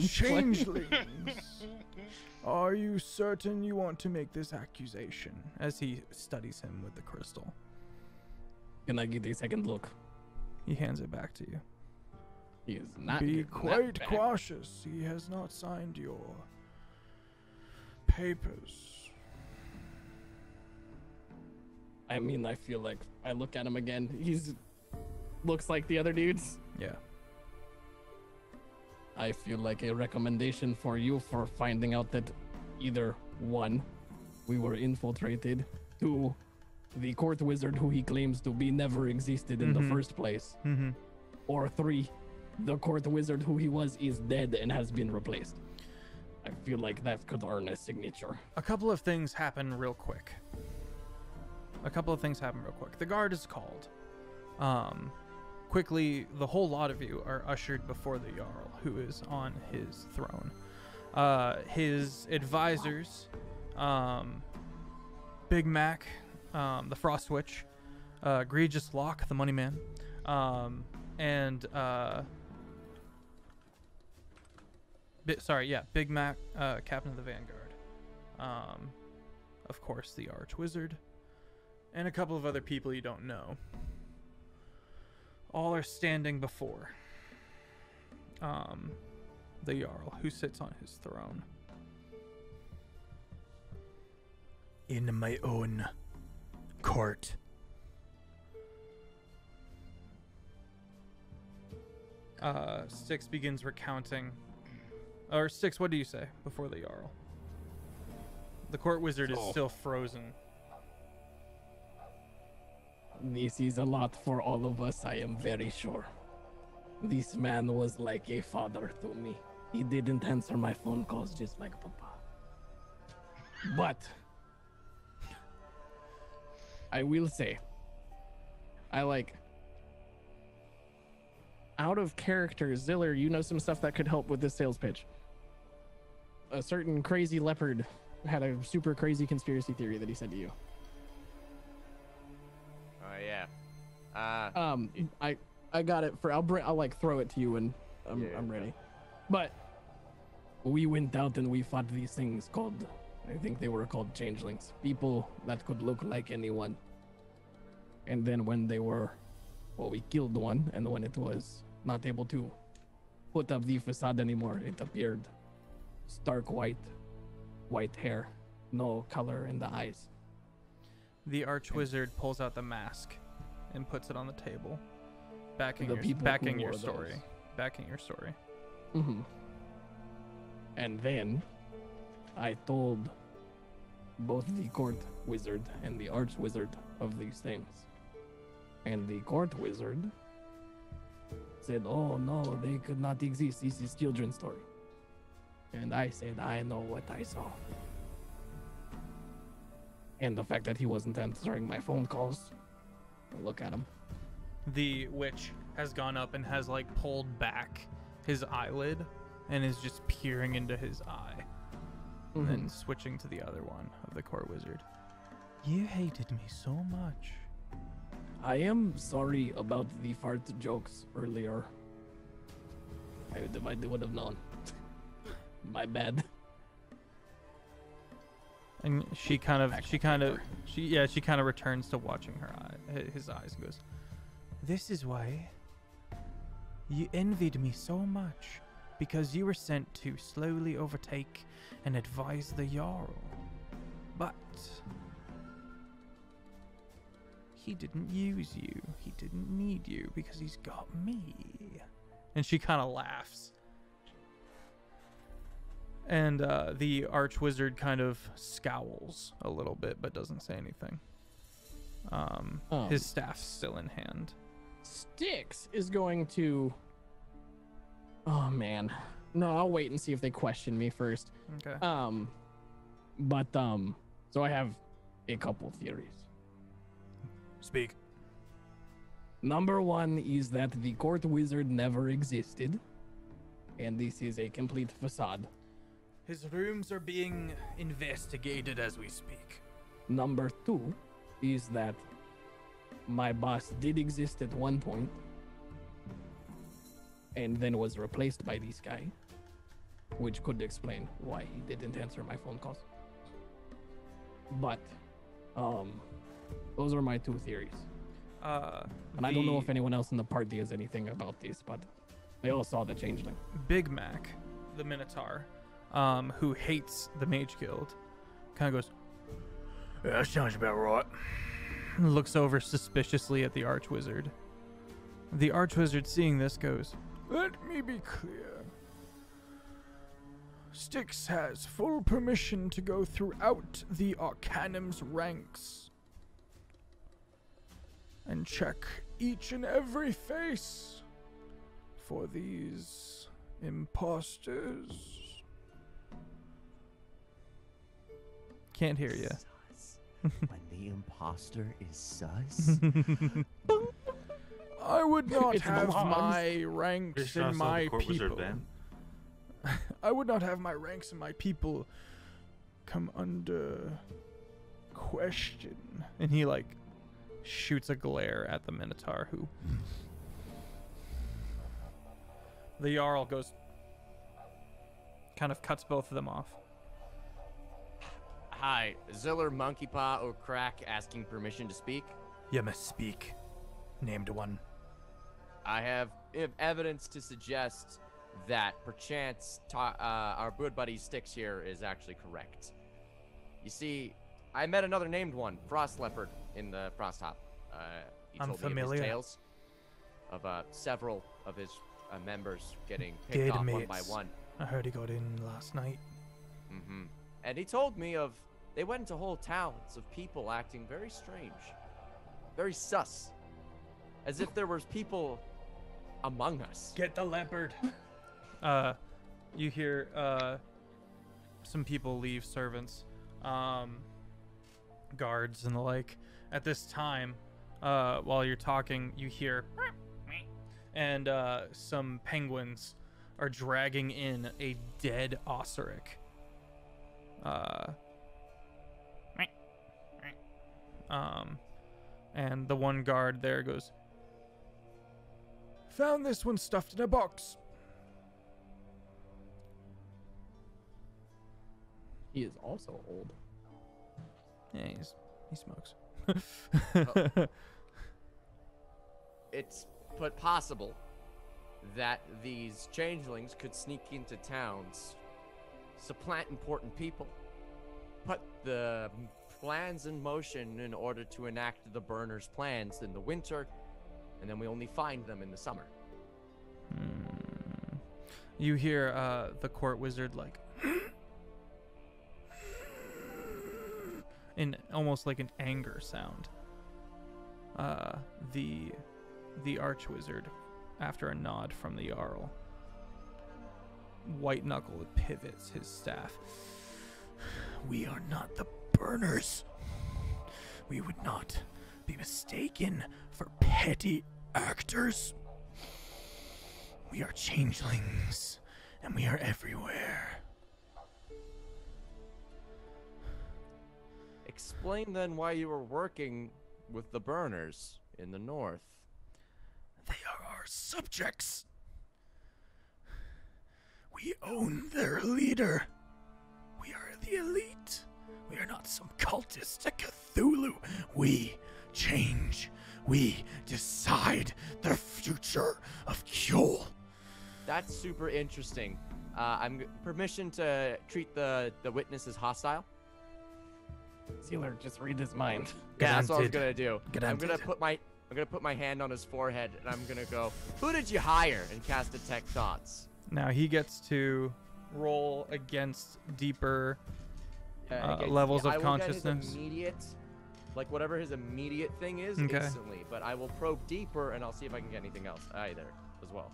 Changelings. Are you certain you want to make this accusation? As he studies him with the crystal. Can I get a second look? He hands it back to you. He is not. Be getting that quite back. cautious. He has not signed your papers. I mean, I feel like I look at him again. He's looks like the other dudes. Yeah. I feel like a recommendation for you for finding out that either one, we were infiltrated, two, the court wizard who he claims to be never existed in the first place, or three, the court wizard who he was is dead and has been replaced. I feel like that could earn a signature. A couple of things happen real quick. The guard is called. Quickly, the whole lot of you are ushered before the Jarl, who is on his throne. His advisors, Big Mac, the Frost Witch, Egregious Locke, the Money Man, and Big Mac, Captain of the Vanguard. Of course, the Archwizard, and a couple of other people you don't know. All are standing before the Jarl, who sits on his throne. In my own court. Styx begins recounting. Or Styx, what do you say before the Jarl? The court wizard is still frozen. This is a lot for all of us, I am very sure. This man was like a father to me. He didn't answer my phone calls just like Papa. But I will say, I like out of character, Ziller, you know some stuff that could help with this sales pitch. A certain crazy leopard had a super crazy conspiracy theory that he said to you. Oh yeah. I got it for. I'll like throw it to you when I'm ready. But we went out and we fought these things called, I think they were called changelings, people that could look like anyone. And then when they were, well, we killed one, and when it was not able to put up the facade anymore, it appeared stark white hair, no color in the eyes. The archwizard pulls out the mask and puts it on the table, backing your story. Mm-hmm. And then I told both the court wizard and the arch wizard of these things. And the court wizard said, oh no, they could not exist. This is children's story. And I said, I know what I saw. And the fact that he wasn't answering my phone calls, look at him. The witch has gone up and has like pulled back his eyelid and is just peering into his eye. And then switching to the other one of the court wizard. You hated me so much. I am sorry about the fart jokes earlier. I would have known. My bad. And she kind of returns to watching his eyes and goes, this is why you envied me so much, because you were sent to slowly overtake and advise the Jarl. But he didn't use you. He didn't need you because he's got me. And she kind of laughs. And the archwizard kind of scowls a little bit, but doesn't say anything. His staff's still in hand. Styx is going to... Oh, man. No, I'll wait and see if they question me first. Okay. So I have a couple theories. Speak. Number one is that the court wizard never existed, and this is a complete facade. His rooms are being investigated as we speak. Number two is that my boss did exist at one point, and then was replaced by this guy, which could explain why he didn't answer my phone calls. But, those are my two theories. And I don't know if anyone else in the party has anything about this, but they all saw the changeling. Big Mac, the Minotaur, who hates the Mage Guild, kind of goes, yeah, that sounds about right. Looks over suspiciously at the Archwizard. The Archwizard, seeing this, goes, let me be clear. Styx has full permission to go throughout the Arcanum's ranks and check each and every face for these imposters. Can't hear you. When the imposter is sus? I would not It's have belongs. my ranks and my people. I would not have my ranks and my people come under question. And he like shoots a glare at the Minotaur, who the Jarl goes, kind of cuts both of them off. Hi, Ziller Monkeypaw or Crack asking permission to speak. You must speak. Named one. I have evidence to suggest that perchance our good buddy Styx here is actually correct. You see, I met another named one, Frost Leopard, in the Frost Hop. He I'm told me of familiar. his tales of several of his members getting picked off one by one. I heard he got in last night. Mm-hmm. And he told me of they went into whole towns of people acting very strange, very sus, as if there was people among us. Get the leopard. You hear some people leave, servants. guards and the like. At this time, while you're talking, you hear, and some penguins are dragging in a dead Osiric. And the one guard there goes, "Found this one stuffed in a box." He is also old. Yeah, he smokes. It's but possible that these changelings could sneak into towns, supplant important people, put the plans in motion in order to enact the burners' plans in the winter, and then we only find them in the summer. You hear the court wizard like in almost like an anger sound. The archwizard, after a nod from the Jarl, white knuckle pivots his staff. We are not the burners. We would not be mistaken for petty actors. We are changelings, and we are everywhere. Explain then why you were working with the burners in the north. They are our subjects. We own their leader. We are the elite. We are not some cultist at Cthulhu. We change. We decide the future of Kjol. That's super interesting. Permission to treat the witness as hostile. Sealer, just read his mind. That's what I was gonna do. I'm Granted. gonna put my hand on his forehead and I'm gonna go, "Who did you hire?" and cast Detect Thoughts. Now he gets to roll against deeper Against- levels I of will get consciousness. his immediate, like whatever his immediate thing is, Okay. instantly. But I will probe deeper and I'll see if I can get anything else either as well.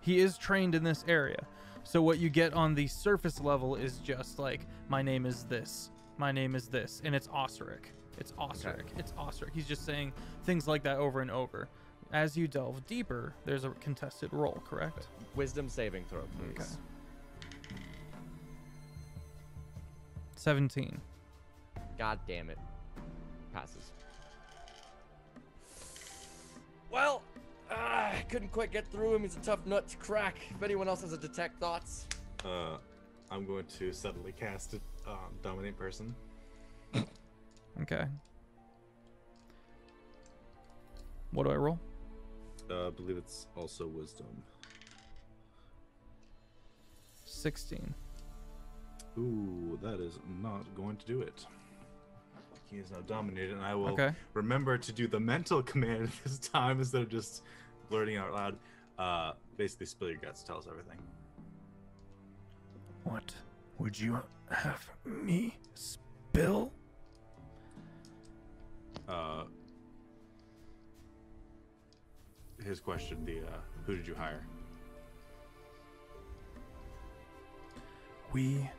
He is trained in this area. So what you get on the surface level is just like, my name is this. My name is this. And it's Osiric. It's Osiric. Okay. It's Osiric. He's just saying things like that over and over. As you delve deeper, there's a contested roll, correct? Wisdom saving throw, please. Okay. 17. God damn it. Passes. Well, I couldn't quite get through him. He's a tough nut to crack. If anyone else has a Detect Thoughts. I'm going to subtly cast it, Dominate Person. Okay. What do I roll? I believe it's also Wisdom. 16. Ooh, that is not going to do it. He is now dominated, and I will Okay. remember to do the mental command this time instead of just blurting out loud. Basically, spill your guts, tell us everything. What would you have me spill? His question, who did you hire? We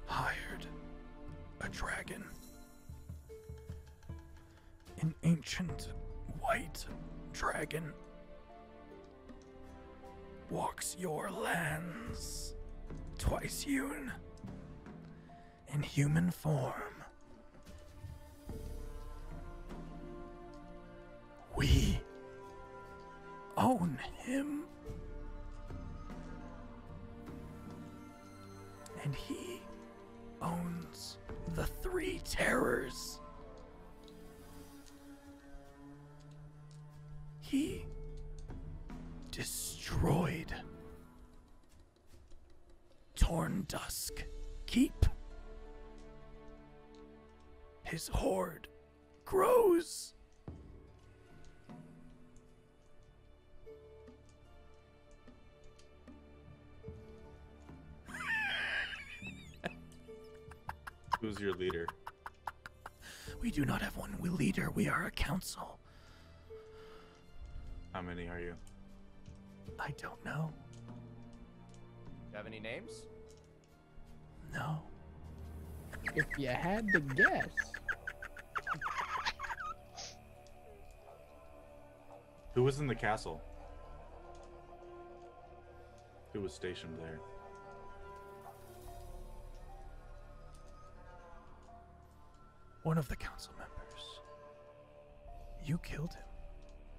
hired a dragon. An ancient white dragon. Walks your lands. Twice hewn. In human form. We own him. And he owns the three terrors. He destroyed Torn Dusk Keep. His horde grows. Who's your leader? We do not have one leader. We are a council. How many are you? I don't know. Do you have any names? No. If you had to guess. Who was in the castle? Who was stationed there? One of the council members. You killed him.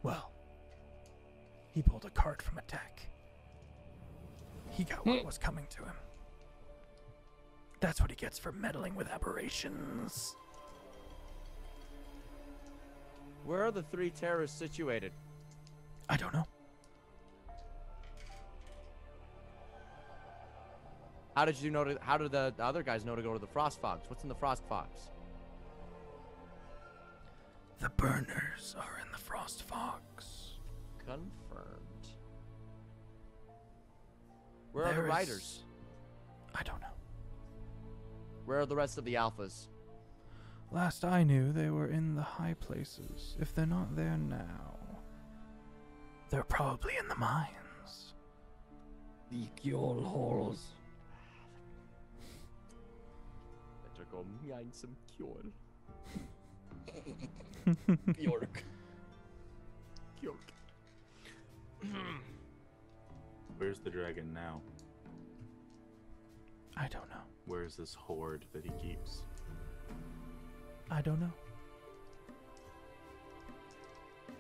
Well, he pulled a card from a deck. He got what was coming to him. That's what he gets for meddling with aberrations. Where are the 3 terrorists situated? I don't know. How did you know to, how did the other guys know to go to the Frost Fogs? What's in the Frost Fogs? The burners are in the Frost Fogs. Confirmed. Where are the riders? I don't know. Where are the rest of the alphas? Last I knew, they were in the high places. If they're not there now, They're probably in the mines. The Kjol holes. Better go mine some Kjol. Bjork. Where's the dragon now? I don't know. Where's this hoard that he keeps? I don't know.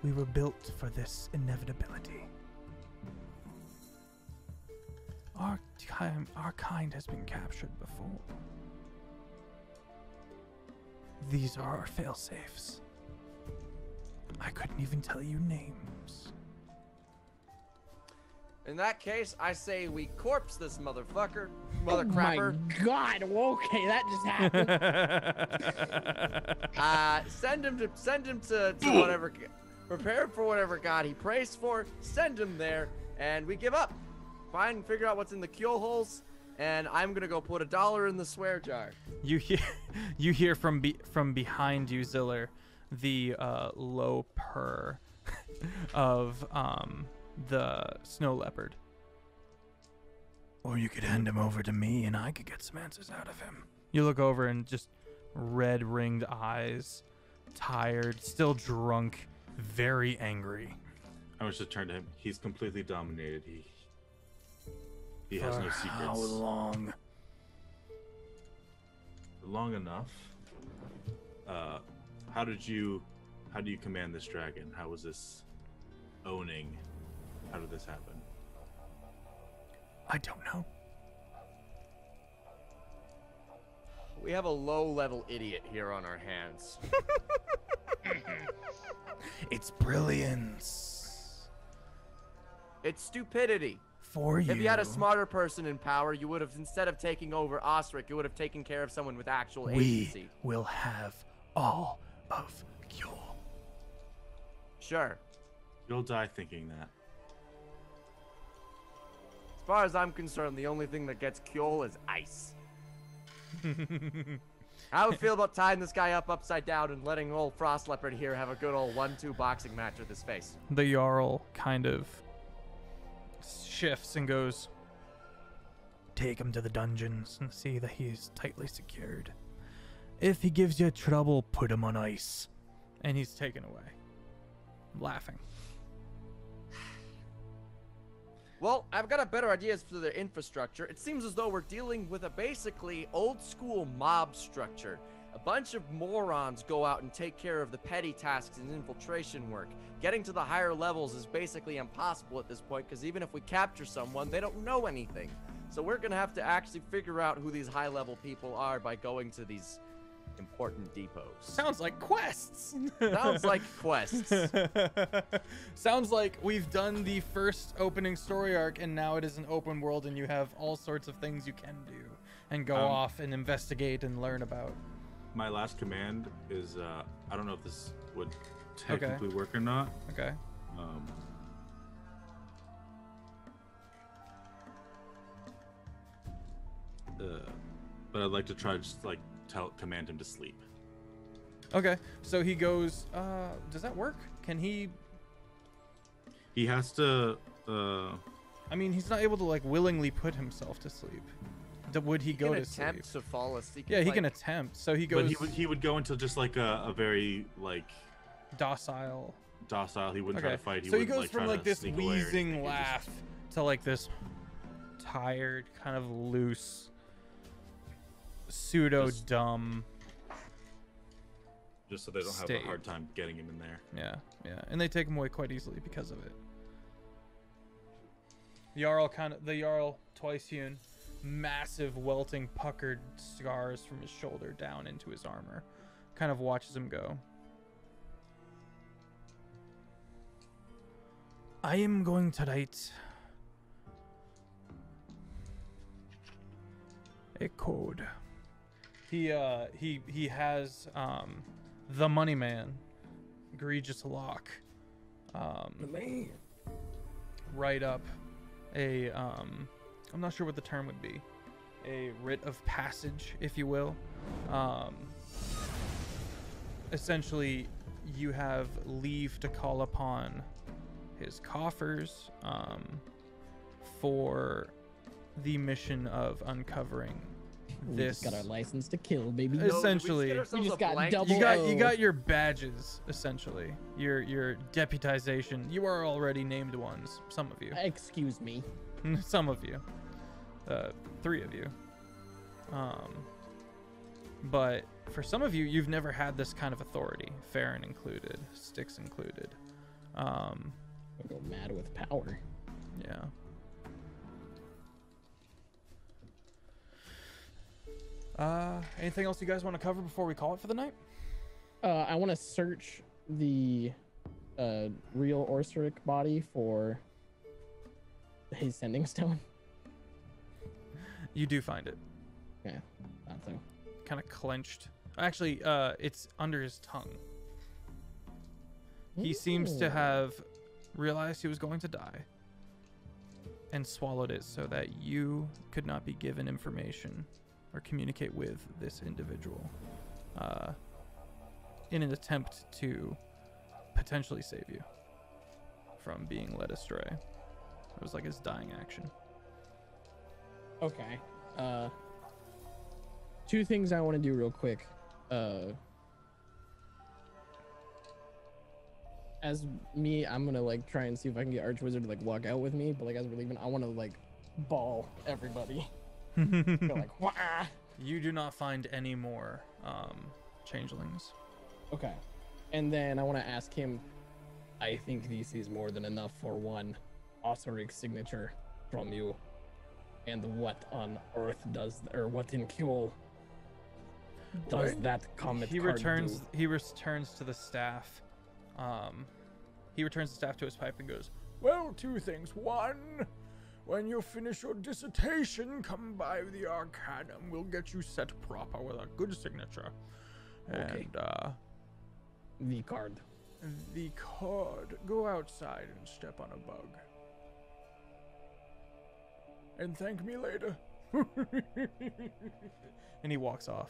We were built for this inevitability. Our kind has been captured before. These are our failsafes. I couldn't even tell you names. In that case, I say we corpse this motherfucker. Mother Oh crapper. my god, okay, that just happened. Send him to whatever, prepare for whatever god he prays for. Send him there, and we give up. Figure out what's in the Kjol holes, and I'm gonna go put $1 in the swear jar. You hear from behind you, Ziller, the low purr of the snow leopard. Or you could hand him over to me and I could get some answers out of him. You look over and just red ringed eyes, tired, still drunk, very angry. I was just turned to him. He's completely dominated. He has no secrets. How long? Long enough. How do you command this dragon? How was this owning? How did this happen? I don't know. We have a low-level idiot here on our hands. It's brilliance. It's stupidity. For you. If you had a smarter person in power, you would have, instead of taking over Osric, you would have taken care of someone with actual agency. We will have all of Kjol. Sure. You'll die thinking that. As far as I'm concerned, the only thing that gets Kjol is ice. How would feel about tying this guy up upside down and letting old Frost Leopard here have a good old 1-2 boxing match with his face? The Jarl kind of shifts and goes, Take him to the dungeons and see that he is tightly secured. If he gives you trouble, put him on ice. and he's taken away, laughing. Well, I've got a better idea for the infrastructure. It seems as though we're dealing with a basically old-school mob structure. A bunch of morons go out and take care of the petty tasks and infiltration work. Getting to the higher levels is basically impossible at this point, because even if we capture someone, they don't know anything. So we're gonna have to actually figure out who these high-level people are by going to these important depots. Sounds like quests. Sounds like quests. Sounds like we've done the first opening story arc and now it is an open world and you have all sorts of things you can do and go off and investigate and learn about. My last command is, I don't know if this would technically work or not. Okay. But I'd like to try to just like command him to sleep. Okay, so he goes, does that work? Can he... He has to, I mean, he's not able to like willingly put himself to sleep. would he go to attempt sleep? to fall asleep. Yeah, he like, can attempt. So he goes But he would go into just like a very like docile. He wouldn't try to fight. So he wouldn't, goes like, from try like to this sneak away or anything. wheezing He just- laugh to like this tired, kind of loose, pseudo dumb. Just so they don't have state. a hard time getting him in there. Yeah, and they take him away quite easily because of it. The Jarl twice hewn, massive welting puckered scars from his shoulder down into his armor, kind of watches him go. I am going to write a code. He has the money man, egregious lock, write up a I'm not sure what the term would be, a writ of passage, if you will. Essentially, you have leave to call upon his coffers for the mission of uncovering We this. just got our license to kill, baby. Essentially, We just got double you O. got your badges. Essentially, your deputization. You are already named ones. Some of you. Excuse me. Some of you. 3 of you. But for some of you, you've never had this kind of authority. Farron included, Styx included. I go mad with power. Yeah. Anything else you guys want to cover before we call it for the night? I want to search the real Orseric body for his sending stone. You do find it. Yeah, thought so. Kind of clenched. Actually, it's under his tongue. He seems to have realized he was going to die and swallowed it so that you could not be given information or communicate with this individual in an attempt to potentially save you from being led astray. It was like his dying action. Okay. 2 things I want to do real quick. As me, I'm gonna like try and see if I can get Archwizard to like walk out with me, but like as we're leaving, I want to like ball everybody. Go like, wah! You do not find any more changelings. Okay. And then I want to ask him, I think this is more than enough for one Osiric signature from you. And what on earth does, or what in Kjol does that comet He card returns. do? He returns to the staff. He returns the staff to his pipe and goes, "Well, 2 things. 1, when you finish your dissertation, come by the Arcanum. We'll get you set proper with a good signature. Okay. And The card. the card. Go outside and step on a bug. And thank me later." And he walks off.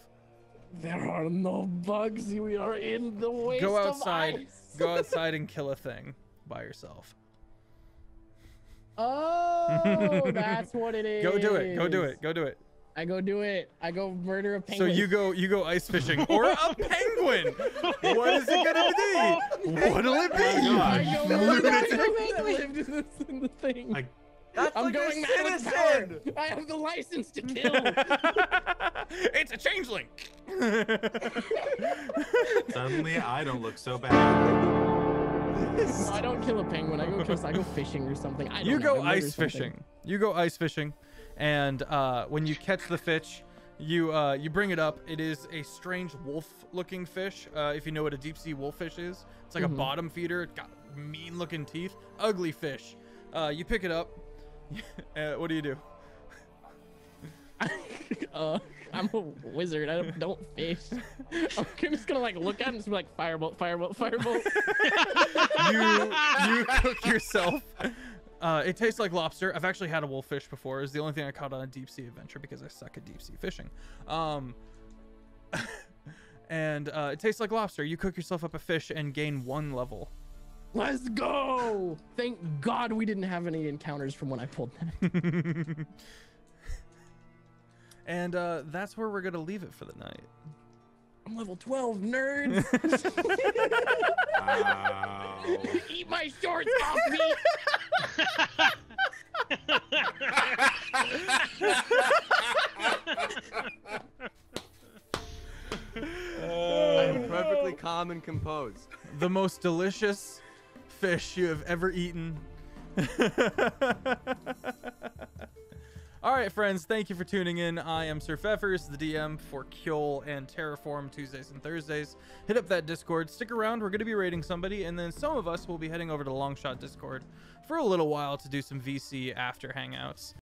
There are no bugs. We are in the waste Go of outside. ice. Go outside and kill a thing by yourself. Oh, that's what it is. Go do it. Go do it. Go do it. I go do it. I go murder a So penguin. you go ice fishing or a penguin. What is it gonna be? What'll it be? I go murder a Lunatic. penguin that lived in the thing. That's I'm like going a mad with power. citizen! I have the license to kill. It's a changeling. Suddenly, I don't look so bad. No, I don't kill a penguin. I go fishing or something. I don't You know. go I murder ice something. fishing. You go ice fishing, and when you catch the fish, you bring it up. It is a strange wolf-looking fish. If you know what a deep-sea wolffish is, it's like a bottom feeder. It's got mean-looking teeth. Ugly fish. You pick it up. What do you do? I'm a wizard. I don't fish. I'm just gonna like look at it and just be like firebolt, firebolt, firebolt. You cook yourself. It tastes like lobster. I've actually had a wolffish before. It's the only thing I caught on a deep sea adventure because I suck at deep sea fishing. And it tastes like lobster. You cook yourself up a fish and gain 1 level. Let's go! Thank God we didn't have any encounters from when I pulled that. And that's where we're going to leave it for the night. I'm level 12, nerd. Wow. Eat my shorts off me. I am perfectly calm and composed. The most delicious fish you have ever eaten. All right, friends, thank you for tuning in. I am Sir Feffers, the DM for Kjol and Terraform Tuesdays and Thursdays. Hit up that Discord. Stick around. We're going to be raiding somebody, and then some of us will be heading over to Longshot Discord for a little while to do some VC after hangouts.